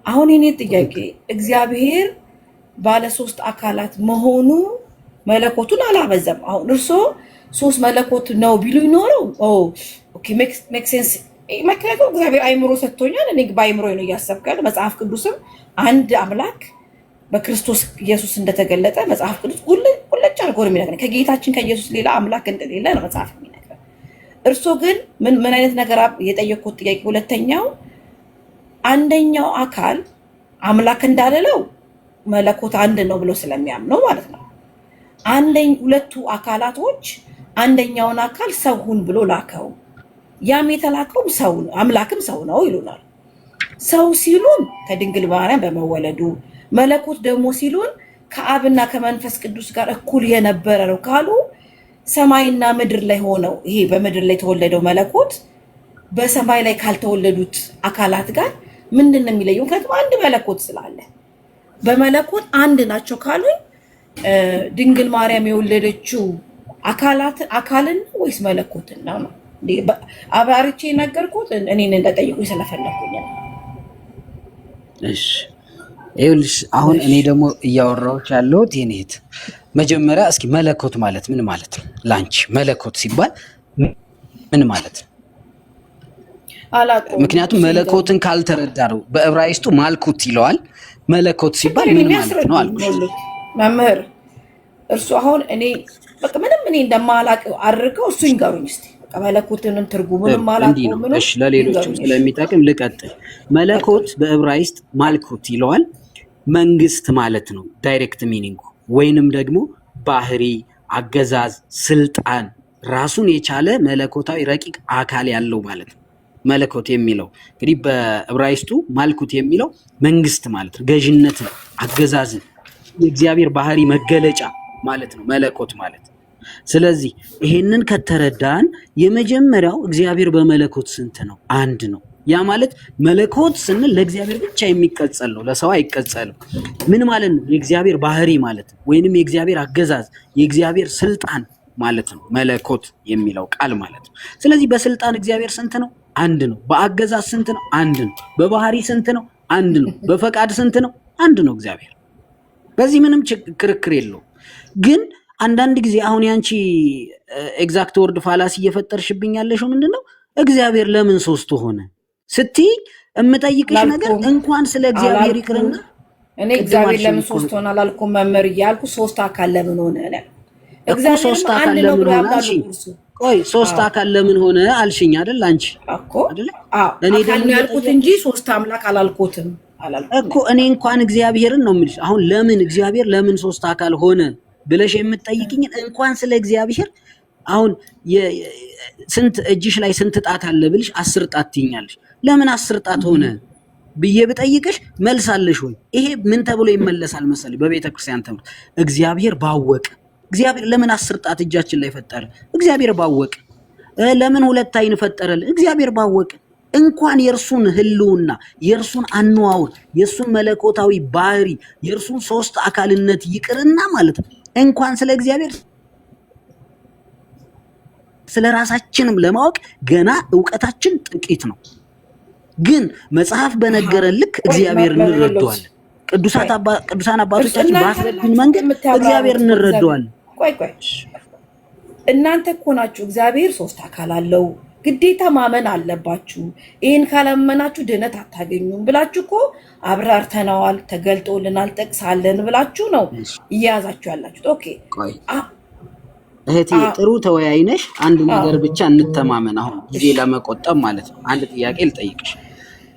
አሁን የኔ ጥያቄ እግዚአብሔር ባለ ሶስት አካላት መሆኑ መለኮቱን አላበዛም? አሁን እርሶ ሶስት መለኮት ነው ቢሉ ይኖረው ኦኬ ሜክ ሴንስ። ምክንያቱም እግዚአብሔር አይምሮ ሰጥቶኛል። እኔ በአይምሮ ነው እያሰብኩ ያለው። መጽሐፍ ቅዱስም አንድ አምላክ በክርስቶስ ኢየሱስ እንደተገለጠ መጽሐፍ ቅዱስ ሁለጭ አድርጎ ነው የሚነግረን። ከጌታችን ከኢየሱስ ሌላ አምላክ እንደሌለ ነው መጽሐፍ የሚነግረን። እርሶ ግን ምን አይነት ነገር የጠየቁት ጥያቄ ሁለተኛው አንደኛው አካል አምላክ እንዳለለው መለኮት አንድ ነው ብሎ ስለሚያምነው ማለት ነው። ሁለቱ አካላቶች አንደኛውን አካል ሰው ሁን ብሎ ላከው። ያም የተላከው ሰው ነው፣ አምላክም ሰው ነው ይሉናል። ሰው ሲሉን ከድንግል ማርያም በመወለዱ፣ መለኮት ደግሞ ሲሉን ከአብና ከመንፈስ ቅዱስ ጋር እኩል የነበረ ነው ካሉ ሰማይና ምድር ላይ ሆነው ይሄ በምድር ላይ የተወለደው መለኮት በሰማይ ላይ ካልተወለዱት አካላት ጋር ምንድን ነው የሚለየው? ምክንያቱም አንድ መለኮት ስላለ በመለኮት አንድ ናቸው ካሉኝ ድንግል ማርያም የወለደችው አካልን ወይስ መለኮትን ነው? አባርቼ ነገርኩት። እኔን እንደጠይቁኝ ስለፈለኩኝ ነው። እሺ ይኸውልሽ፣ አሁን እኔ ደግሞ እያወራሁት ያለሁት የኔት መጀመሪያ እስኪ መለኮት ማለት ምን ማለት ነው ላንቺ? መለኮት ሲባል ምን ማለት ነው? ምክንያቱም መለኮትን ካልተረዳ ነው። በዕብራይስጡ ማልኩት ይለዋል። መለኮት ሲባል ምን ማለት ነው አልኩሽ። መምህር እርሱ አሁን እኔ በቃ ምንም እኔ እንደማላውቀው አድርገው እሱ ይንገሩኝ እስቲ። በቃ መለኮትንም ትርጉሙንም አላውቀው ምንም። እሺ ለሌሎችም ስለሚጠቅም ልቀጥል። መለኮት በዕብራይስጥ ማልኩት ይለዋል። መንግስት ማለት ነው ዳይሬክት ሚኒንጉ፣ ወይንም ደግሞ ባህሪ፣ አገዛዝ፣ ስልጣን፣ ራሱን የቻለ መለኮታዊ ረቂቅ አካል ያለው ማለት ነው። መለኮት የሚለው እንግዲህ በዕብራይስጡ ማልኩት የሚለው መንግስት ማለት ነው፣ ገዥነትን፣ አገዛዝን፣ የእግዚአብሔር ባህሪ መገለጫ ማለት ነው መለኮት ማለት። ስለዚህ ይሄንን ከተረዳን የመጀመሪያው እግዚአብሔር በመለኮት ስንት ነው? አንድ ነው። ያ ማለት መለኮት ስንል ለእግዚአብሔር ብቻ የሚቀጸል ነው፣ ለሰው አይቀጸልም። ምን ማለት ነው? የእግዚአብሔር ባህሪ ማለት ነው፣ ወይንም የእግዚአብሔር አገዛዝ፣ የእግዚአብሔር ስልጣን ማለት ነው መለኮት የሚለው ቃል ማለት ነው። ስለዚህ በስልጣን እግዚአብሔር ስንት ነው? አንድ ነው። በአገዛዝ ስንት ነው? አንድ ነው። በባህሪ ስንት ነው? አንድ ነው። በፈቃድ ስንት ነው? አንድ ነው እግዚአብሔር። በዚህ ምንም ክርክር የለውም። ግን አንዳንድ ጊዜ አሁን ያንቺ ኤግዛክት ወርድ ፋላሲ እየፈጠርሽብኝ ያለሽው ምንድነው? እግዚአብሔር ለምን ሶስት ሆነ ስትይ የምጠይቅሽ ነገር እንኳን ስለ እግዚአብሔር ይቅርና እኔ እግዚአብሔር ለምን ሶስት ሆነ አላልኩም መምህር እያልኩ ሶስት አካል ለምን ሆነ ነው። እግዚአብሔር ሶስት አካል ለምን ሆነ አልሽኝ? ቆይ ሶስት አካል ለምን ሆነ አልሽኝ አይደል? አንቺ እኮ እኔ ደግሞ ያልኩት እንጂ ሶስት አምላክ አላልኩትም እኮ። እኔ እንኳን እግዚአብሔርን ነው የምልሽ። አሁን ለምን እግዚአብሔር ለምን ሶስት አካል ሆነ ብለሽ የምትጠይቅኝ እንኳን ስለ እግዚአብሔር አሁን ስንት እጅሽ ላይ ስንት ጣት አለ ብልሽ 10 ጣት ትይኛለሽ። ለምን 10 ጣት ሆነ ብዬ ብጠይቅሽ መልሳለሽ ወይ? ይሄ ምን ተብሎ ይመለሳል መሰለኝ በቤተ ክርስቲያን ትምህርት። እግዚአብሔር ባወቀ። እግዚአብሔር ለምን 10 ጣት እጃችን ላይ ፈጠረ? እግዚአብሔር ባወቀ። ለምን 2 አይን ፈጠረልን? እግዚአብሔር ባወቀ። እንኳን የእርሱን ህልውና፣ የእርሱን አነዋወር፣ የእርሱን መለኮታዊ ባህሪ፣ የእርሱን ሶስት አካልነት ይቅርና ማለት ነው እንኳን ስለ እግዚአብሔር ስለ ራሳችንም ለማወቅ ገና እውቀታችን ጥቂት ነው። ግን መጽሐፍ በነገረን ልክ እግዚአብሔር እንረዳዋለን። ቅዱሳን አባቶቻችን ባስረዱን መንገድ እግዚአብሔር እንረዳዋለን። ቆይ እናንተ እኮ ናችሁ እግዚአብሔር ሶስት አካል አለው ግዴታ ማመን አለባችሁ፣ ይሄን ካላመናችሁ ድነት አታገኙም ብላችሁ እኮ አብራርተናል፣ ተገልጦልናል፣ ጠቅሳለን ብላችሁ ነው እያያዛችሁ ያላችሁት። ኦኬ እህቴ ጥሩ ተወያይነሽ። አንድ ነገር ብቻ እንተማመን፣ አሁን ጊዜ ለመቆጠብ ማለት ነው። አንድ ጥያቄ ልጠይቅሽ።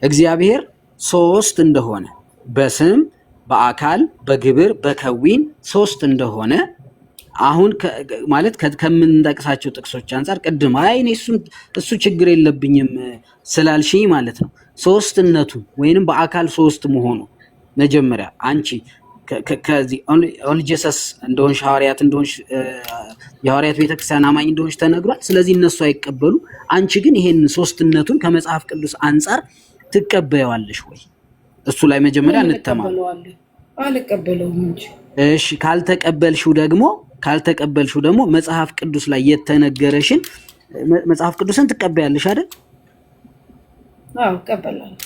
እግዚአብሔር ሶስት እንደሆነ በስም በአካል በግብር በከዊን ሶስት እንደሆነ አሁን ማለት ከምንጠቅሳቸው ጥቅሶች አንፃር ቅድም እኔ እሱ ችግር የለብኝም ስላልሽኝ ማለት ነው ሶስትነቱ ወይንም በአካል ሶስት መሆኑ መጀመሪያ አንቺ ከዚህ ኦንሊ ጂሰስ እንደሆንሽ ሐዋርያት እንደሆንሽ የሐዋርያት ቤተክርስቲያን አማኝ እንደሆንሽ ተነግሯል። ስለዚህ እነሱ አይቀበሉ፣ አንቺ ግን ይሄን ሶስትነቱን ከመጽሐፍ ቅዱስ አንፃር ትቀበያለሽ ወይ? እሱ ላይ መጀመሪያ እንተማመን። አልቀበለውም እንጂ እሺ፣ ካልተቀበልሽው ደግሞ መጽሐፍ ቅዱስ ላይ የተነገረሽን መጽሐፍ ቅዱስን ትቀበያለሽ አይደል? አዎ እቀበላለሁ።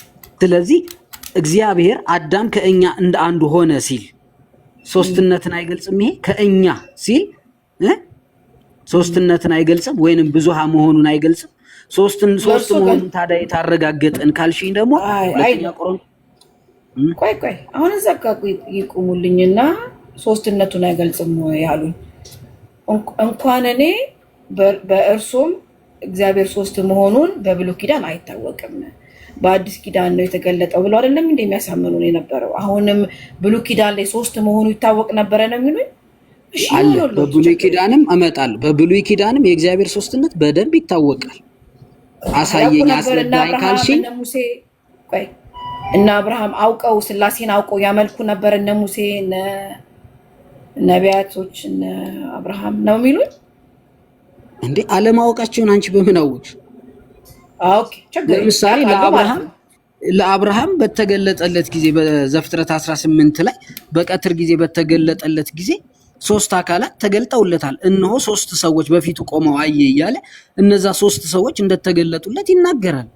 ስለዚህ እግዚአብሔር አዳም ከእኛ እንደ አንዱ ሆነ ሲል ሶስትነትን አይገልጽም። ይሄ ከእኛ ሲል ሶስትነትን አይገልጽም ወይንም ብዙሃ መሆኑን አይገልጽም። ሶስት መሆኑን ታዲያ የታረጋገጠን ካልሽኝ ደግሞ ሁለተኛ ቆሮንቶስ ቆይ አሁን ዘካ ይቁሙልኝና ሶስትነቱን አይገልጽም ያሉኝ እንኳን እኔ በእርሱም እግዚአብሔር ሶስት መሆኑን በብሉይ ኪዳን አይታወቅም በአዲስ ኪዳን ነው የተገለጠው ብለው አይደለም እንደሚያሳምኑን የነበረው። አሁንም ብሉይ ኪዳን ላይ ሶስት መሆኑ ይታወቅ ነበር ነው የሚሉኝ። እሺ በብሉይ ኪዳንም አመጣለሁ። በብሉይ ኪዳንም የእግዚአብሔር ሶስትነት በደንብ ይታወቃል። አሳየኝ አስረዳኝ ካልሽኝ ሙሴ ቆይ እና አብርሃም አውቀው ስላሴን አውቀው ያመልኩ ነበር እነ ሙሴ እነ ነቢያቶች እነ አብርሃም ነው የሚሉኝ። እንዴ አለማወቃቸውን አንቺ በምን አወቅሽ? ኦኬ ለምሳሌ ለአብርሃም በተገለጠለት ጊዜ በዘፍጥረት 18 ላይ በቀትር ጊዜ በተገለጠለት ጊዜ ሶስት አካላት ተገልጠውለታል። እነሆ ሶስት ሰዎች በፊቱ ቆመው አየ እያለ እነዛ ሶስት ሰዎች እንደተገለጡለት ይናገራል።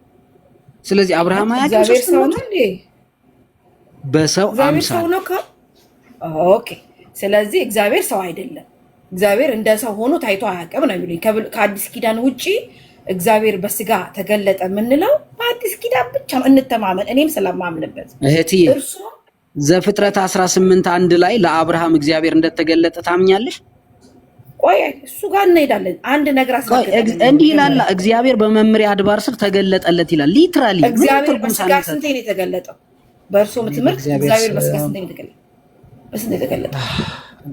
ስለዚህ አብርሃም አያውቅም ሶስትነቱን በሰው አምሳል። ኦኬ ስለዚህ እግዚአብሔር ሰው አይደለም፣ እግዚአብሔር እንደ ሰው ሆኖ ታይቶ አያውቅም ነው የሚሉኝ። ከአዲስ ኪዳን ውጪ እግዚአብሔር በስጋ ተገለጠ የምንለው በአዲስ ኪዳን ብቻ ነው። እንተማመን፣ እኔም ስለማምንበት። እህትዬ ዘፍጥረት 18:1 ላይ ለአብርሃም እግዚአብሔር እንደተገለጠ ታምኛለሽ? ቆይ እሱ ጋር እንሄዳለን። አንድ ነገር አስቀምጠን እንዲህ ይላል፣ እግዚአብሔር በመምሪያ አድባር ስር ተገለጠለት ይላል። ሊትራሊ እግዚአብሔር በስጋ ስንቴ ነው የተገለጠው? በእርሱ ትምህርት እግዚአብሔር በስጋ ስንቴ ነው የተገለጠው? በስንቴ የተገለጠው?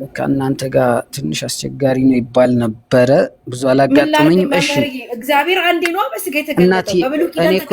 በቃ እናንተ ጋር ትንሽ አስቸጋሪ ነው ይባል ነበረ። ብዙ አላጋጠመኝም። እሺ እግዚአብሔር አንዴ ነው በስጋ የተገለጠው። በብሉይ ኪዳን እኔ እኮ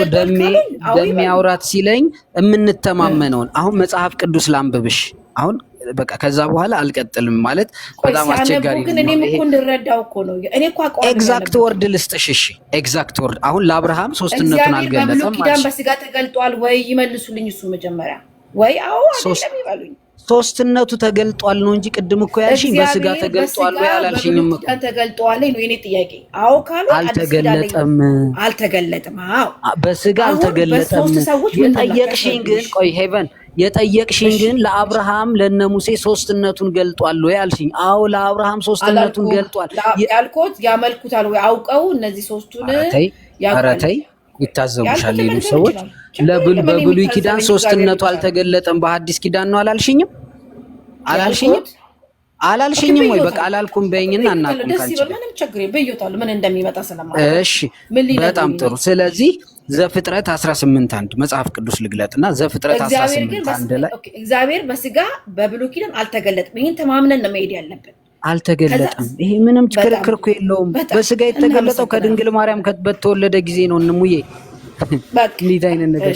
ደሜ አውራት ሲለኝ የምንተማመነውን አሁን መጽሐፍ ቅዱስ ላንብብሽ። አሁን በቃ ከዛ በኋላ አልቀጥልም ማለት በጣም አስቸጋሪ ነው። ግን እኔም እኮ እንድረዳው እኮ ነው። እኔ እኮ አቋም ኤግዛክት ወርድ ልስጥሽ። እሺ ኤግዛክት ወርድ አሁን ለአብርሃም ሶስትነቱን አልገለጸም ማለት በብሉይ ኪዳን በስጋ ተገልጧል ወይ? ይመልሱልኝ እሱ መጀመሪያ ወይ አዎ አይደለም ይባሉኝ። ሶስትነቱ ተገልጧል ነው እንጂ ቅድም እኮ ያልሽኝ በስጋ ተገልጧል ወይ አላልሽኝም እኮ። ተገልጧል ነው የኔ ጥያቄ። አዎ ካሉ አልተገለጠም። አዎ በስጋ አልተገለጠም። የጠየቅሽኝ ግን ቆይ ሄቨን የጠየቅሽኝ ግን ለአብርሃም ለነ ሙሴ ሶስትነቱን ገልጧል ወይ አልሽኝ። አዎ ለአብርሃም ሶስትነቱን ገልጧል ያልኩት ያመልኩታል ወይ አውቀው እነዚህ ሶስቱን ያረተይ ይታዘቡሻል ሌሎች ሰዎች። በብሉይ ኪዳን ሶስትነቱ አልተገለጠም በሐዲስ ኪዳን ነው አላልሽኝም? አላልሽኝም ወይ? በቃ አላልኩም በይኝና እናቁም ካንቺ። ምንም ችግር በይዮታል ምን እንደሚመጣ ስለማለት። እሺ በጣም ጥሩ። ስለዚህ ዘፍጥረት 18:1 መጽሐፍ ቅዱስ ልግለጥና ዘፍጥረት 18:1 ላይ እግዚአብሔር በስጋ በብሉይ ኪዳን አልተገለጠም። ይሄን ተማምነን ነው መሄድ ያለብን። አልተገለጠም። ይሄ ምንም ክርክር እኮ የለውም። በስጋ የተገለጠው ከድንግል ማርያም በተወለደ ጊዜ ነው። እንሙዬ እንዴት አይነት ነገር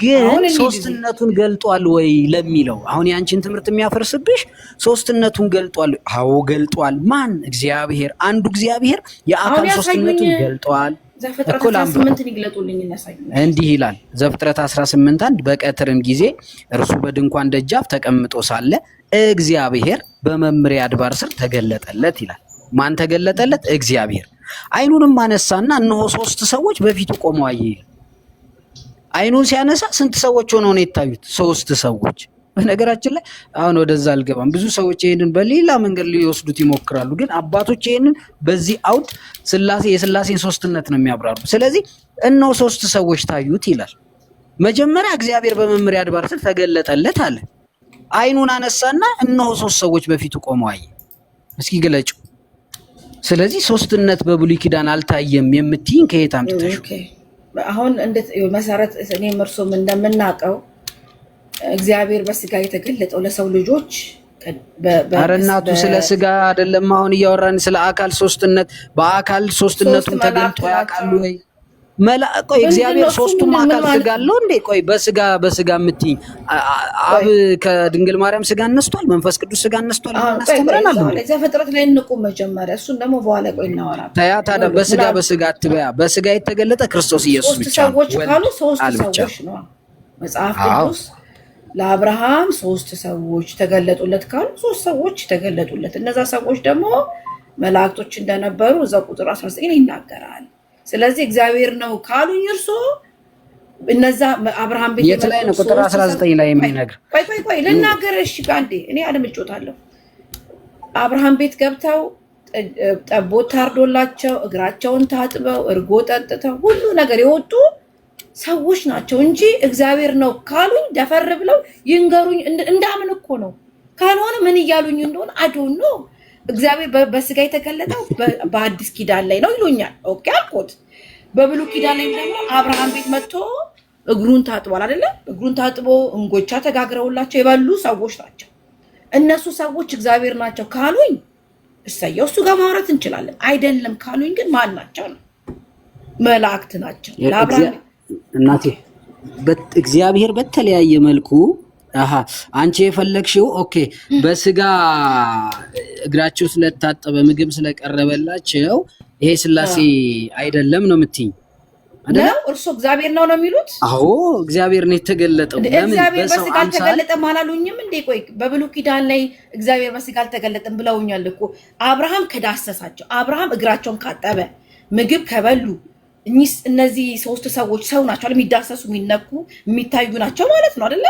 ግን ሶስትነቱን ገልጧል ወይ ለሚለው አሁን ያንቺን ትምህርት የሚያፈርስብሽ ሶስትነቱን ገልጧል። አዎ ገልጧል። ማን? እግዚአብሔር። አንዱ እግዚአብሔር የአካል ሶስትነቱን ገልጧል። ዘፍጥረት 18 ይግለጡልኝ እናሳዩ። እንዲህ ይላል ዘፍጥረት 18:1 በቀትርም ጊዜ እርሱ በድንኳን ደጃፍ ተቀምጦ ሳለ እግዚአብሔር በመምሪያ አድባር ስር ተገለጠለት ይላል። ማን ተገለጠለት? እግዚአብሔር። ዓይኑንም አነሳና እነሆ ሶስት ሰዎች በፊቱ ቆመው አየ። አይኑን ሲያነሳ ስንት ሰዎች ሆነው ነው የታዩት? 3 ሰዎች። በነገራችን ላይ አሁን ወደዛ አልገባም። ብዙ ሰዎች ይሄንን በሌላ መንገድ ሊወስዱት ይሞክራሉ፣ ግን አባቶች ይሄንን በዚህ አውድ የስላሴን ሶስትነት ነው የሚያብራሩ። ስለዚህ እነሆ 3 ሰዎች ታዩት ይላል። መጀመሪያ እግዚአብሔር በመምሪያ አድባር ስር ተገለጠለት አለ። አይኑን አነሳና እነሆ 3 ሰዎች በፊቱ ቆመው አየ። እስኪ ግለጩ። ስለዚህ ሶስትነት በብሉይ ኪዳን አልታየም የምትይኝ ከየት አምጥተሽ? አሁን እንዴት መሰረት እኔም እርሱም እንደምናውቀው እግዚአብሔር በስጋ የተገለጠው ለሰው ልጆች አረናቱ ስለ ስጋ አይደለም አሁን እያወራን ስለ አካል ሶስትነት። በአካል ሶስትነቱን ተገልጦ ያውቃሉ ወይ? ቆይ እግዚአብሔር ሶስቱም አካል ስጋ አለው እንዴ? ቆይ በስጋ የምትይኝ አብ ከድንግል ማርያም ስጋ አነስቷል፣ መንፈስ ቅዱስ ስጋ አነስቷል እናስተምረናል። ለዚህ ፍጥረት ላይ እንቁም መጀመሪያ፣ እሱን ደግሞ በኋላ ቆይ እናወራለን። ታዲያ በስጋ አትበያ። በስጋ የተገለጠ ክርስቶስ ኢየሱስ ብቻ ነው። ሰዎች ካሉ 3 ሰዎች ነው መጽሐፍ ቅዱስ ለአብርሃም 3 ሰዎች ተገለጡለት ካሉ 3 ሰዎች ተገለጡለት። እነዛ ሰዎች ደግሞ መላእክቶች እንደነበሩ እዛው ቁጥር 19 ላይ ይናገራል። ስለዚህ እግዚአብሔር ነው ካሉኝ እርሶ እነዛ አብርሃም ቤት የት ላይ ነው ቁጥር 19 ላይ የሚነግር? ቆይ ልናገር። እሺ ጋንዴ እኔ አለምጮታለሁ። አብርሃም ቤት ገብተው ጠቦት ታርዶላቸው እግራቸውን ታጥበው እርጎ ጠጥተው ሁሉ ነገር የወጡ ሰዎች ናቸው እንጂ እግዚአብሔር ነው ካሉኝ ደፈር ብለው ይንገሩኝ እንዳምን እኮ ነው። ካልሆነ ምን እያሉኝ እንደሆነ አዶን ነው። እግዚአብሔር በስጋ የተገለጠው በአዲስ ኪዳን ላይ ነው ይሉኛል። ኦኬ አልኩት። በብሉይ ኪዳን ላይ ደግሞ አብርሃም ቤት መጥቶ እግሩን ታጥቧል አይደለ? እግሩን ታጥቦ እንጎቻ ተጋግረውላቸው የበሉ ሰዎች ናቸው። እነሱ ሰዎች እግዚአብሔር ናቸው ካሉኝ እሰየው፣ እሱ ጋር ማውራት እንችላለን። አይደለም ካሉኝ ግን ማን ናቸው ነው? መላእክት ናቸው። ለአብርሃም እናቴ እግዚአብሔር በተለያየ መልኩ አንቺ የፈለግሽው ኦኬ በስጋ እግራቸው ስለታጠበ ምግብ ስለቀረበላቸው ይሄ ስላሴ አይደለም ነው የምትይኝ አይደል? እርሱ እግዚአብሔር ነው የሚሉት? አዎ እግዚአብሔር ነው የተገለጠው። እግዚአብሔር በስጋ አልተገለጠም አላሉኝም እንዴ? ቆይ በብሉይ ኪዳን ላይ እግዚአብሔር በስጋ አልተገለጠም ብለውኛል እኮ። አብርሃም ከዳሰሳቸው፣ አብርሃም እግራቸውን ካጠበ፣ ምግብ ከበሉ እነዚህ 3 ሰዎች ሰው ናቸው፣ የሚዳሰሱ የሚነኩ የሚታዩ ናቸው ማለት ነው አይደለ?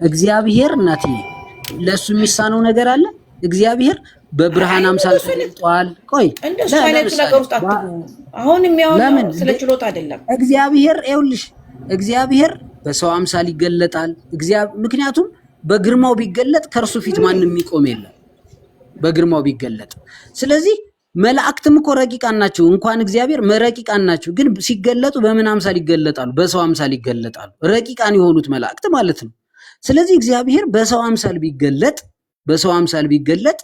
እግዚአብሔር እናቴ ለሱ የሚሳነው ነገር አለ? እግዚአብሔር በብርሃን አምሳል ተገልጧል። ቆይ እንደሱ አይነት ነገር ውስጥ አሁን የሚያወራው ስለ ችሎታ አይደለም። እግዚአብሔር ይኸውልሽ፣ እግዚአብሔር በሰው አምሳል ይገለጣል። ምክንያቱም በግርማው ቢገለጥ ከእርሱ ፊት ማንም የሚቆም የለም፣ በግርማው ቢገለጥ። ስለዚህ መላእክትም እኮ ረቂቃን ናቸው፣ እንኳን እግዚአብሔር መረቂቃን ናቸው። ግን ሲገለጡ በምን አምሳል ይገለጣሉ? በሰው አምሳል ይገለጣሉ። ረቂቃን የሆኑት መላእክት ማለት ነው። ስለዚህ እግዚአብሔር በሰው አምሳል ቢገለጥ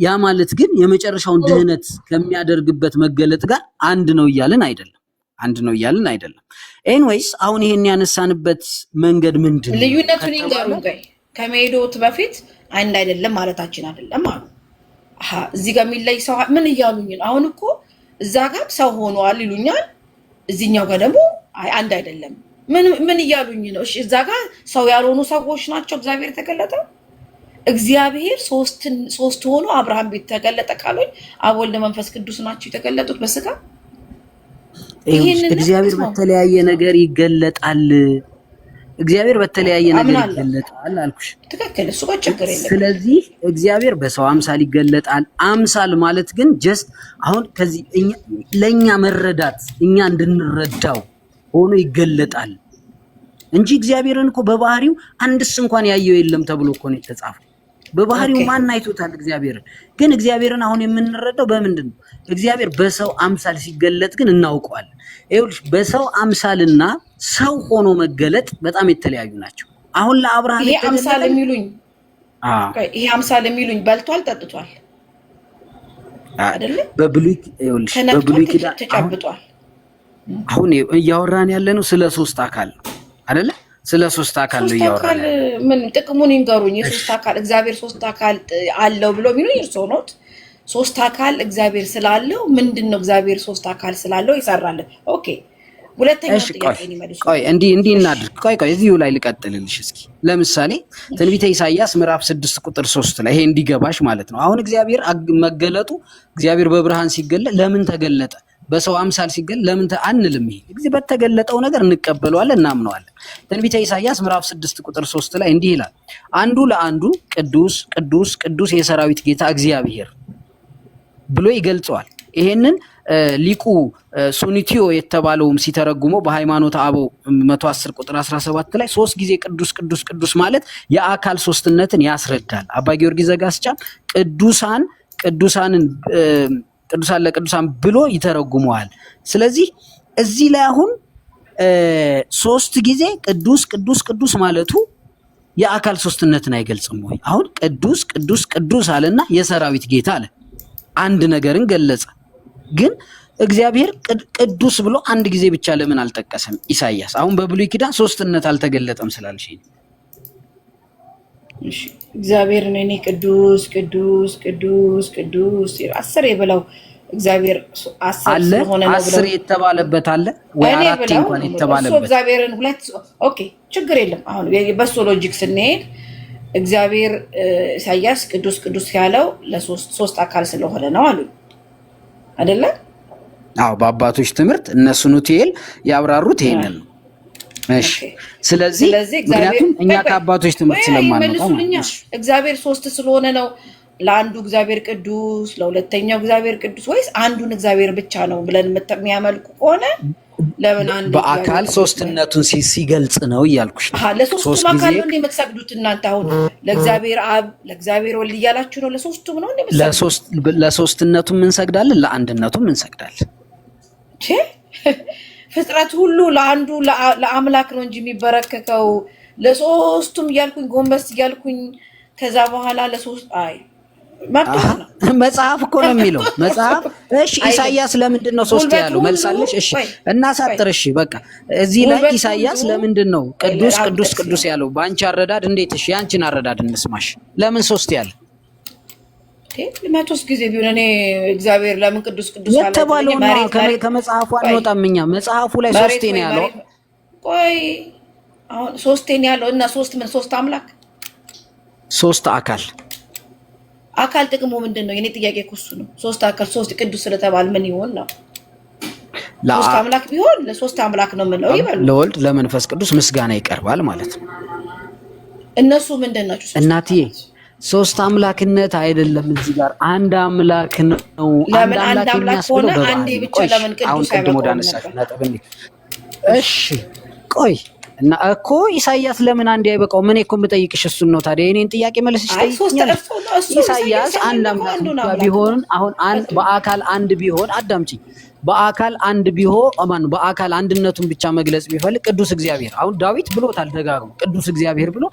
ያ ማለት ግን የመጨረሻውን ድህነት ከሚያደርግበት መገለጥ ጋር አንድ ነው እያልን አይደለም። ኤንዌይስ አሁን ይሄን ያነሳንበት መንገድ ምንድን ነው? ልዩነቱን ይንገሩን። ከመሄዶት በፊት አንድ አይደለም ማለታችን አይደለም አሉ። እዚህ ጋር የሚለይ ሰው ምን እያሉኝ ነው? አሁን እኮ እዛ ጋር ሰው ሆኗል ይሉኛል፣ እዚህኛው ጋር ደግሞ አንድ አይደለም። ምን እያሉኝ ነው? እሺ እዛ ጋር ሰው ያልሆኑ ሰዎች ናቸው እግዚአብሔር የተገለጠው። እግዚአብሔር ሶስት ሆኖ አብርሃም ቤት ተገለጠ ካሉኝ አብ ወልድ መንፈስ ቅዱስ ናቸው የተገለጡት በስጋ። እግዚአብሔር በተለያየ ነገር ይገለጣል። እግዚአብሔር በተለያየ ነገር ይገለጣል አልኩሽ። ትክክል፣ እሱ ጋር ችግር የለም። ስለዚህ እግዚአብሔር በሰው አምሳል ይገለጣል። አምሳል ማለት ግን ጀስት አሁን ከዚህ ለኛ መረዳት እኛ እንድንረዳው ሆኖ ይገለጣል እንጂ እግዚአብሔርን እኮ በባህሪው አንድስ እንኳን ያየው የለም ተብሎ እኮ ነው የተጻፈው። በባህሪው ማን አይቶታል እግዚአብሔርን? ግን እግዚአብሔርን አሁን የምንረዳው በምንድን ነው? እግዚአብሔር በሰው አምሳል ሲገለጥ ግን እናውቀዋለን። ይኸውልሽ በሰው አምሳልና ሰው ሆኖ መገለጥ በጣም የተለያዩ ናቸው። አሁን ለአብርሃም ይሄ አምሳል የሚሉኝ በልቷል ጠጥቷል አይደለ? በብሉይ ኪዳን ተጨብጧል። አሁን እያወራን ያለነው ስለ 3 አካል ነው አይደለ? ስለ 3 አካል ነው እያወራን። ምን ጥቅሙን ይንገሩኝ። የ3 አካል እግዚአብሔር 3 አካል አለው ብሎ የሚሉኝ እርስዎ ኖት። 3 አካል እግዚአብሔር ስላለው ምንድነው? እግዚአብሔር 3 አካል ስላለው ይሰራል። ኦኬ ሁለተኛው ጥያቄ ነው መልሱ። ቆይ እንዲህ እናድርግ። ቆይ እዚሁ ላይ ልቀጥልልሽ እስኪ። ለምሳሌ ትንቢተ ኢሳይያስ ምዕራፍ 6 ቁጥር 3 ላይ ይሄ እንዲገባሽ ማለት ነው። አሁን እግዚአብሔር መገለጡ እግዚአብሔር በብርሃን ሲገለጥ ለምን ተገለጠ? በሰው አምሳል ሲገለጥ ለምን አንልም? ይሄ እግዚአብሔር በተገለጠው ነገር እንቀበለዋለን፣ እናምነዋለን። ትንቢተ ኢሳይያስ ምዕራፍ 6 ቁጥር 3 ላይ እንዲህ ይላል፣ አንዱ ለአንዱ ቅዱስ ቅዱስ ቅዱስ የሰራዊት ጌታ እግዚአብሔር ብሎ ይገልጸዋል። ይሄንን ሊቁ ሱኒቲዮ የተባለውም ሲተረጉመው በሃይማኖተ አበው 110 ቁጥር 17 ላይ 3 ጊዜ ቅዱስ ቅዱስ ቅዱስ ማለት የአካል ሶስትነትን ያስረዳል። አባ ጊዮርጊስ ዘጋስጫም ቅዱሳን ለቅዱሳን ብሎ ይተረጉመዋል። ስለዚህ እዚህ ላይ አሁን 3 ጊዜ ቅዱስ ቅዱስ ቅዱስ ማለቱ የአካል ሶስትነትን አይገልጽም ወይ? አሁን ቅዱስ ቅዱስ ቅዱስ አለና የሰራዊት ጌታ አለ። አንድ ነገርን ገለጸ። ግን እግዚአብሔር ቅዱስ ብሎ አንድ ጊዜ ብቻ ለምን አልጠቀሰም? ኢሳይያስ አሁን በብሉይ ኪዳን ሶስትነት አልተገለጠም ስላልሽ እሺ፣ እግዚአብሔርን እኔ ቅዱስ ቅዱስ ቅዱስ ቅዱስ 10 የበላው እግዚአብሔር 10 ስለሆነ ነው ብለው 10 የተባለበት አለ ወይ 4 እንኳን የተባለበት እግዚአብሔርን ሁለት ኦኬ፣ ችግር የለም። አሁን በሱ ሎጂክ ስንሄድ እግዚአብሔር ኢሳይያስ ቅዱስ ቅዱስ ያለው ለሶስት አካል ስለሆነ ነው አሉ አይደለ? አዎ፣ በአባቶች ትምህርት እነሱ ኑቲኤል ያብራሩት ይሄንን ነው። እሺ፣ ስለዚህ ምክንያቱም እኛ ከአባቶች ትምህርት ስለማንመጣ እግዚአብሔር 3 ስለሆነ ነው ለአንዱ እግዚአብሔር ቅዱስ ለሁለተኛው እግዚአብሔር ቅዱስ ወይስ አንዱን እግዚአብሔር ብቻ ነው ብለን የሚያመልኩ ከሆነ ለምን አንዱ በአካል ሶስትነቱን ሲገልጽ ነው እያልኩሽ ነው። ለሶስቱም አካል ነው እንደምትሰግዱት እናንተ አሁን ለእግዚአብሔር አብ ለእግዚአብሔር ወልድ እያላችሁ ነው። ለሶስቱም ነው እንደምትሰግዱት። ለሶስትነቱም እንሰግዳለን፣ ለአንድነቱም እንሰግዳለን። ፍጥረት ሁሉ ለአንዱ ለአምላክ ነው እንጂ የሚበረከከው ለሶስቱም እያልኩኝ ጎንበስ እያልኩኝ ከዛ በኋላ ለሶስት አይ መጽሐፍ እኮ ነው የሚለው መጽሐፍ። እሺ ኢሳይያስ ለምንድን ነው 3 ያለው? መልሳለሽ? እሺ እናሳጥር። እሺ በቃ እዚህ ላይ ኢሳይያስ ለምንድን ነው ቅዱስ ቅዱስ ቅዱስ ያለው? በአንቺ አረዳድ እንዴት? እሺ ያንቺን አረዳድ እንስማሽ። ለምን 3 ያለው? 100 ጊዜ ቢሆን እኔ እግዚአብሔር ለምን ቅዱስ ቅዱስ አለ የተባለው ነው። ከመጽሐፉ አንወጣም እኛ። መጽሐፉ ላይ 3 ነው ያለው። ቆይ አሁን 3 ነው ያለው እና 3 ምን 3 አምላክ 3 አካል ጥቅሙ ምንድን ነው? የኔ ጥያቄ እኮ እሱ ነው። 3 አካል 3 ቅዱስ ስለተባለ ምን ይሆን ነው? 3 አምላክ ቢሆን ለ3 አምላክ ነው የምንለው ይበሉ። ለወልድ ለመንፈስ ቅዱስ ምስጋና ይቀርባል ማለት ነው። እነሱ ምንድን ናቸው? እናትዬ 3 አምላክነት አይደለም እዚህ ጋር አንድ አምላክ ነው። ለምን አንድ አምላክ ሆነ? አንዴ ብቻ ለምን ቅዱስ አይበቃውም? እሺ ቆይ እና እኮ ኢሳይያስ ለምን አንዴ አይበቃው? ምን እኮ የምጠይቅሽ እሱን ነው። ታዲያ የኔን ጥያቄ መልስሽ ጠይቅኛል። ኢሳይያስ አንድ አምላክ ቢሆን አሁን በአካል አንድ ቢሆን አዳምጪ፣ በአካል አንድ ቢሆን በአካል አንድነቱን ብቻ መግለጽ ቢፈልግ ቅዱስ እግዚአብሔር አሁን ዳዊት ብሎታል ደጋግሞ ቅዱስ እግዚአብሔር ብሎ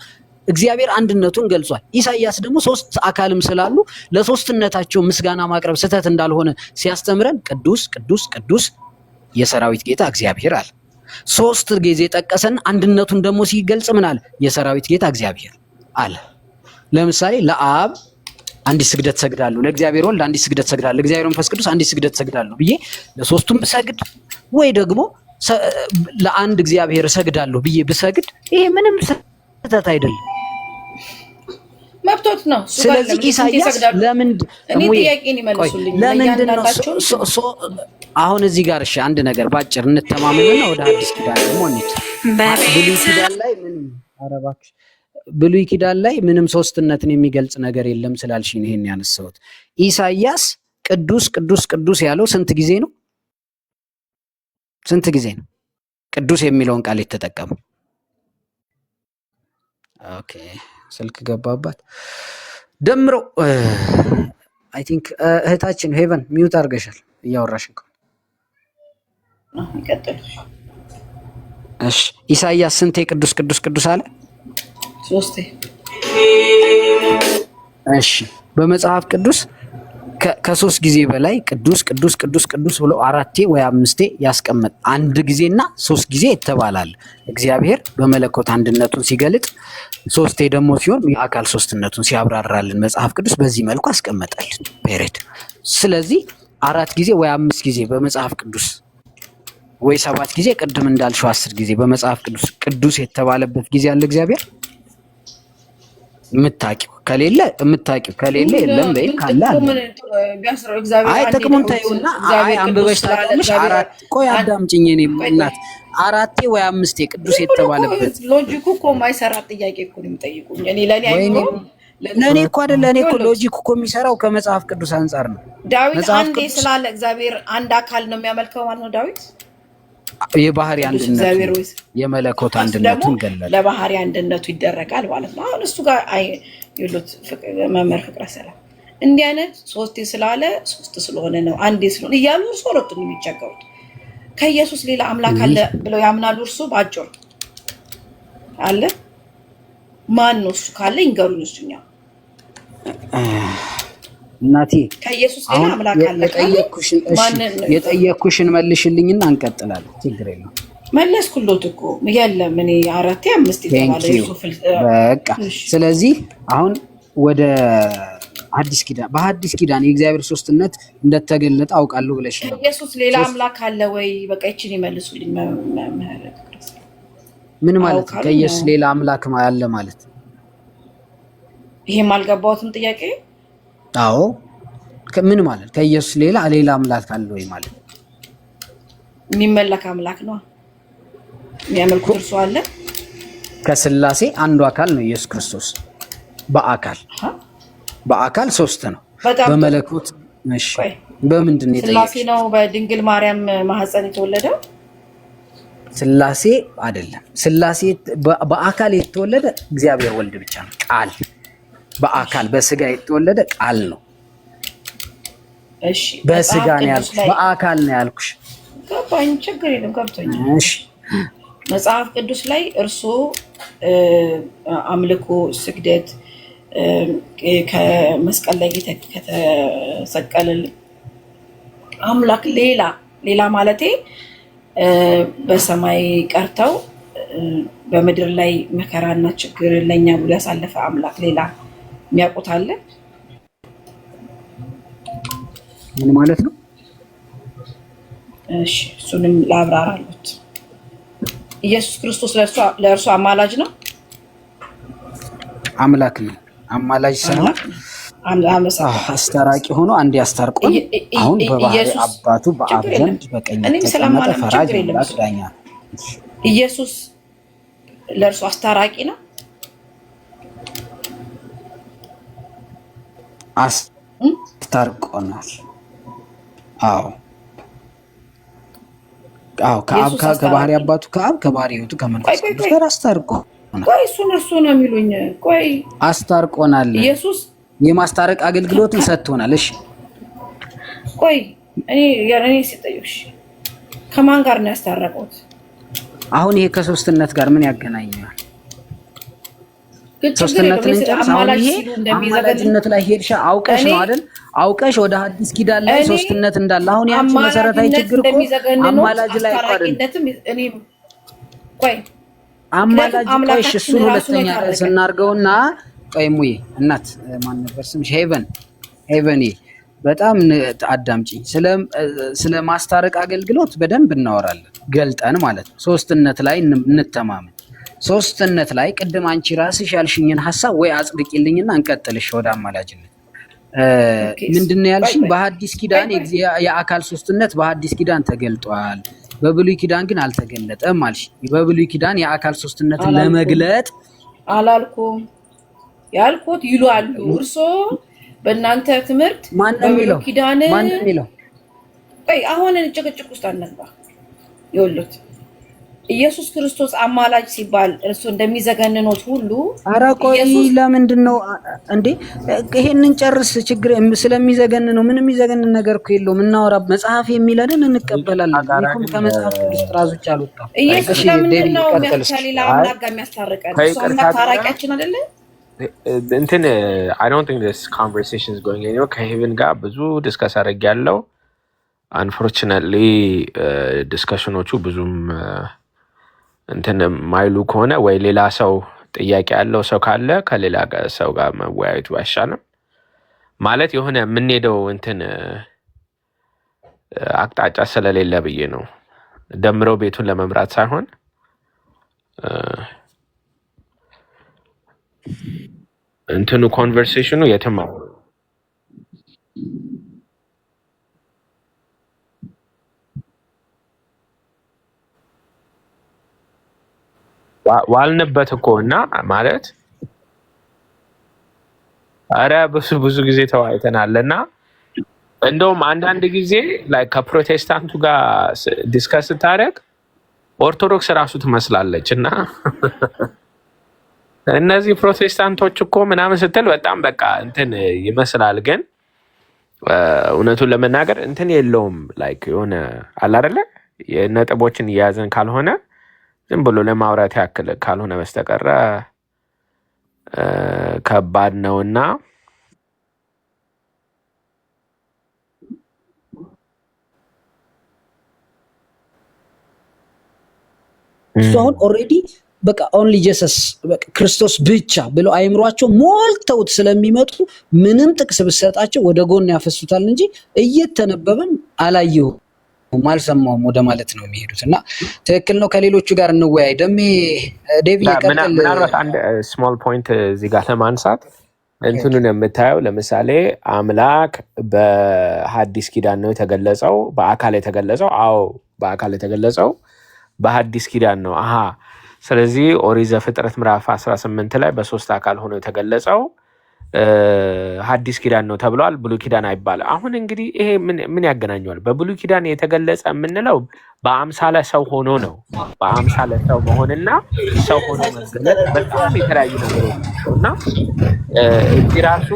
እግዚአብሔር አንድነቱን ገልጿል። ኢሳይያስ ደግሞ 3 አካልም ስላሉ ለሶስትነታቸው ምስጋና ማቅረብ ስህተት እንዳልሆነ ሲያስተምረን ቅዱስ ቅዱስ ቅዱስ የሰራዊት ጌታ እግዚአብሔር አለ። 3 ጊዜ ጠቀሰን። አንድነቱን ደግሞ ሲገልጽ ምን አለ? የሰራዊት ጌታ እግዚአብሔር አለ። ለምሳሌ ለአብ አንዲት ስግደት ሰግዳለሁ፣ ለእግዚአብሔር ወልድ አንዲት ስግደት ሰግዳለሁ፣ ለእግዚአብሔር መንፈስ ቅዱስ አንዲት ስግደት ሰግዳለሁ ብዬ ለሶስቱም ብሰግድ ወይ ደግሞ ለአንድ እግዚአብሔር ሰግዳለሁ ብዬ ብሰግድ ይሄ ምንም ስህተት አይደለም፣ መብቶት ነው። ስለዚህ ኢሳይያስ ለምንድን ነው አሁን እዚህ ጋር እሺ አንድ ነገር ባጭር እንተማመንና ወደ አዲስ ኪዳን ደግሞ እንሂድ። ብሉይ ኪዳን ላይ ምንም ሶስትነትን የሚገልጽ ነገር የለም ስላልሽ ነው ይሄን ያነሳሁት። ኢሳይያስ ቅዱስ ቅዱስ ቅዱስ ያለው ስንት ጊዜ ነው? ስንት ጊዜ ነው ቅዱስ የሚለውን ቃል የተጠቀመው? ኦኬ ስልክ ገባባት ደምሮ አይ ቲንክ እህታችን ሄቨን ሚውት አድርገሻል እያወራሽን ከሆነ እሺ ኢሳይያስ ስንቴ ቅዱስ ቅዱስ ቅዱስ አለ? 3። እሺ በመጽሐፍ ቅዱስ ከ3 ጊዜ በላይ ቅዱስ ቅዱስ ቅዱስ ቅዱስ ብሎ 4 ወይ 5 ያስቀመጥ አንድ ጊዜና 3 ጊዜ ይተባላል። እግዚአብሔር በመለኮት አንድነቱን ሲገልጥ 3 ደግሞ ሲሆን የአካል ሶስትነቱን ሲያብራራልን መጽሐፍ ቅዱስ በዚህ መልኩ አስቀመጠልን ፔሬድ። ስለዚህ 4 ጊዜ ወይ 5 ጊዜ በመጽሐፍ ቅዱስ ወይ 7 ጊዜ ቅድም እንዳልሽው 10 ጊዜ በመጽሐፍ ቅዱስ ቅዱስ የተባለበት ጊዜ አለ። እግዚአብሔር የምታውቂው ከሌለ የምታውቂው ከሌለ የለም በይ ካለ አይ ጥቅሙን ታዩና አይ አንበበሽ ታውቂያለሽ። አራት ቆይ አዳምጪኝ እኔ እናት አራቴ ወይ አምስቴ ቅዱስ የተባለበት ሎጂኩ እኮ የማይሰራ ጥያቄ እኮ ነው የሚጠይቁኝ። እኔ ለኔ እኮ አይደለ እኔ እኮ ሎጂኩ እኮ የሚሰራው ከመጽሐፍ ቅዱስ አንፃር ነው። ዳዊት አንዴ ስላለ እግዚአብሔር አንድ አካል ነው የሚያመልከው ማለት ነው። ዳዊት የባህሪ አንድነቱ የመለኮት አንድነቱን ገለጸ። ለባህሪ አንድነቱ ይደረጋል ማለት ነው። አሁን እሱ ጋር ይሉት መምህር ፍቅረ ሰላም እንዲህ አይነት ሶስት ስላለ ሶስት ስለሆነ ነው አንዴ ስለሆነ እያሉ ሶሎት ነው የሚቸገሩት። ከኢየሱስ ሌላ አምላክ አለ ብለው ያምናሉ። እርሱ ባጭሩ አለ ማን ነው? እሱ ካለ ይንገሩኝ። እሱኛ እናቴ ከኢየሱስ ሌላ አምላክ አለ የጠየኩሽን መልሽልኝና እንቀጥላለን። ችግር የለውም። መለስኩሎት እኮ የለም እኔ አራቴ አምስቴ ተባለ ዩሱፍ በቃ። ስለዚህ አሁን ወደ አዲስ ኪዳን በአዲስ ኪዳን የእግዚአብሔር ሶስትነት እንደተገለጠ አውቃለሁ ብለሽ ነው። ኢየሱስ ሌላ አምላክ አለ ወይ? በቃ እቺን ይመልሱልኝ። ምን ማለት ነው? ከኢየሱስ ሌላ አምላክ አለ ማለት ይሄም አልገባሁትም ጥያቄ። አዎ ምን ማለት ከኢየሱስ ሌላ አምላክ አለ ወይ ማለት የሚመለክ አምላክ ነው የሚያመልኩ እርሱ አለ። ከስላሴ አንዱ አካል ነው ኢየሱስ ክርስቶስ በአካል ሶስት ነው። በመለኮት እሺ በምንድን ነው ስላሴ ነው? በድንግል ማርያም ማህፀን የተወለደው ስላሴ አይደለም። ስላሴ በአካል የተወለደ እግዚአብሔር ወልድ ብቻ ነው። ቃል በአካል በስጋ የተወለደ ቃል ነው። እሺ በስጋ ነው ያልኩሽ፣ በአካል ነው ያልኩሽ። ገባኝ። ችግር የለም ገብቶኛል። እሺ መጽሐፍ ቅዱስ ላይ እርሱ አምልኮ ስግደት ከመስቀል ላይ ከተሰቀለ አምላክ ሌላ ማለቴ በሰማይ ቀርተው በምድር ላይ መከራና ችግር ለኛ ብሎ ያሳለፈ አምላክ ሌላ የሚያውቁት አለ? ምን ማለት ነው? እሺ እሱንም ላብራራሉት። ኢየሱስ ክርስቶስ ለእርሱ አማላጅ ነው? አምላክ ነው። አማላጅ ሳይሆን አስታራቂ ሆኖ አንድ ያስታርቆን። አሁን በባህሪ አባቱ በአብ ዘንድ በቀኝ ተቀመጠ፣ ፈራጅ አምላክ ዳኛ። ኢየሱስ ለእርሱ አስታራቂ ነው? አስታርቆናል። አዎ ከአብ ከባህሪ አባቱ ከአብ ከባህሪ ሕይወቱ ከመንፈስ ቅዱስ ጋር አስታርቆ ቆይ እርሱ ነው የሚሉኝ። ቆይ አስታርቆናል። ኢየሱስ የማስታረቅ አገልግሎትን ሰጥቶናል። እሺ ቆይ እኔ ሲጠይቅሽ ከማን ጋር ነው ያስታረቁት? አሁን ይሄ ከሶስትነት ጋር ምን ያገናኛል? ሶስትነትን እንጨርስ። አሁን ይሄ አማላጅነት ላይ ሄድሽ አውቀሽ ነው አይደል? አውቀሽ ወደ አዲስ ኪዳን ላይ ሶስትነት እንዳለ አሁን ያንቺ መሰረታዊ ችግር እኮ አማላጅ ላይ አይደል? ቆይ አማላጅ ቆይሽ እሱን ሁለተኛ ርዕስ እናድርገውና ቆይ ሙዬ እናት ማን ነበር ስምሽ? ሄቨን በጣም አዳምጪኝ። ስለ ማስታረቅ አገልግሎት በደንብ እናወራለን ገልጠን ማለት ነው። ሶስትነት ላይ እንተማመን። ሶስትነት ላይ ቅድም አንቺ ራስሽ ያልሽኝን ሐሳብ ወይ አጽድቂልኝና እንቀጥልሽ ወደ አማላጅነት። ምንድነው ያልሽኝ? በሐዲስ ኪዳን የአካል ሶስትነት በሐዲስ ኪዳን ተገልጧል፣ በብሉይ ኪዳን ግን አልተገለጠም አልሽ። በብሉይ ኪዳን የአካል ሶስትነትን ለመግለጥ አላልኩም ያልኩት ይሏሉ። እርሶ በእናንተ ትምህርት በብሉይ ኪዳን ማን ነው የሚለው? ቆይ አሁን ጭቅጭቅ ውስጥ አንገባ። ይኸውልህ ኢየሱስ ክርስቶስ አማላጅ ሲባል እርሱ እንደሚዘገንኑት ሁሉ ኧረ ቆይ ለምንድን ነው እንዴ? ይሄንን ጨርስ። ችግር ስለሚዘገንነው ምንም የሚዘገንን ነገር እኮ የለውም። እናወራ መጽሐፍ የሚለንን እንቀበላለን። እኮ ከመጽሐፍ ቅዱስ ጥራዞች አልወጣም። ኢየሱስ ለምንድን ነው ከሌላ አምላክ ጋር የሚያስታርቀን? እሱ አምላክ ታራቂያችን አይደለ? እንትን I don't think this conversation is going anywhere። ከሄቨን ጋር ብዙ ዲስከስ አድርጌያለሁ። Unfortunately ዲስከሽኖቹ ብዙም እንትን ማይሉ ከሆነ ወይ ሌላ ሰው ጥያቄ ያለው ሰው ካለ ከሌላ ሰው ጋር መወያየቱ አይሻልም? ማለት የሆነ የምንሄደው እንትን አቅጣጫ ስለሌለ ብዬ ነው። ደምረው ቤቱን ለመምራት ሳይሆን እንትኑ ኮንቨርሴሽኑ የትም ዋልንበት እኮ እና ማለት አረ ብዙ ጊዜ ተወያይተናልና እንደውም አንዳንድ ጊዜ ላይ ከፕሮቴስታንቱ ጋር ዲስከስ ታደርግ ኦርቶዶክስ ራሱ ትመስላለች እና እነዚህ ፕሮቴስታንቶች እኮ ምናምን ስትል በጣም በቃ እንትን ይመስላል። ግን እውነቱን ለመናገር እንትን የለውም ላይክ የሆነ አለ አይደለ የነጥቦችን እያያዘን ካልሆነ ዝም ብሎ ለማውራት ያክል ካልሆነ በስተቀረ ከባድ ነውና አሁን ኦልሬዲ በቃ ኦንሊ ጂሰስ ክርስቶስ ብቻ ብለው አይምሯቸው ሞልተውት ስለሚመጡ ምንም ጥቅስ ብሰጣቸው ወደ ጎን ያፈሱታል እንጂ እየተነበበም አላየሁም አልሰማሁም ወደ ማለት ነው የሚሄዱት። እና ትክክል ነው። ከሌሎቹ ጋር እንወያይ። ደሜ ዴቪ ይቀጥል። ምናልባት አንድ ስሞል ፖይንት እዚህ ጋር ለማንሳት እንትኑን የምታየው ለምሳሌ አምላክ በሐዲስ ኪዳን ነው የተገለጸው፣ በአካል የተገለጸው። አዎ በአካል የተገለጸው በሐዲስ ኪዳን ነው። ስለዚህ ኦሪት ዘፍጥረት ምዕራፍ 18 ላይ በሶስት አካል ሆኖ የተገለጸው ሐዲስ ኪዳን ነው ተብሏል። ብሉይ ኪዳን አይባልም። አሁን እንግዲህ ይሄ ምን ያገናኘዋል? በብሉይ ኪዳን የተገለጸ የምንለው በአምሳለ ሰው ሆኖ ነው። በአምሳለ ሰው መሆንና ሰው ሆኖ መገለጥ በጣም የተለያዩ ነገሮች ናቸው እና እዚህ ራሱ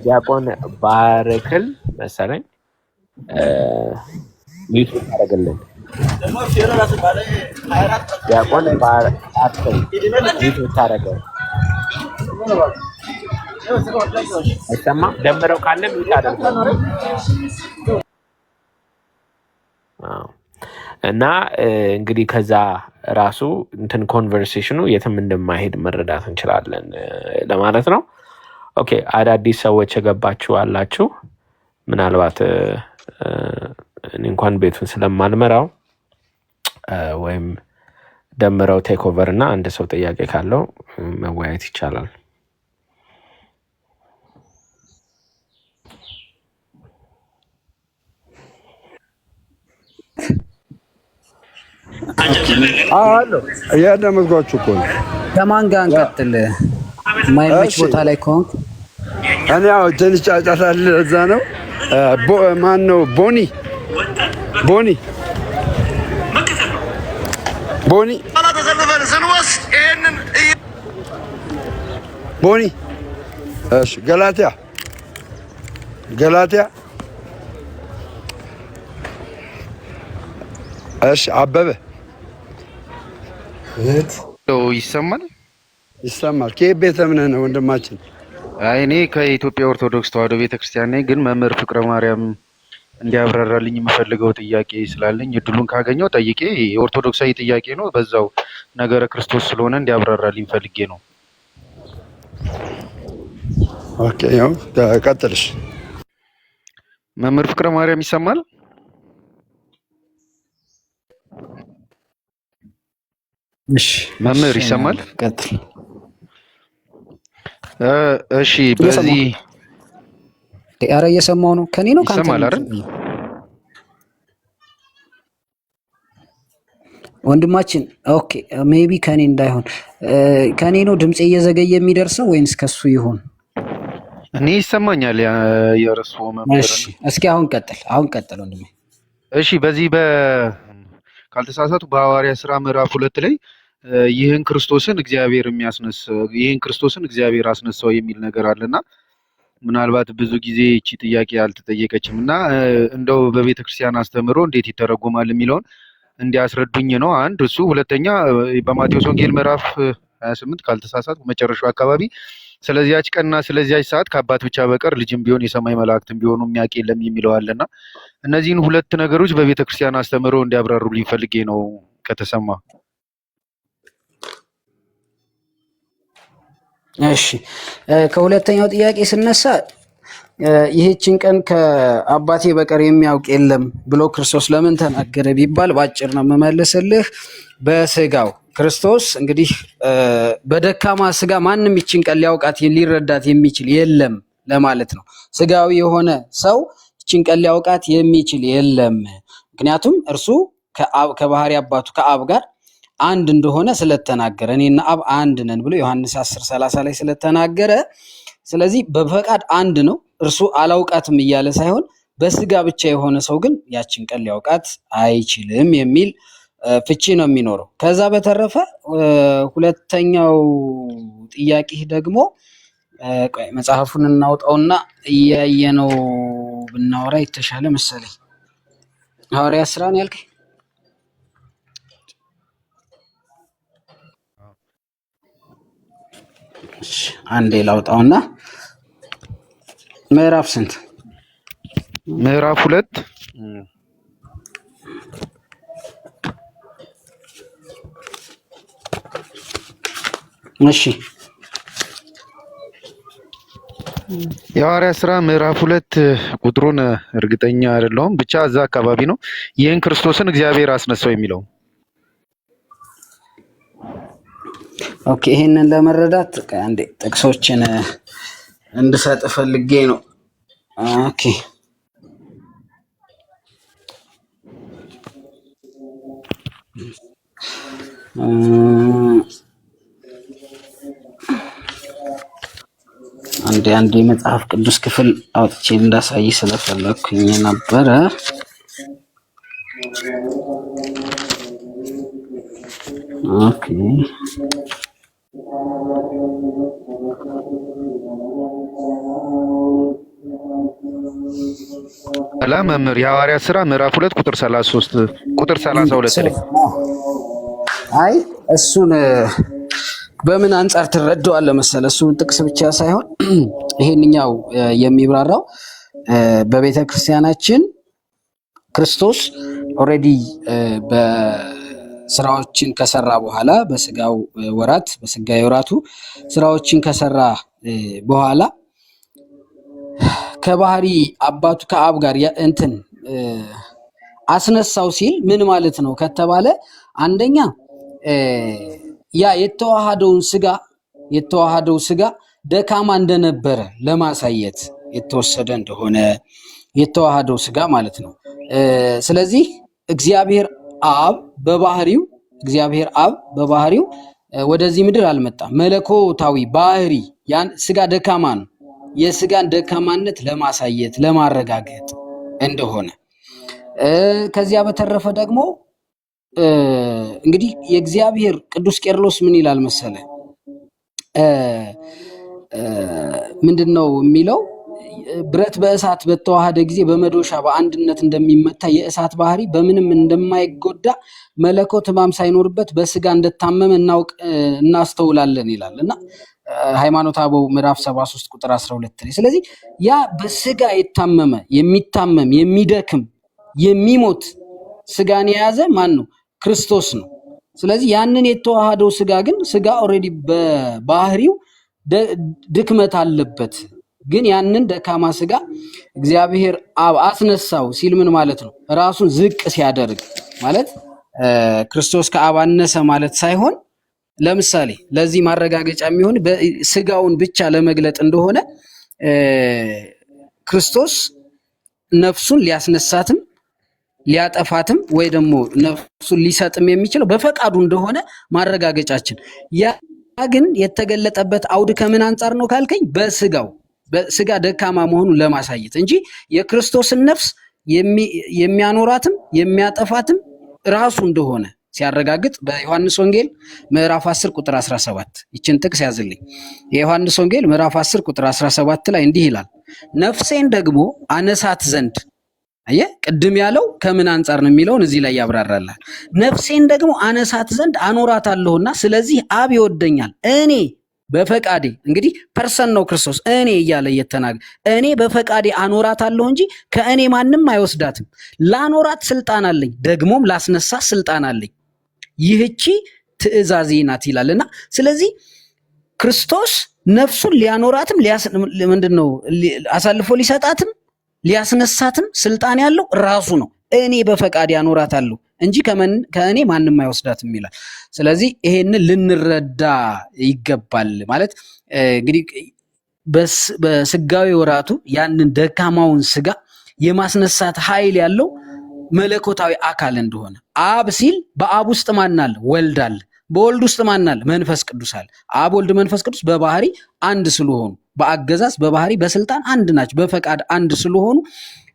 ዲያቆን ባረክል መሰለኝ ሚቱ ታደርግልን ዲያቆን ባረክል ሚቱ ታደርገው አይሰማ ደምረው ካለ ሚቱ ታደርገው እና እንግዲህ ከዛ ራሱ እንትን ኮንቨርሴሽኑ የትም እንደማይሄድ መረዳት እንችላለን ለማለት ነው። ኦኬ አዳዲስ ሰዎች የገባችሁ አላችሁ። ምናልባት እኔ እንኳን ቤቱን ስለማልመራው ወይም ደምረው ቴክ ኦቨር እና አንድ ሰው ጥያቄ ካለው መወያየት ይቻላል። አሎ እያዳመጥኳችሁ እኮ ነው። ከማን ጋር እንቀጥል? ማይመች ቦታ ላይ ከሆንክ እኔ ያው ትንሽ ጫጫታ አለ፣ እዛ ነው። ማን ነው? ቦኒ እሺ፣ ገላትያ እሺ፣ አበበ ይሰማል። ከየት ቤተ እምነት ነው ወንድማችን? እኔ ከኢትዮጵያ ኦርቶዶክስ ተዋሕዶ ቤተክርስቲያን ነኝ። ግን መምህር ፍቅረ ማርያም እንዲያብራራልኝ የምፈልገው ጥያቄ ስላለኝ እድሉን ካገኘው ጠይቄ የኦርቶዶክሳዊ ጥያቄ ነው፣ በዛው ነገረ ክርስቶስ ስለሆነ እንዲያብራራልኝ ፈልጌ ነው። ኦኬ፣ ያው ቀጥልሽ። መምህር ፍቅረ ማርያም ይሰማል? እሺ መምህር ይሰማል? ቀጥል። እሺ በዚህ ኧረ እየሰማሁ ነው። ከኔ ነው ካንተ ይሰማል አይደል? ወንድማችን ኦኬ፣ ሜቢ ከኔ እንዳይሆን ከኔ ነው ድምጽ እየዘገየ የሚደርሰው ወይንስ ከሱ ይሆን? እኔ ይሰማኛል የርሱ መምህር። እሺ እስኪ አሁን ቀጥል ወንድሜ። እሺ በዚህ ካልተሳሳቱ በሐዋርያ ሥራ ምዕራፍ 2 ላይ ይህን ክርስቶስን እግዚአብሔር አስነሳው የሚል ነገር አለና ምናልባት ብዙ ጊዜ እቺ ጥያቄ አልተጠየቀችም እና እንደው በቤተ ክርስቲያን አስተምሮ እንዴት ይተረጎማል የሚለውን እንዲያስረዱኝ ነው። አንድ እሱ። ሁለተኛ በማቴዎስ ወንጌል ምዕራፍ 28 ካልተሳሳትኩ መጨረሻው አካባቢ ስለዚያች ቀንና ስለዚያች ሰዓት ከአባት ብቻ በቀር ልጅም ቢሆን የሰማይ መላእክትም ቢሆኑ የሚያውቅ የለም የሚለው አለና እነዚህን ሁለት ነገሮች በቤተ ክርስቲያን አስተምሮ እንዲያብራሩልኝ ፈልጌ ነው ከተሰማ። እሺ ከሁለተኛው ጥያቄ ስነሳ ይህችን ቀን ከአባቴ በቀር የሚያውቅ የለም ብሎ ክርስቶስ ለምን ተናገረ ቢባል ባጭር ነው የምመልስልህ። በስጋው ክርስቶስ እንግዲህ በደካማ ስጋ ማንም ይችን ቀን ሊያውቃት ሊረዳት የሚችል የለም ለማለት ነው። ስጋዊ የሆነ ሰው ይችን ቀን ሊያውቃት የሚችል የለም። ምክንያቱም እርሱ ከባህሪ አባቱ ከአብ ጋር አንድ እንደሆነ ስለተናገረ እኔና አብ አንድ ነን ብሎ ዮሐንስ 10:30 ላይ ስለተናገረ፣ ስለዚህ በፈቃድ አንድ ነው። እርሱ አላውቃትም እያለ ሳይሆን በስጋ ብቻ የሆነ ሰው ግን ያችን ቀን ሊያውቃት አይችልም የሚል ፍቺ ነው የሚኖረው። ከዛ በተረፈ ሁለተኛው ጥያቄ ደግሞ መጽሐፉን እናውጣውና እያየነው ብናወራ የተሻለ መሰለኝ። ሐዋርያት ሥራ ነው ያልከኝ? አንዴ ላውጣውና ምዕራፍ ስንት? ምዕራፍ 2 እሺ የሐዋርያት ሥራ ምዕራፍ 2 ቁጥሩን እርግጠኛ አይደለሁም፣ ብቻ እዛ አካባቢ ነው። ይህን ክርስቶስን እግዚአብሔር አስነሳው የሚለው። ኦኬ፣ ይሄንን ለመረዳት አንዴ ጥቅሶችን እንድሰጥ ፈልጌ ነው። ኦኬ አንዴ መጽሐፍ ቅዱስ ክፍል አውጥቼ እንዳሳይ ስለፈለኩኝ ነበረ። ኦኬ መምህር የሐዋርያት ሥራ ምዕራፍ 2 ቁጥር 33 ቁጥር 32 ላይ አይ እሱን በምን አንጻር ትረዳዋለህ መሰለህ? እሱን ጥቅስ ብቻ ሳይሆን ይሄንኛው የሚብራራው በቤተ ክርስቲያናችን ክርስቶስ ኦልሬዲ በስራዎችን ከሰራ በኋላ በስጋው ወራት በስጋዊ ወራቱ ስራዎችን ከሰራ በኋላ ከባህሪ አባቱ ከአብ ጋር እንትን አስነሳው ሲል ምን ማለት ነው ከተባለ አንደኛ ያ የተዋሃደው ስጋ ደካማ እንደነበረ ለማሳየት የተወሰደ እንደሆነ የተዋሃደው ስጋ ማለት ነው። ስለዚህ እግዚአብሔር አብ በባህሪው ወደዚህ ምድር አልመጣም። መለኮታዊ ባህሪ ያን ስጋ ደካማ ነው። የስጋን ደካማነት ለማሳየት ለማረጋገጥ እንደሆነ ከዚያ በተረፈ ደግሞ እንግዲህ የእግዚአብሔር ቅዱስ ቄርሎስ ምን ይላል መሰለ? ምንድነው የሚለው? ብረት በእሳት በተዋሃደ ጊዜ በመዶሻ በአንድነት እንደሚመታ የእሳት ባህሪ በምንም እንደማይጎዳ መለኮት ሕማም ሳይኖርበት በስጋ እንደታመመ እናስተውላለን ይላል እና ሃይማኖተ አበው ምዕራፍ 73 ቁጥር 12 ላይ። ስለዚህ ያ በስጋ የታመመ የሚታመም የሚደክም የሚሞት ስጋን የያዘ ማን ነው? ክርስቶስ ነው። ስለዚህ ያንን የተዋሃደው ስጋ ግን ስጋ ኦልሬዲ በባህሪው ድክመት አለበት። ግን ያንን ደካማ ስጋ እግዚአብሔር አብ አስነሳው ሲል ምን ማለት ነው? ራሱን ዝቅ ሲያደርግ ማለት ክርስቶስ ከአብ አነሰ ማለት ሳይሆን፣ ለምሳሌ ለዚህ ማረጋገጫ የሚሆን ስጋውን ብቻ ለመግለጥ እንደሆነ ክርስቶስ ነፍሱን ሊያስነሳትም ሊያጠፋትም ወይ ደግሞ ነፍሱን ሊሰጥም የሚችለው በፈቃዱ እንደሆነ ማረጋገጫችን። ያ ግን የተገለጠበት አውድ ከምን አንጻር ነው ካልከኝ፣ በስጋ ደካማ መሆኑን ለማሳየት እንጂ የክርስቶስን ነፍስ የሚያኖራትም የሚያጠፋትም ራሱ እንደሆነ ሲያረጋግጥ በዮሐንስ ወንጌል ምዕራፍ 10 ቁጥር 17 ይችን ጥቅስ ያዝልኝ። የዮሐንስ ወንጌል ምዕራፍ 10 ቁጥር 17 ላይ እንዲህ ይላል፣ ነፍሴን ደግሞ አነሳት ዘንድ። አየህ፣ ቅድም ያለው ከምን አንጻር ነው የሚለውን እዚህ ላይ ያብራራላል። ነፍሴን ደግሞ አነሳት ዘንድ አኖራታለሁና ስለዚህ አብ ይወደኛል፣ እኔ በፈቃዴ። እንግዲህ ፐርሰን ነው ክርስቶስ እኔ እያለ እየተናገረ እኔ በፈቃዴ አኖራታለሁ እንጂ ከእኔ ማንም አይወስዳትም። ላኖራት ስልጣን አለኝ፣ ደግሞም ላስነሳ ስልጣን አለኝ። ይህቺ ትእዛዜ ናት ይላልና ስለዚህ ክርስቶስ ነፍሱን ሊያኖራትም ምንድነው አሳልፎ ሊሰጣትም ሊያስነሳትም ስልጣን ያለው ራሱ ነው። እኔ በፈቃድ ያኖራታለሁ እንጂ ከእኔ ማንም አይወስዳትም ይላል። ስለዚህ ይሄንን ልንረዳ ይገባል ማለት እንግዲህ በስጋዊ ወራቱ ያንን ደካማውን ስጋ የማስነሳት ኃይል ያለው መለኮታዊ አካል እንደሆነ አብ ሲል በአብ ውስጥ ማን አለ? ወልድ አለ። በወልድ ውስጥ ማን አለ? መንፈስ ቅዱስ አለ። አብ፣ ወልድ፣ መንፈስ ቅዱስ በባህሪ አንድ ስለሆኑ በአገዛዝ በባህሪ በስልጣን አንድ ናቸው። በፈቃድ አንድ ስለሆኑ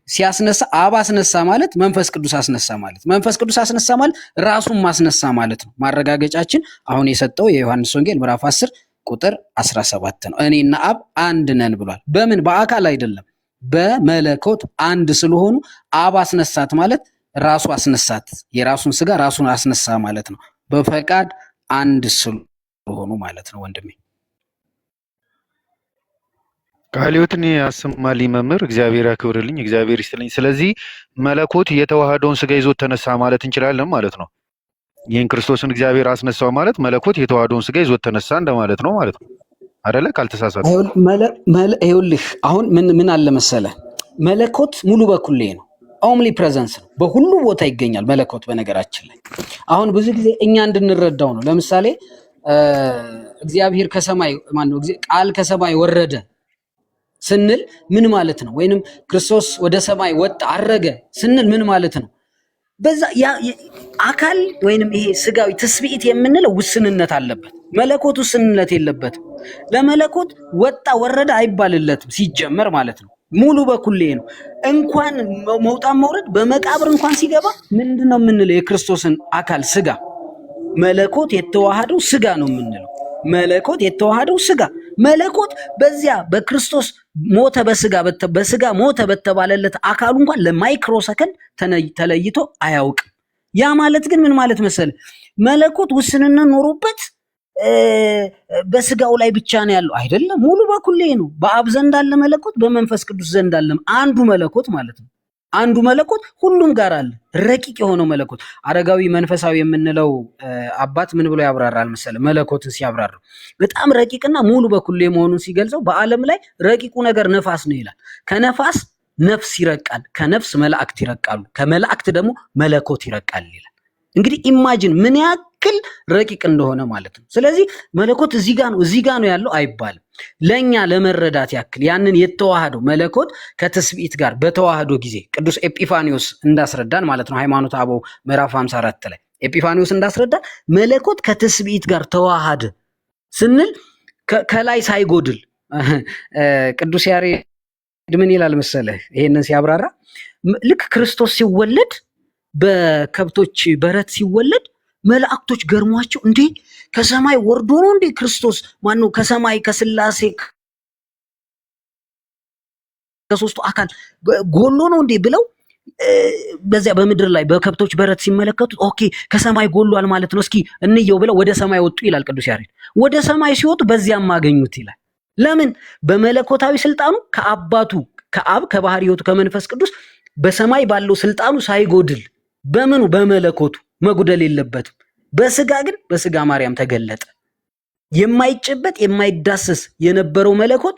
ሲያስነሳ አብ አስነሳ ማለት መንፈስ ቅዱስ አስነሳ ማለት፣ መንፈስ ቅዱስ አስነሳ ማለት ራሱን ማስነሳ ማለት ነው። ማረጋገጫችን አሁን የሰጠው የዮሐንስ ወንጌል ምዕራፍ 10 ቁጥር 17 ነው። እኔና አብ አንድ ነን ብሏል። በምን? በአካል አይደለም፣ በመለኮት አንድ ስለሆኑ አብ አስነሳት ማለት ራሱ አስነሳት፣ የራሱን ስጋ ራሱን አስነሳ ማለት ነው። በፈቃድ አንድ ስለሆኑ ማለት ነው። ወንድሜ ቃልዮትን ያሰማልኝ መምህር፣ እግዚአብሔር ያክብርልኝ፣ እግዚአብሔር ይስጥልኝ። ስለዚህ መለኮት የተዋሃደውን ስጋ ይዞት ተነሳ ማለት እንችላለን ማለት ነው። ይህን ክርስቶስን እግዚአብሔር አስነሳው ማለት መለኮት የተዋሃደውን ስጋ ይዞት ተነሳ እንደማለት ነው ማለት ነው አይደለ? ካልተሳሳተ ይኸውልህ አሁን ምን አለ መሰለህ፣ መለኮት ሙሉ በኩሌ ነው። ኦምሊ ፕሬዘንስ ነው። በሁሉ ቦታ ይገኛል መለኮት። በነገራችን ላይ አሁን ብዙ ጊዜ እኛ እንድንረዳው ነው። ለምሳሌ እግዚአብሔር ከሰማይ ማነው ቃል ከሰማይ ወረደ ስንል ምን ማለት ነው? ወይንም ክርስቶስ ወደ ሰማይ ወጣ አረገ ስንል ምን ማለት ነው? በዛ አካል ወይንም ይሄ ስጋዊ ትስብእት የምንለው ውስንነት አለበት። መለኮት ውስንነት የለበትም። ለመለኮት ወጣ ወረደ አይባልለትም ሲጀመር ማለት ነው። ሙሉ በኩሌ ነው። እንኳን መውጣት መውረድ በመቃብር እንኳን ሲገባ ምንድነው የምንለው? የክርስቶስን አካል ስጋ መለኮት የተዋሃደው ስጋ ነው የምንለው። መለኮት የተዋሃደው ስጋ መለኮት በዚያ በክርስቶስ ሞተ በስጋ ሞተ በተባለለት አካሉ እንኳን ለማይክሮ ሰከንድ ተለይቶ አያውቅም። ያ ማለት ግን ምን ማለት መሰለ? መለኮት ውስንነት ኖሮበት በስጋው ላይ ብቻ ነው ያለው አይደለም። ሙሉ በኩሌ ነው። በአብ ዘንድ አለ መለኮት፣ በመንፈስ ቅዱስ ዘንድ አለ። አንዱ መለኮት ማለት ነው። አንዱ መለኮት ሁሉም ጋር አለ። ረቂቅ የሆነው መለኮት አረጋዊ መንፈሳዊ የምንለው አባት ምን ብሎ ያብራራል መሰለ? መለኮትን ሲያብራራው በጣም ረቂቅና ሙሉ በኩሌ መሆኑን ሲገልጸው በዓለም ላይ ረቂቁ ነገር ነፋስ ነው ይላል። ከነፋስ ነፍስ ይረቃል፣ ከነፍስ መላእክት ይረቃሉ፣ ከመላእክት ደግሞ መለኮት ይረቃል ይላል። እንግዲህ ኢማጂን ምን ያክል ረቂቅ እንደሆነ ማለት ነው። ስለዚህ መለኮት እዚህ ጋር ነው ያለው አይባልም። ለኛ ለመረዳት ያክል ያንን የተዋሃደው መለኮት ከትስብእት ጋር በተዋህዶ ጊዜ ቅዱስ ኤጲፋኒዮስ እንዳስረዳን ማለት ነው። ሃይማኖተ አበው ምዕራፍ 54 ላይ ኤጲፋኒዮስ እንዳስረዳን መለኮት ከትስብእት ጋር ተዋሃደ ስንል ከላይ ሳይጎድል ቅዱስ ያሬድ ምን ይላል መሰለህ? ይሄንን ሲያብራራ ልክ ክርስቶስ ሲወለድ በከብቶች በረት ሲወለድ መላእክቶች ገርሟቸው እንዴ ከሰማይ ወርዶ ነው እንዴ ክርስቶስ ማነው ከሰማይ ከስላሴ ከሶስቱ አካል ጎሎ ነው እንዴ ብለው በዚያ በምድር ላይ በከብቶች በረት ሲመለከቱት ኦኬ ከሰማይ ጎሏል ማለት ነው፣ እስኪ እንየው ብለው ወደ ሰማይ ወጡ ይላል ቅዱስ ያሬድ። ወደ ሰማይ ሲወጡ በዚያም አገኙት ይላል። ለምን? በመለኮታዊ ስልጣኑ ከአባቱ ከአብ ከባህሪ ሕይወቱ ከመንፈስ ቅዱስ በሰማይ ባለው ስልጣኑ ሳይጎድል በምኑ በመለኮቱ መጉደል የለበትም። በስጋ ግን በስጋ ማርያም ተገለጠ። የማይጨበጥ የማይዳሰስ የነበረው መለኮት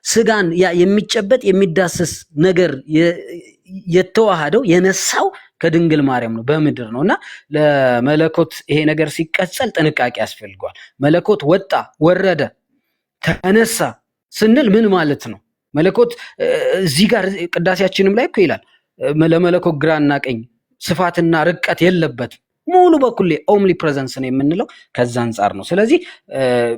ስጋን ያ የሚጨበጥ የሚዳሰስ ነገር የተዋሃደው የነሳው ከድንግል ማርያም ነው፣ በምድር ነው። እና ለመለኮት ይሄ ነገር ሲቀጸል ጥንቃቄ ያስፈልገዋል። መለኮት ወጣ ወረደ ተነሳ ስንል ምን ማለት ነው? መለኮት እዚህ ጋር ቅዳሴያችንም ላይ እኮ ይላል ለመለኮት ግራና ቀኝ ስፋትና ርቀት የለበትም፣ ሙሉ በኩሌ ኦምሊ ፕሬዘንስ ነው የምንለው ከዛ አንጻር ነው። ስለዚህ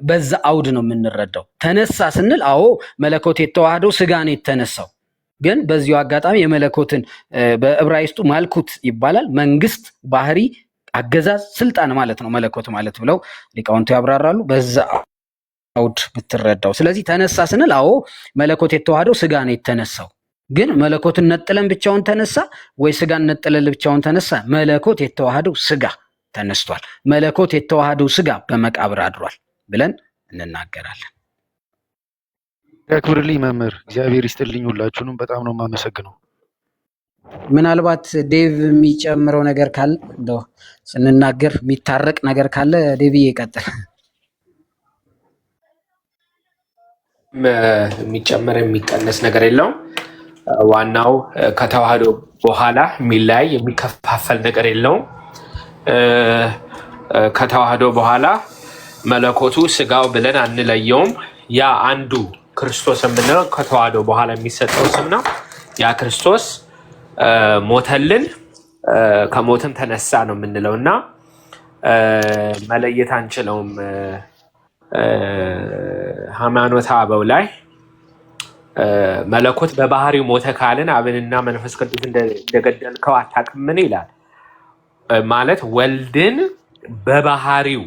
በዛ አውድ ነው የምንረዳው። ተነሳ ስንል አዎ መለኮት የተዋሃደው ስጋ ነው የተነሳው። ግን በዚሁ አጋጣሚ የመለኮትን በዕብራይስጡ ማልኩት ይባላል። መንግስት፣ ባህሪ፣ አገዛዝ፣ ስልጣን ማለት ነው መለኮት ማለት ብለው ሊቃውንቱ ያብራራሉ። በዛ አውድ ብትረዳው። ስለዚህ ተነሳ ስንል አዎ መለኮት የተዋሃደው ስጋ ነው የተነሳው። ግን መለኮትን ነጥለን ብቻውን ተነሳ ወይ ስጋን ነጥለን ብቻውን ተነሳ? መለኮት የተዋሃደው ስጋ ተነስቷል። መለኮት የተዋሃደው ስጋ በመቃብር አድሯል ብለን እንናገራለን። ያክብርልኝ መምህር፣ እግዚአብሔር ይስጥልኝ። ሁላችሁንም በጣም ነው የማመሰግነው። ምናልባት ዴቭ የሚጨምረው ነገር ካለ እንደው ስንናገር የሚታረቅ ነገር ካለ ዴቭዬ ይቀጥል። የሚጨመር የሚቀነስ ነገር የለውም። ዋናው ከተዋህዶ በኋላ የሚለያይ የሚከፋፈል ነገር የለውም። ከተዋህዶ በኋላ መለኮቱ ስጋው ብለን አንለየውም። ያ አንዱ ክርስቶስ የምንለው ከተዋህዶ በኋላ የሚሰጠው ስም ነው። ያ ክርስቶስ ሞተልን፣ ከሞትም ተነሳ ነው የምንለው እና መለየት አንችለውም። ሃይማኖተ አበው ላይ መለኮት በባህሪው ሞተ ካልን አብንና መንፈስ ቅዱስ እንደገደልከው አታውቅምን ይላል። ማለት ወልድን በባህሪው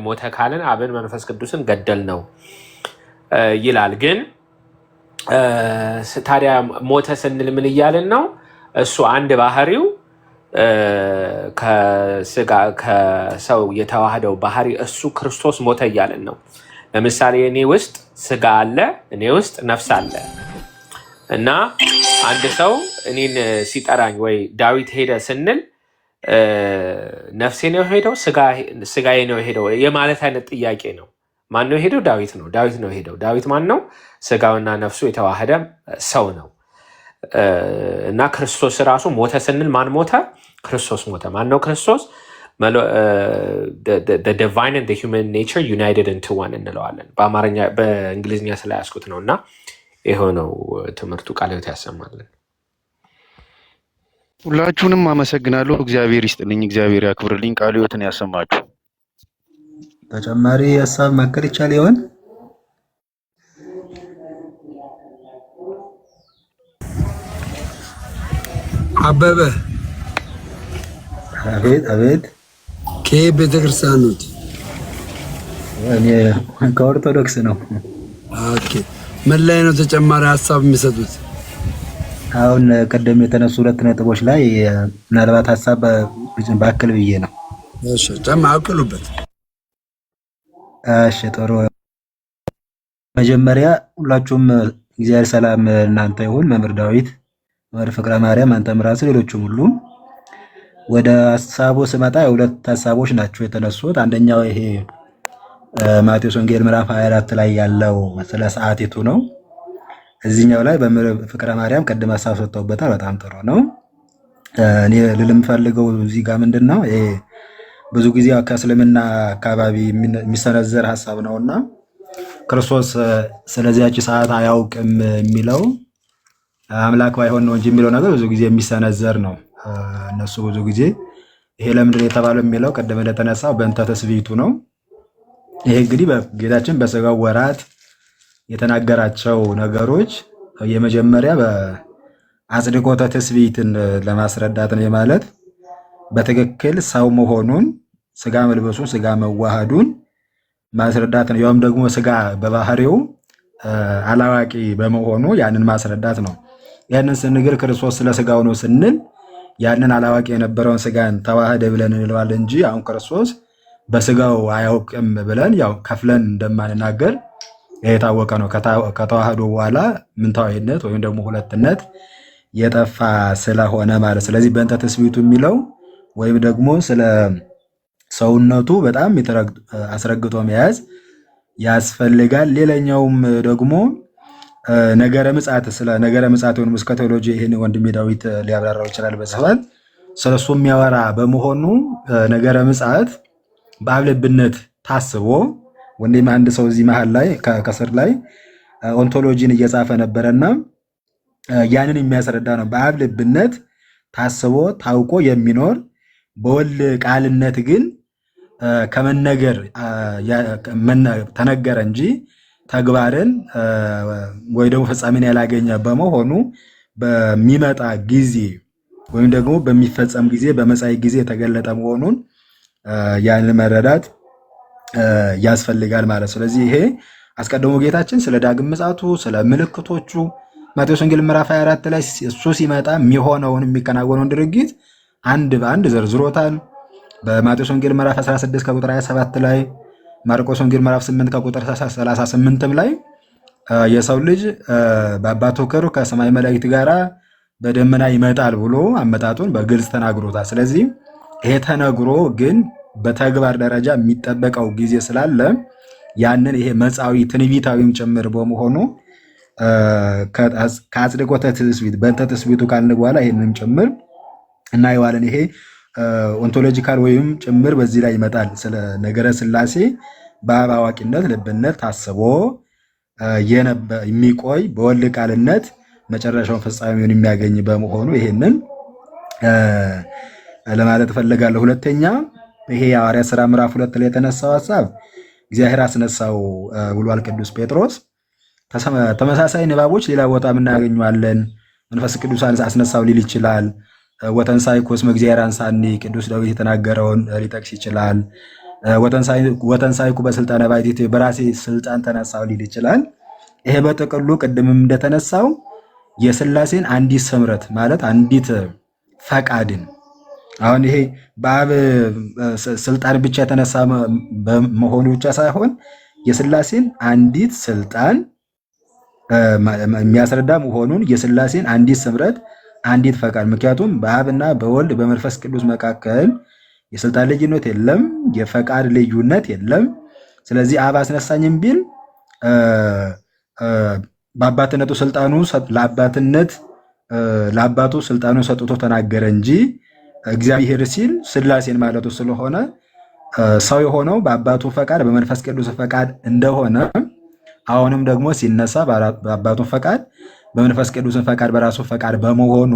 ሞተ ካልን አብን መንፈስ ቅዱስን ገደል ነው ይላል። ግን ታዲያ ሞተ ስንል ምን እያልን ነው? እሱ አንድ ባህሪው ከሰው የተዋህደው ባህሪ እሱ ክርስቶስ ሞተ እያልን ነው። ለምሳሌ እኔ ውስጥ ስጋ አለ፣ እኔ ውስጥ ነፍስ አለ እና አንድ ሰው እኔን ሲጠራኝ ወይ ዳዊት ሄደ ስንል ነፍሴ ነው የሄደው ስጋዬ ነው የሄደው የማለት አይነት ጥያቄ ነው። ማን ነው የሄደው? ዳዊት ነው። ዳዊት ነው የሄደው። ዳዊት ማን ነው? ስጋውና ነፍሱ የተዋህደ ሰው ነው። እና ክርስቶስ ራሱ ሞተ ስንል ማን ሞተ? ክርስቶስ ሞተ። ማን ነው ክርስቶስ? the divine and the human nature united into one እንለዋለን። በአማርኛ በእንግሊዝኛ ስላያስኩት ነው። እና የሆነው ትምህርቱ ቃለ ሕይወት ያሰማልን። ሁላችሁንም አመሰግናለሁ። እግዚአብሔር ይስጥልኝ፣ እግዚአብሔር ያክብርልኝ፣ ቃለ ሕይወትን ያሰማችሁ። ተጨማሪ ሀሳብ ማከል ይቻል ይሆን? አበበ አቤት አቤት። ቤተክርስቲያን ነው? እኔ ከኦርቶዶክስ ነው። ኦኬ። ምን ላይ ነው ተጨማሪ ሀሳብ የሚሰጡት? አሁን ቀደም የተነሱ ሁለት ነጥቦች ላይ ምናልባት ሀሳብ ባክል ብዬ ነው። እሺ፣ ጨማክሉበት። እሺ፣ ጥሩ። መጀመሪያ ሁላችሁም እግዚአብሔር ሰላም እናንተ ይሁን። መምህር ዳዊት፣ መምህር ፍቅረ ማርያም፣ አንተም ራስህ፣ ሌሎችም ሁሉም ወደ ሀሳቡ ስመጣ የሁለት ሀሳቦች ናቸው የተነሱት። አንደኛው ይሄ ማቴዎስ ወንጌል ምዕራፍ 24 ላይ ያለው ስለ ሰዓቲቱ ነው። እዚህኛው ላይ በፍቅረ ማርያም ቅድም ሀሳብ ሰጥተውበታል። በጣም ጥሩ ነው። እኔ ልልም ፈልገው እዚህ ጋር ምንድን ነው ይሄ ብዙ ጊዜ ከእስልምና አካባቢ የሚሰነዘር ሀሳብ ነውና ክርስቶስ ስለዚያች ሰዓት አያውቅም የሚለው አምላክ ባይሆን ነው እንጂ የሚለው ነገር ብዙ ጊዜ የሚሰነዘር ነው። እነሱ ብዙ ጊዜ ይሄ ለምንድን ነው የተባለው የሚለው ቅድም እንደተነሳው በእንተ ትስብእቱ ነው። ይሄ እንግዲህ በጌታችን በስጋው ወራት የተናገራቸው ነገሮች የመጀመሪያ በአጽድቆተ ትስብእትን ለማስረዳት ነው። ማለት በትክክል ሰው መሆኑን ስጋ መልበሱን ስጋ መዋሃዱን ማስረዳት ነው። ያውም ደግሞ ስጋ በባህሪው አላዋቂ በመሆኑ ያንን ማስረዳት ነው። ያንን ስንግር ክርስቶስ ስለ ስጋው ነው ስንል ያንን አላዋቂ የነበረውን ስጋን ተዋህደ ብለን እንለዋለን እንጂ አሁን ክርስቶስ በስጋው አያውቅም ብለን ያው ከፍለን እንደማንናገር የታወቀ ነው። ከተዋህዶ በኋላ ምንታዊነት ወይም ደግሞ ሁለትነት የጠፋ ስለሆነ ማለት። ስለዚህ በእንተ ትስብእቱ የሚለው ወይም ደግሞ ስለ ሰውነቱ በጣም አስረግጦ መያዝ ያስፈልጋል። ሌላኛውም ደግሞ ነገረ ምጽአት፣ ስለ ነገረ ምጽአት ወይም እስከቴዎሎጂ ይህን ወንድሜ ዳዊት ሊያብራራው ይችላል በስፋት ስለሱ የሚያወራ በመሆኑ ነገረ ምጽአት በአብ ልብነት ታስቦ ወንድም አንድ ሰው እዚህ መሃል ላይ ከስር ላይ ኦንቶሎጂን እየጻፈ ነበረና ያንን የሚያስረዳ ነው። በአብ ልብነት ታስቦ ታውቆ የሚኖር በወልድ ቃልነት ግን ከመነገር ተነገረ እንጂ ተግባርን ወይ ደግሞ ፍጻሜን ያላገኘ በመሆኑ በሚመጣ ጊዜ ወይም ደግሞ በሚፈጸም ጊዜ በመጻኢ ጊዜ የተገለጠ መሆኑን ያንን መረዳት ያስፈልጋል ማለት። ስለዚህ ይሄ አስቀድሞ ጌታችን ስለ ዳግም ምጽአቱ ስለ ምልክቶቹ ማቴዎስ ወንጌል ምዕራፍ 24 ላይ እሱ ሲመጣ የሚሆነውን የሚከናወነውን ድርጊት አንድ በአንድ ዘርዝሮታል። በማቴዎስ ወንጌል ምዕራፍ 16 ከቁጥር 27 ላይ፣ ማርቆስ ወንጌል ምዕራፍ 8 ከቁጥር 38 ላይ የሰው ልጅ በአባቱ ክብር ከሰማይ መላእክት ጋራ በደመና ይመጣል ብሎ አመጣጡን በግልጽ ተናግሮታል። ስለዚህ ይሄ ተነግሮ ግን በተግባር ደረጃ የሚጠበቀው ጊዜ ስላለ ያንን ይሄ መጻዊ ትንቢታዊም ጭምር በመሆኑ ከአጽድቆተ ትስብእት በእንተ ትስብእቱ ካልን በኋላ ይሄንንም ጭምር እናየዋለን። ይሄ ኦንቶሎጂካል ወይም ጭምር በዚህ ላይ ይመጣል። ስለ ነገረ ሥላሴ በአብ አዋቂነት ልብነት ታስቦ የሚቆይ በወልድ ቃልነት መጨረሻውን ፍጻሜውን የሚያገኝ በመሆኑ ይሄንን ለማለት እፈልጋለሁ። ሁለተኛ ይሄ የሐዋርያት ሥራ ምዕራፍ 2 ላይ የተነሳው ሐሳብ እግዚአብሔር አስነሳው ብሏል ቅዱስ ጴጥሮስ። ተመሳሳይ ንባቦች ሌላ ቦታ እናገኘዋለን። መንፈስ ቅዱስ አስነሳው ሊል ይችላል። ወተንሳይኩ እስመ እግዚአብሔር አንሳኒ ቅዱስ ዳዊት የተናገረውን ሊጠቅስ ይችላል። ወተንሳይኩ በስልጣነ ባሕቲቱ በራሴ ስልጣን ተነሳው ሊል ይችላል። ይሄ በጥቅሉ ቅድምም እንደተነሳው የሥላሴን አንዲት ስምረት ማለት አንዲት ፈቃድን አሁን ይሄ በአብ ስልጣን ብቻ የተነሳ መሆኑ ብቻ ሳይሆን የሥላሴን አንዲት ስልጣን የሚያስረዳ መሆኑን የሥላሴን አንዲት ስምረት አንዲት ፈቃድ። ምክንያቱም በአብና በወልድ በመንፈስ ቅዱስ መካከል የስልጣን ልዩነት የለም፣ የፈቃድ ልዩነት የለም። ስለዚህ አብ አስነሳኝም ቢል በአባትነቱ ስልጣኑ ለአባቱ ስልጣኑ ሰጥቶ ተናገረ እንጂ እግዚአብሔር ሲል ሥላሴን ማለቱ ስለሆነ ሰው የሆነው በአባቱ ፈቃድ በመንፈስ ቅዱስ ፈቃድ እንደሆነ አሁንም ደግሞ ሲነሳ በአባቱ ፈቃድ በመንፈስ ቅዱስ ፈቃድ በራሱ ፈቃድ በመሆኑ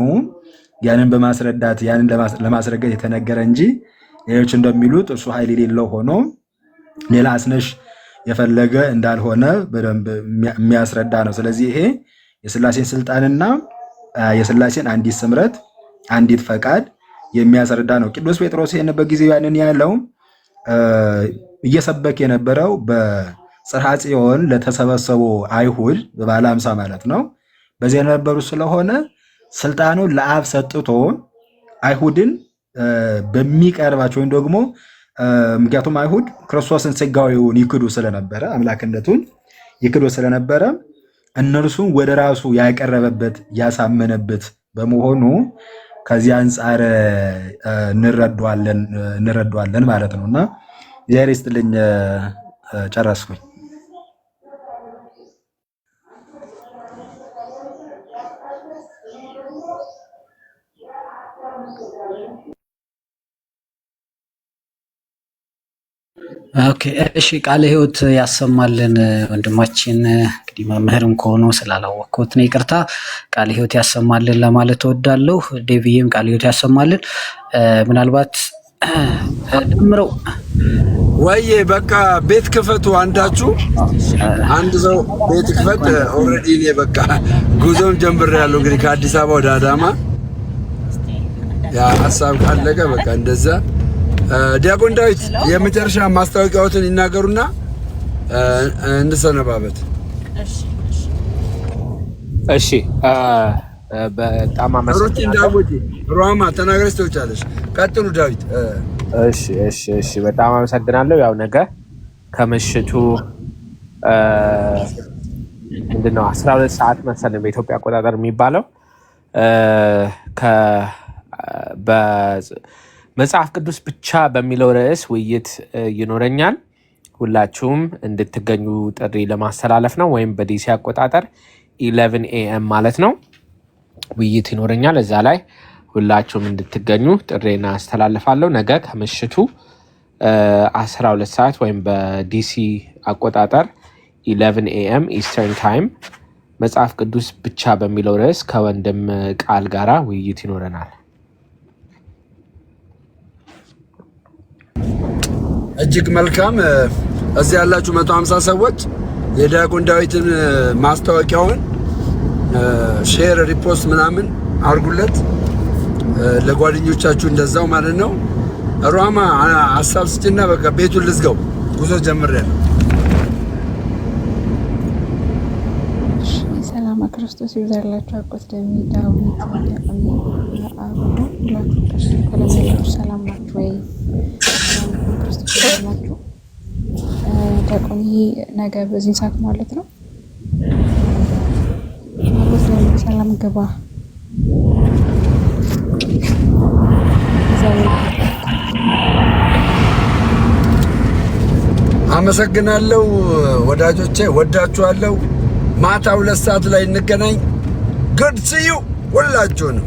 ያንን በማስረዳት ያንን ለማስረገጥ የተነገረ እንጂ ሌሎች እንደሚሉት እሱ ኃይል የሌለው ሆኖ ሌላ አስነሽ የፈለገ እንዳልሆነ በደንብ የሚያስረዳ ነው። ስለዚህ ይሄ የሥላሴን ስልጣንና የሥላሴን አንዲት ስምረት አንዲት ፈቃድ የሚያስረዳ ነው። ቅዱስ ጴጥሮስ ይህን በጊዜው ያንን ያለው እየሰበክ የነበረው በጽርሐ ጽዮን ለተሰበሰቡ አይሁድ በበዓለ ሃምሳ ማለት ነው። በዚያ የነበሩ ስለሆነ ስልጣኑን ለአብ ሰጥቶ አይሁድን በሚቀርባቸው ወይም ደግሞ ምክንያቱም አይሁድ ክርስቶስን ሥጋዌውን ይክዱ ስለነበረ አምላክነቱን ይክዱ ስለነበረ እነርሱን ወደ ራሱ ያቀረበበት ያሳመነበት በመሆኑ ከዚህ አንጻር እንረዳዋለን ማለት ነው። እና እግዚአብሔር ይስጥልኝ። ጨረስኩኝ። ኦኬ እሺ፣ ቃለ ሕይወት ያሰማልን ወንድማችን። እንግዲህ መምህርም ከሆኑ ስላላወቅኩት ነው ይቅርታ። ቃለ ሕይወት ያሰማልን ለማለት እወዳለሁ። ዴቪዬም ቃለ ሕይወት ያሰማልን። ምናልባት ደምረው ወይዬ በቃ ቤት ክፈቱ፣ አንዳችሁ አንድ ሰው ቤት ክፈት። ኦልሬዲ እኔ በቃ ጉዞም ጀምሬያለሁ። እንግዲህ ከአዲስ አበባ ወደ አዳማ ያ ሀሳብ ካለቀ በቃ እንደዛ። ዲያቆን ዳዊት የመጨረሻ ማስታወቂያዎትን ይናገሩና እንሰነባበት። እሺ በጣም አመሰግናለሁ። ሮማ ተናገረች ትወጫለሽ። ቀጥሉ ዳዊት። እሺ በጣም አመሰግናለሁ። ያው ነገ ከምሽቱ ምንድነው 12 ሰዓት መሰለኝ በኢትዮጵያ አቆጣጠር የሚባለው በመጽሐፍ ቅዱስ ብቻ በሚለው ርዕስ ውይይት ይኖረኛል። ሁላችሁም እንድትገኙ ጥሪ ለማስተላለፍ ነው። ወይም በዲሲ አቆጣጠር 11 AM ማለት ነው ውይይት ይኖረኛል። እዛ ላይ ሁላችሁም እንድትገኙ ጥሬና አስተላልፋለሁ። ነገ ከምሽቱ 12 ሰዓት ወይም በዲሲ አቆጣጠር 11 AM ኢስተርን ታይም መጽሐፍ ቅዱስ ብቻ በሚለው ርዕስ ከወንድም ቃል ጋራ ውይይት ይኖረናል። እጅግ መልካም። እዚህ ያላችሁ 150 ሰዎች የዲያቆን ዳዊትን ማስታወቂያውን ሼር፣ ሪፖስት ምናምን አርጉለት ለጓደኞቻችሁ እንደዛው ማለት ነው። ሮማ ሀሳብ ስጭና በቃ ቤቱን ልዝጋው። ጉዞ ጀምሬያለሁ። ሰላም ክርስቶስ ይብዛላችሁ። አቆስ ደሚ ዳዊት ሁላችሁ ሰላም ናችሁ ወይ? ክርስቶስ ይብዛላችሁ። ዲያቆን ነገ በዚህ ሰዓት ማለት ነው። ሰላም ገባ። አመሰግናለሁ ወዳጆቼ፣ ወዳችኋለሁ። ማታ 2 ሰዓት ላይ እንገናኝ። ጉድ ሲ ዩ ሁላችሁንም።